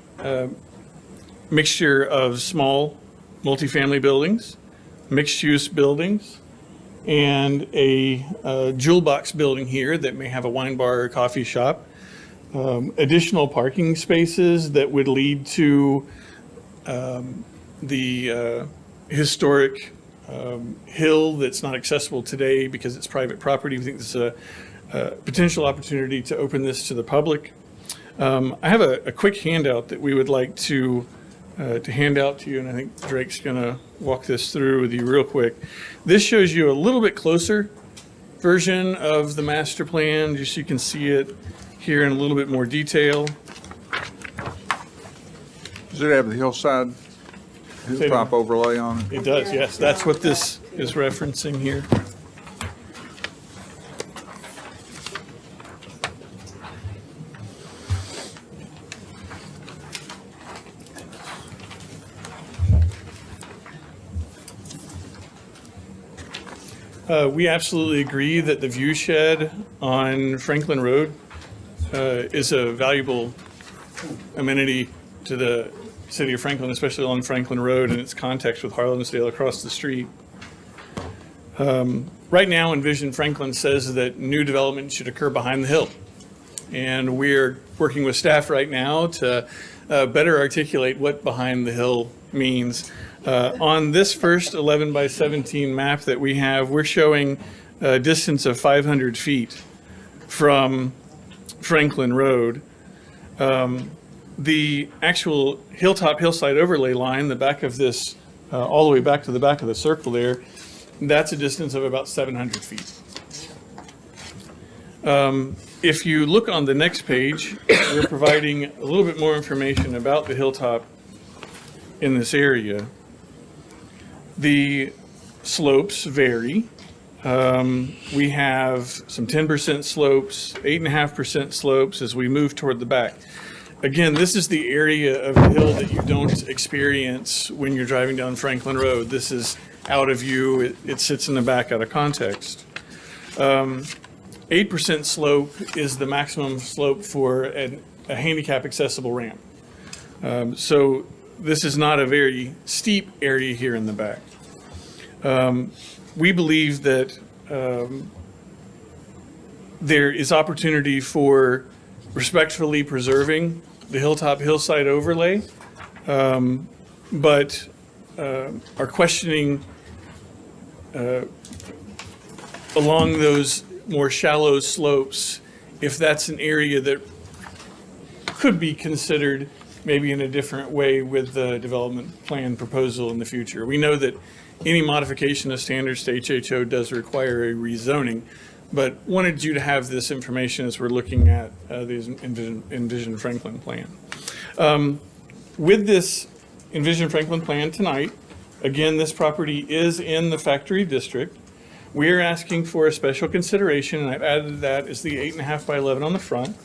mixture of small multifamily buildings, mixed-use buildings, and a jewel box building here that may have a wine bar or coffee shop. Additional parking spaces that would lead to the historic hill that's not accessible today because it's private property. We think this is a potential opportunity to open this to the public. I have a quick handout that we would like to hand out to you, and I think Drake's going to walk this through with you real quick. This shows you a little bit closer version of the master plan, just so you can see it here in a little bit more detail. Does it have the hilltop overlay on it? It does, yes. That's what this is referencing here. We absolutely agree that the view shed on Franklin Road is a valuable amenity to the city of Franklin, especially along Franklin Road and its context with Harlemsdale across the street. Right now, Envision Franklin says that new development should occur behind the hill. And we're working with staff right now to better articulate what behind the hill means. On this first 11 by 17 map that we have, we're showing a distance of 500 feet from Franklin Road. The actual hillside overlay line, the back of this, all the way back to the back of the circle there, that's a distance of about 700 feet. If you look on the next page, we're providing a little bit more information about the hilltop in this area. The slopes vary. We have some 10% slopes, 8.5% slopes as we move toward the back. Again, this is the area of the hill that you don't experience when you're driving down Franklin Road. This is out of view. It sits in the back out of context. 8% slope is the maximum slope for a handicap accessible ramp. So this is not a very steep area here in the back. We believe that there is opportunity for respectfully preserving the hillside overlay, but are questioning along those more shallow slopes if that's an area that could be considered maybe in a different way with the development plan proposal in the future. We know that any modification of standards to HHO does require a rezoning, but wanted you to have this information as we're looking at the Envision Franklin plan. With this Envision Franklin plan tonight, again, this property is in the factory district. We are asking for a special consideration, and I've added that as the 8.5 by 11 on the front.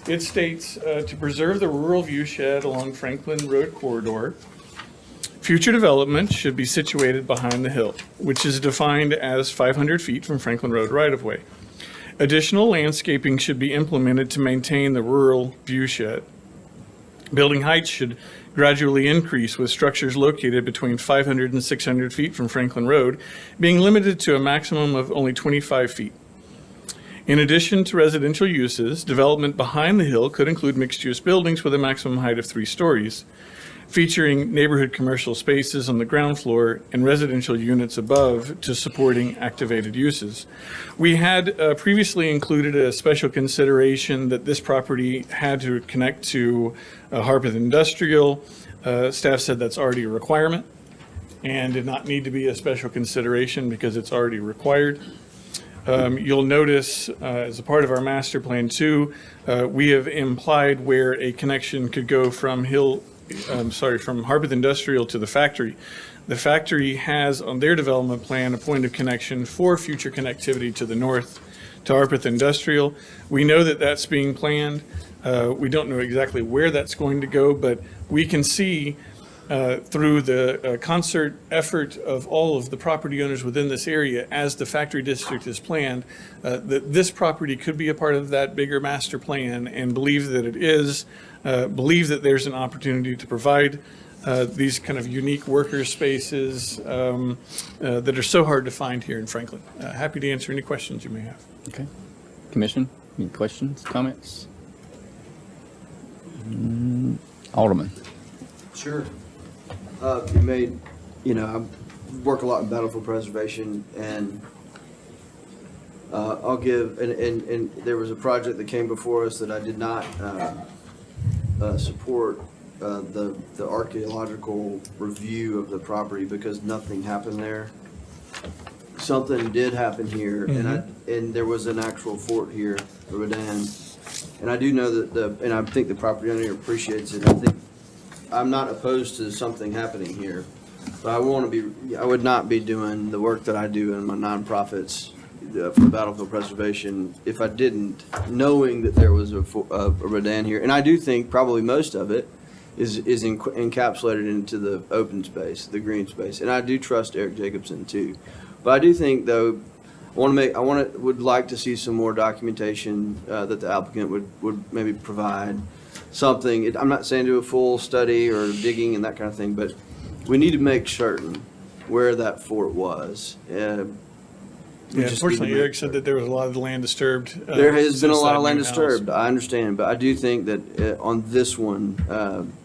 It states to preserve the rural view shed along Franklin Road corridor. Future development should be situated behind the hill, which is defined as 500 feet from Franklin Road right-of-way. Additional landscaping should be implemented to maintain the rural view shed. Building heights should gradually increase with structures located between 500 and 600 feet from Franklin Road being limited to a maximum of only 25 feet. In addition to residential uses, development behind the hill could include mixed-use buildings with a maximum height of 3 stories, featuring neighborhood commercial spaces on the ground floor and residential units above to supporting activated uses. We had previously included a special consideration that this property had to connect to Harpeth Industrial. Staff said that's already a requirement and did not need to be a special consideration because it's already required. You'll notice as a part of our master plan too, we have implied where a connection could go from from Harpeth Industrial to the factory. The factory has on their development plan a point of connection for future connectivity to the north to Harpeth Industrial. We know that that's being planned. We don't know exactly where that's going to go, but we can see through the concert effort of all of the property owners within this area as the factory district is planned, that this property could be a part of that bigger master plan, and believe that it is, believe that there's an opportunity to provide these kind of unique worker spaces that are so hard to find here in Franklin. Happy to answer any questions you may have. Okay. Commission, any questions, comments? Alderman. Sure. You made, I work a lot in battlefield preservation, and I'll give, and there was a project that came before us that I did not support the archaeological review of the property because nothing happened there. Something did happen here, and there was an actual fort here, the Redan. And I do know that and I think the property owner appreciates it. I think I'm not opposed to something happening here, but I would not be doing the work that I do in my nonprofits for battlefield preservation if I didn't, knowing that there was a Redan here. And I do think probably most of it is encapsulated into the open space, the green space. And I do trust Eric Jacobson too. But I do think, though, would like to see some more documentation that the applicant would maybe provide. Something, I'm not saying do a full study or digging and that kind of thing, but we need to make certain where that fort was. Unfortunately, Eric said that there was a lot of land disturbed. There has been a since lot that of land new house. disturbed, I understand, but I do think that on this one,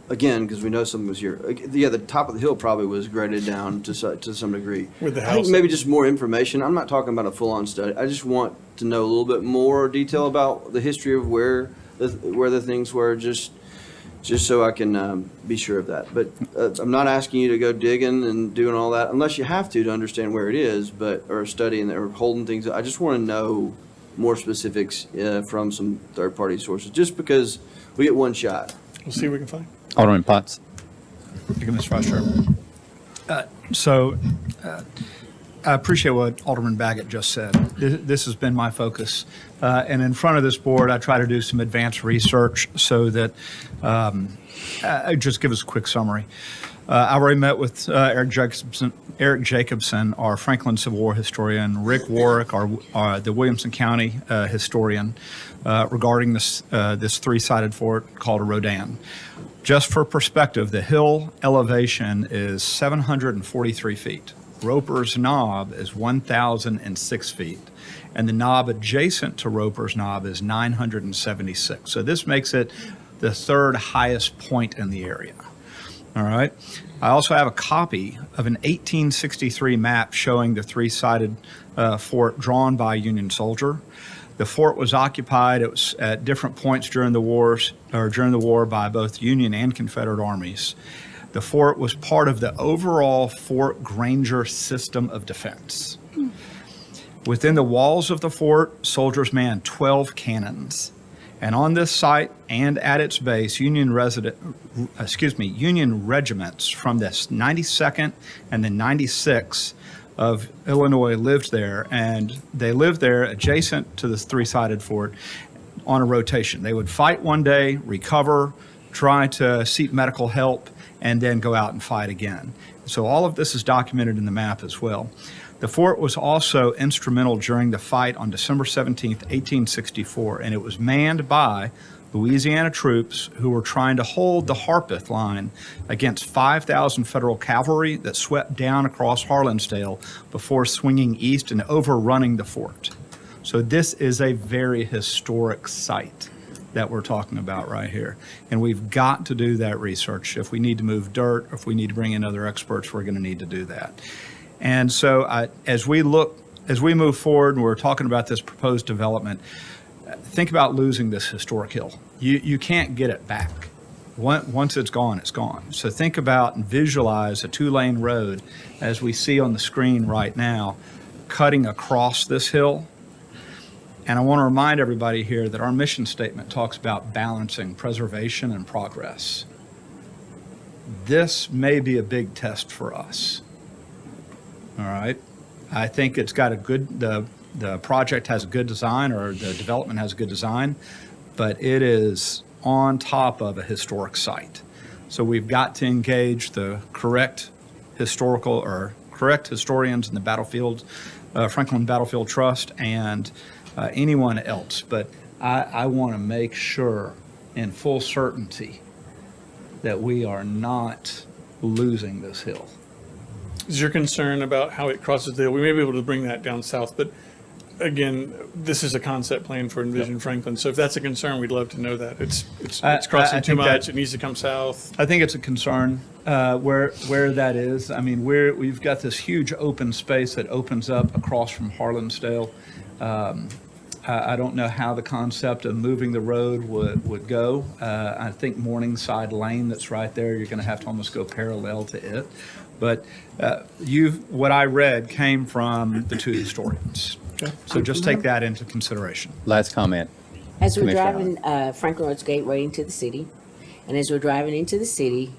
again, because we know something was here, yeah, the top of the hill probably was graded down to some degree. With the I think house. maybe just more information. I'm not talking about a full-on study. I just want to know a little bit more detail about the history of where the things were, just so I can be sure of that. But I'm not asking you to go digging and doing all that unless you have to understand where it is, or studying or holding things. I just want to know more specifics from some third-party sources, just because we get one shot. We'll see what we can find. Alderman Potts. Thank you, Mr. Vice Chair. So I appreciate what Alderman Baggett just said. This has been my focus. And in front of this board, I try to do some advanced research so that, I just give us a quick summary. I already met with Eric Jacobson, our Franklin Civil War historian, Rick Warwick, the Williamson County historian, regarding this three-sided fort called a Rodan. Just for perspective, the hill elevation is 743 feet. Roper's Knob is 1,006 feet, and the knob adjacent to Roper's Knob is 976. So this makes it the third highest point in the area. All right. I also have a copy of an 1863 map showing the three-sided fort drawn by a Union soldier. The fort was occupied. It was at different points during the war by both Union and Confederate armies. The fort was part of the overall Fort Granger system of defense. Within the walls of the fort, soldiers manned 12 cannons. And on this site and at its base, Union regiments from the 92nd and the 96th of Illinois lived there, and they lived there adjacent to this three-sided fort on a rotation. They would fight one day, recover, try to seek medical help, and then go out and fight again. So all of this is documented in the map as well. The fort was also instrumental during the fight on December 17th, 1864, and it was manned by Louisiana troops who were trying to hold the Harpeth line against 5,000 Federal cavalry that swept down across Harlansdale before swinging east and overrunning the fort. So this is a very historic site that we're talking about right here. And we've got to do that research. If we need to move dirt, if we need to bring in other experts, we're going to need to do that. And so as we move forward and we're talking about this proposed development, think about losing this historic hill. You can't get it back. Once it's gone, it's gone. So think about and visualize a two-lane road as we see on the screen right now, cutting across this hill. And I want to remind everybody here that our mission statement talks about balancing preservation and progress. This may be a big test for us. All right. I think it's got the project has a good design, or the development has a good design, but it is on top of a historic site. So we've got to engage the correct historians in the battlefield, Franklin Battlefield Trust, and anyone else. But I want to make sure in full certainty that we are not losing this hill. Is your concern about how it crosses the hill? We may be able to bring that down south, but again, this is a concept plan for Envision Franklin. So if that's a concern, we'd love to know that. It's crossing too much. It needs to come south. I think it's a concern where that is. I mean, we've got this huge open space that opens up across from Harlansdale. I don't know how the concept of moving the road would go. I think Morningside Lane that's right there, you're going to have to almost go parallel to it. But what I read came from the two historians. Okay. So just take that into consideration. Last comment. As we're Commissioner driving Franklin Road's gateway into the city, and as we're driving into the city,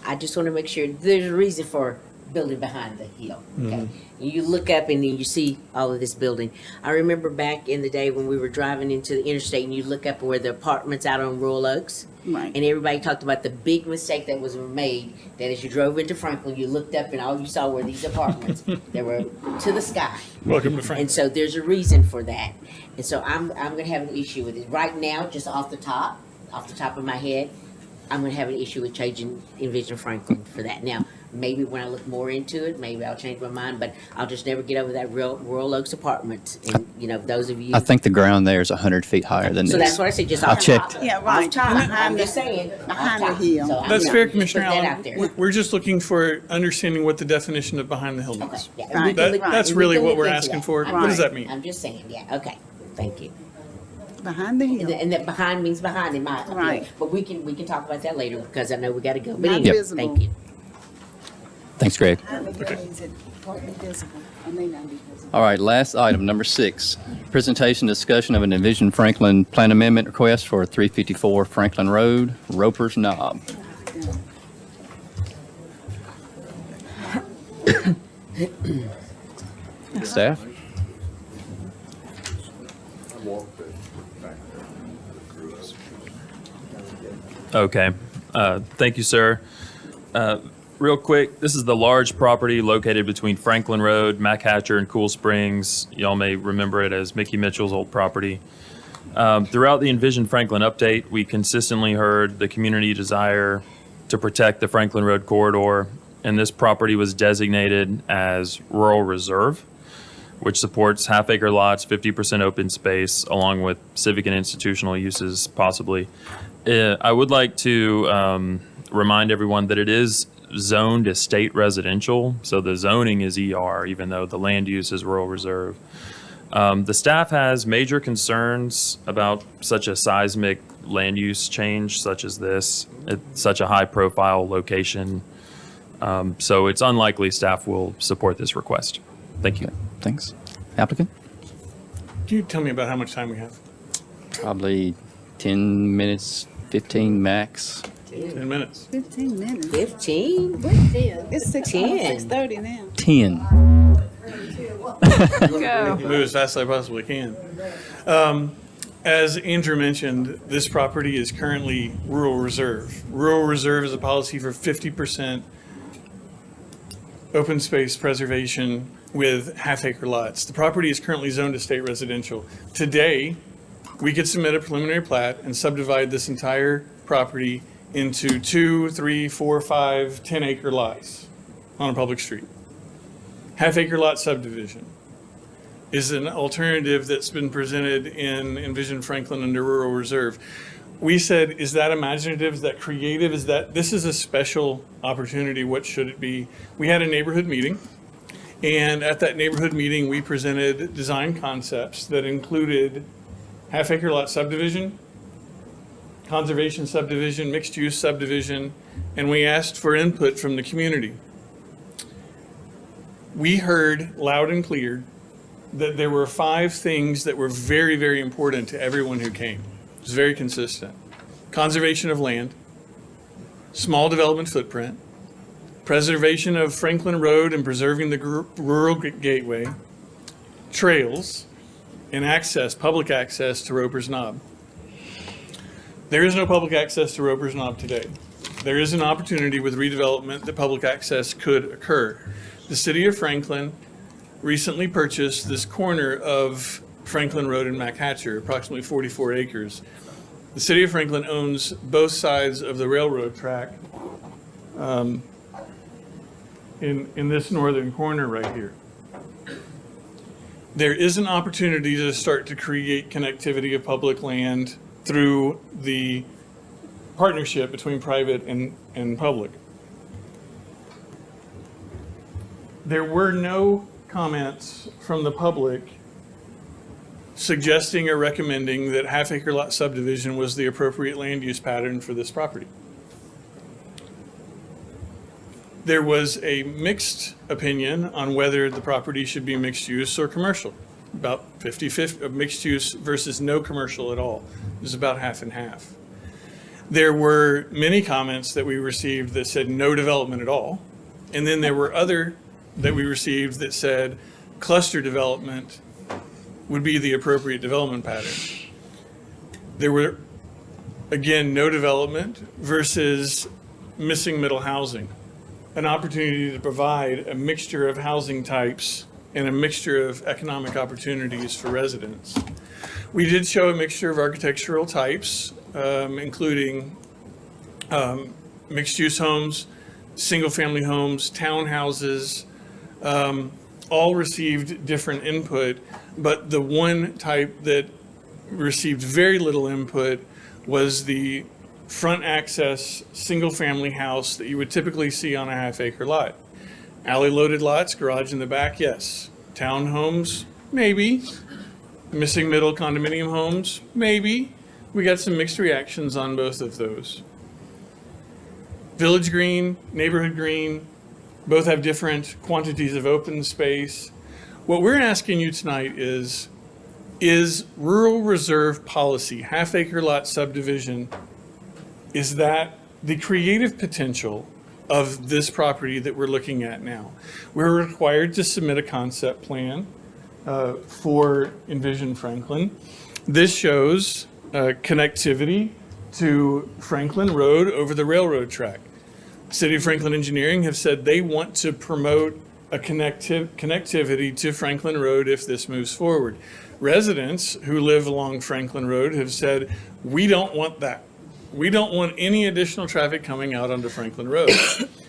I just want to make sure there's a reason for building behind the hill, okay? And you look up and then you see all of this building. I remember back in the day when we were driving into the interstate and you look up where the apartments out on Royal Oaks. Right. And everybody talked about the big mistake that was made, that as you drove into Franklin, you looked up and all you saw were these apartments that were to the sky. Welcome to Franklin. And so there's a reason for that. And so I'm gonna have an issue with it. Right now, just off the top of my head, I'm gonna have an issue with changing Envision Franklin for that. Now, maybe when I look more into it, maybe I'll change my mind, but I'll just never get over that Royal Oaks apartment. And, you know, those of you. I think the ground there is 100 feet higher than this. So that's what I said, just I off checked. top. Yeah, right. Off top, Behind I'm the- just saying. behind off the top. hill. So I'm That's gonna fair, just Commissioner put that Allen. out there. We're just looking for understanding what the definition of behind the hill Okay, means. yeah, Right. and we can look- That's and we really can what look we're into asking that. for. I'm What does just- that mean? I'm just saying, yeah, okay, thank you. Behind the hill. And that behind means behind in my, Right. but we can talk about that later because I know we gotta go. But Not anyway, visible. thank you. Thanks, Greg. Is it partly visible? I may not be visible. All right, last item, number 6. Presentation, discussion of an Envision Franklin plan amendment request for 354 Franklin Road, Roper's Knob. Staff? Okay. Thank you, sir. Real quick, this is the large property located between Franklin Road, MacHatcher, and Cool Springs. Y'all may remember it as Mickey Mitchell's old property. Throughout the Envision Franklin update, we consistently heard the community desire to protect the Franklin Road corridor, and this property was designated as rural reserve, which supports half-acre lots, 50% open space, along with civic and institutional uses possibly. I would like to remind everyone that it is zoned estate residential, so the zoning is ER, even though the land use is rural reserve. The staff has major concerns about such a seismic land use change such as this. It's such a high-profile location, so it's unlikely staff will support this request. Thank you. Thanks. Applicant? Can you tell me about how much time we have? Probably 10 minutes, 15 max. 10 minutes. 15 minutes. 15? It's 6:30 now. 10. Go. Move as fast as I possibly can. As Andrew mentioned, this property is currently rural reserve. Rural reserve is a policy for 50% open space preservation with half-acre lots. The property is currently zoned estate residential. Today, we could submit a preliminary plat and subdivide this entire property into 2, 3, 4, 5, 10-acre lots on a public street. Half-acre lot subdivision is an alternative that's been presented in Envision Franklin under rural reserve. We said, is that imaginative? Is that creative? Is that, this is a special opportunity. What should it be? We had a neighborhood meeting. And at that neighborhood meeting, we presented design concepts that included half-acre lot subdivision, conservation subdivision, mixed-use subdivision, and we asked for input from the community. We heard loud and clear that there were 5 things that were very, very important to everyone who came. It was very consistent. Conservation of land, small development footprint, preservation of Franklin Road and preserving the rural gateway, trails, and access, public access to Roper's Knob. There is no public access to Roper's Knob today. There is an opportunity with redevelopment that public access could occur. The city of Franklin recently purchased this corner of Franklin Road and MacHatcher, approximately 44 acres. The city of Franklin owns both sides of the railroad track in this northern corner right here. There is an opportunity to start to create connectivity of public land through the partnership between private and public. There were no comments from the public suggesting or recommending that half-acre lot subdivision was the appropriate land use pattern for this property. There was a mixed opinion on whether the property should be mixed use or commercial. About 50-50 of mixed use versus no commercial at all. It was about half and half. There were many comments that we received that said no development at all. And then there were other that we received that said cluster development would be the appropriate development pattern. There were, again, no development versus missing middle housing, an opportunity to provide a mixture of housing types and a mixture of economic opportunities for residents. We did show a mixture of architectural types, including mixed-use homes, single-family homes, townhouses, all received different input, but the one type that received very little input was the front access, single-family house that you would typically see on a half-acre lot. Alley-loaded lots, garage in the back, yes. Townhomes, maybe. Missing middle condominium homes, maybe. We got some mixed reactions on both of those. Village green, neighborhood green, both have different quantities of open space. What we're asking you tonight is rural reserve policy, half-acre lot subdivision, is that the creative potential of this property that we're looking at now? We're required to submit a concept plan for Envision Franklin. This shows connectivity to Franklin Road over the railroad track. City of Franklin Engineering have said they want to promote a connectivity to Franklin Road if this moves forward. Residents who live along Franklin Road have said, we don't want that. We don't want any additional traffic coming out onto Franklin Road.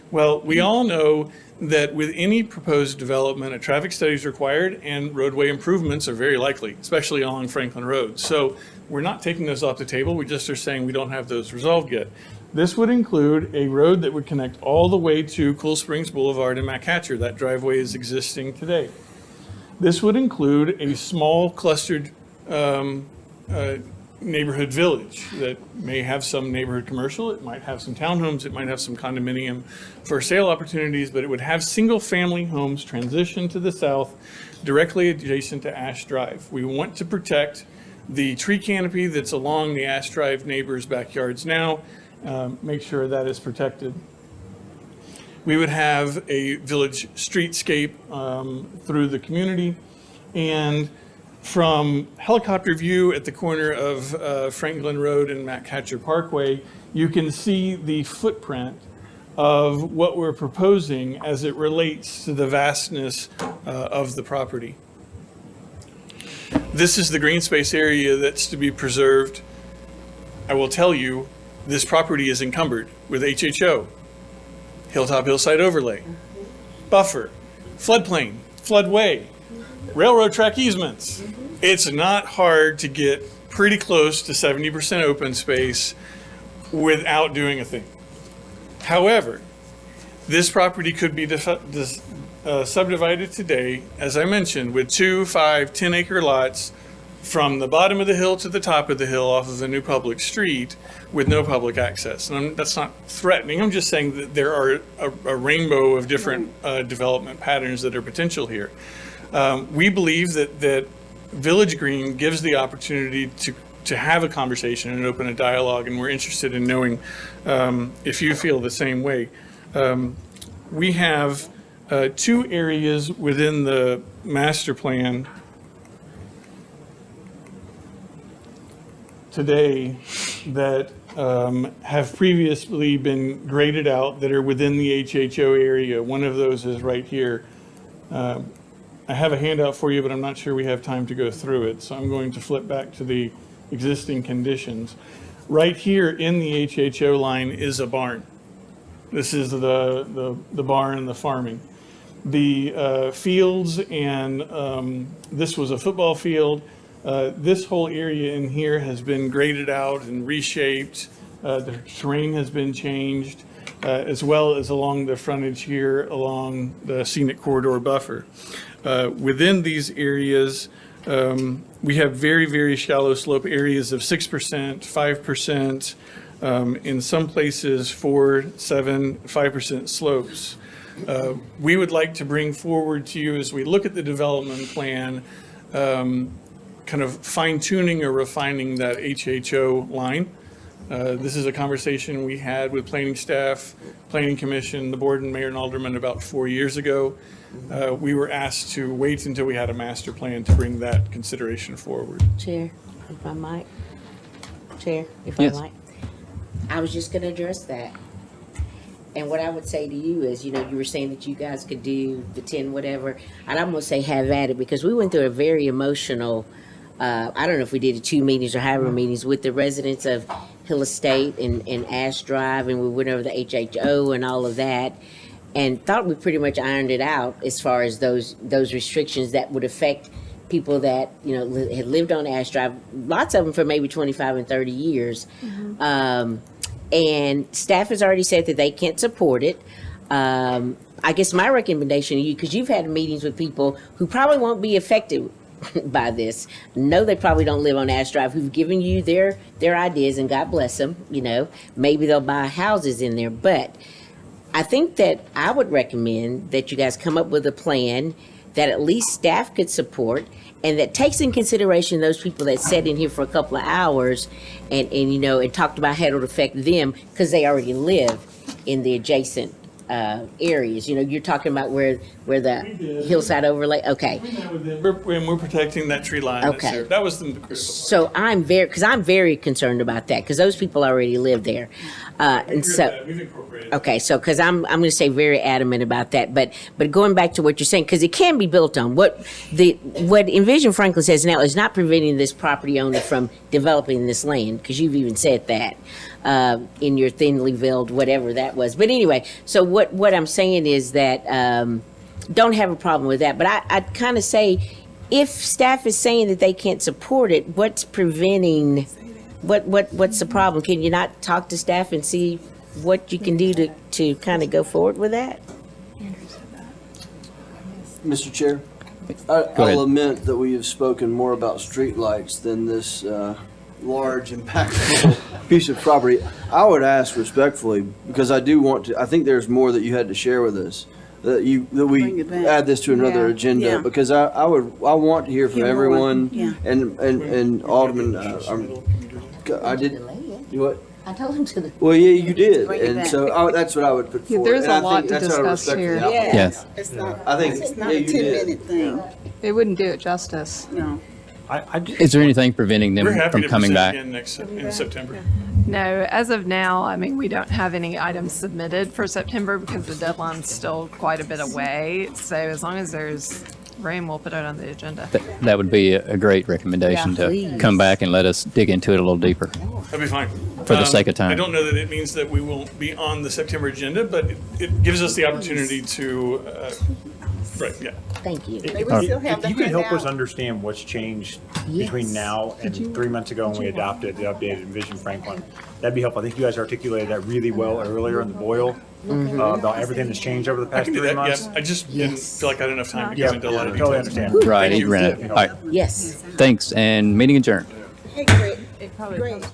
Well, we all know that with any proposed development, a traffic study is required and roadway improvements are very likely, especially along Franklin Road. So we're not taking those off the table. We just are saying we don't have those resolved yet. This would include a road that would connect all the way to Cool Springs Boulevard and MacHatcher. That driveway is existing today. This would include a small clustered neighborhood village that may have some neighborhood commercial, it might have some townhomes, it might have some condominium for sale opportunities, but it would have single-family homes transition to the south directly adjacent to Ash Drive. We want to protect the tree canopy that's along the Ash Drive neighbors' backyards now, make sure that is protected. We would have a village streetscape through the community, and from helicopter view at the corner of Franklin Road and MacHatcher Parkway, you can see the footprint of what we're proposing as it relates to the vastness of the property. This is the green space area that's to be preserved. I will tell you, this property is encumbered with HHO, Hilltop Hillside Overlay, buffer, floodplain, floodway, railroad track easements. It's not hard to get pretty close to 70% open space without doing a thing. However, this property could be subdivided today, as I mentioned, with 2, 5, 10-acre lots from the bottom of the hill to the top of the hill off of a new public street with no public access. And that's not threatening. I'm just saying that there are a rainbow of different development patterns that are potential here. We believe that Village Green gives the opportunity to have a conversation and open a dialogue, and we're interested in knowing if you feel the same way. We have 2 areas within the master plan today that have previously been graded out that are within the HHO area. One of those is right here. I have a handout for you, but I'm not sure we have time to go through it, so I'm going to flip back to the existing conditions. Right here in the HHO line is a barn. This is the barn and the farming. The fields and this was a football field. This whole area in here has been graded out and reshaped. The terrain has been changed, as well as along the frontage here along the scenic corridor buffer. Within these areas, we have very, very shallow slope areas of 6%, 5%, in some places 4, 7, 5% slopes. We would like to bring forward to you as we look at the development plan, kind of fine tuning or refining that HHO line. This is a conversation we had with planning staff, planning commission, the board and mayor and aldermen about 4 years ago. We were asked to wait until we had a master plan to bring that consideration forward. Chair, if I might. Chair, if Yes. I might. I was just gonna address that. And what I would say to you is, you know, you were saying that you guys could do the 10, whatever. And I'm gonna say have at it, because we went through a very emotional, I don't know if we did 2 meetings or however meetings with the residents of Hill Estate and Ash Drive, and we went over the HHO and all of that, and thought we pretty much ironed it out as far as those restrictions that would affect people that, you know, had lived on Ash Drive, lots of them for maybe 25 and 30 years. And staff has already said that they can't support it. I guess my recommendation to you, because you've had meetings with people who probably won't be affected by this. No, they probably don't live on Ash Drive, who've given you their ideas, and God bless them, you know. Maybe they'll buy houses in there. But I think that I would recommend that you guys come up with a plan that at least staff could support, and that takes in consideration those people that sat in here for a couple of hours and you know, and talked about how it would affect them, because they already live in the adjacent areas. You know, you're talking about where the hillside overlay, okay. We're protecting that tree line. that's Okay. there. That was the critical. So I'm very concerned about that, because those people already live there. And so, We've incorporated. okay, so, because I'm going to say very adamant about that, but going back to what you're saying, because it can be built on. What Envision Franklin says now is not preventing this property owner from developing this land, because you've even said that in your thinly veiled whatever that was. But anyway, so what I'm saying is that don't have a problem with that. But I'd kind of say, if staff is saying that they can't support it, what's preventing? What's the problem? Can you not talk to staff and see what you can do to kind of go forward with that? Mr. Chair, Go ahead. I'll lament that we have spoken more about streetlights than this large, impactful piece of property. I would ask respectfully, because I think there's more that you had to share with us, that Bring we it back. add this to another Yeah, agenda, yeah. because I want to hear from Hear more. everyone. Yeah. And Alderman, I did, what? I told him to. Well, yeah, you did, Bring it and back. so that's what I would put Yeah, forward. there's And a I lot think to that's out of discuss respect for here. the applicant. Yes. It's not, I think, it's not yeah, a you did. 10-minute thing, It wouldn't do it justice. no. Is there anything preventing them We're happy from to coming present back? again in September. No, as of now, I mean, we don't have any items submitted for September because the deadline's still quite a bit away. So as long as there's room, we'll put it on the agenda. That would be a great recommendation Yeah, to please. come back and let us dig into it a little deeper. That'd be fine. For the sake of time. I don't know that it means that we won't be on the September agenda, but it gives us the opportunity to, right, yeah. Thank you. They would still have If the you could help us handout. understand what's changed between Yes. now and 3 months ago when we adopted the updated Envision Franklin, that'd be helpful. I think you guys articulated that really well earlier in the Boyle, about everything that's changed over the I past can do 3 that, months. yeah. I just didn't feel like I had enough time to Yeah, go into a lot of totally details. understand. Right, Renee. All right, Yes. thanks, and meeting adjourned. Hey, Greg, It probably Greg, comes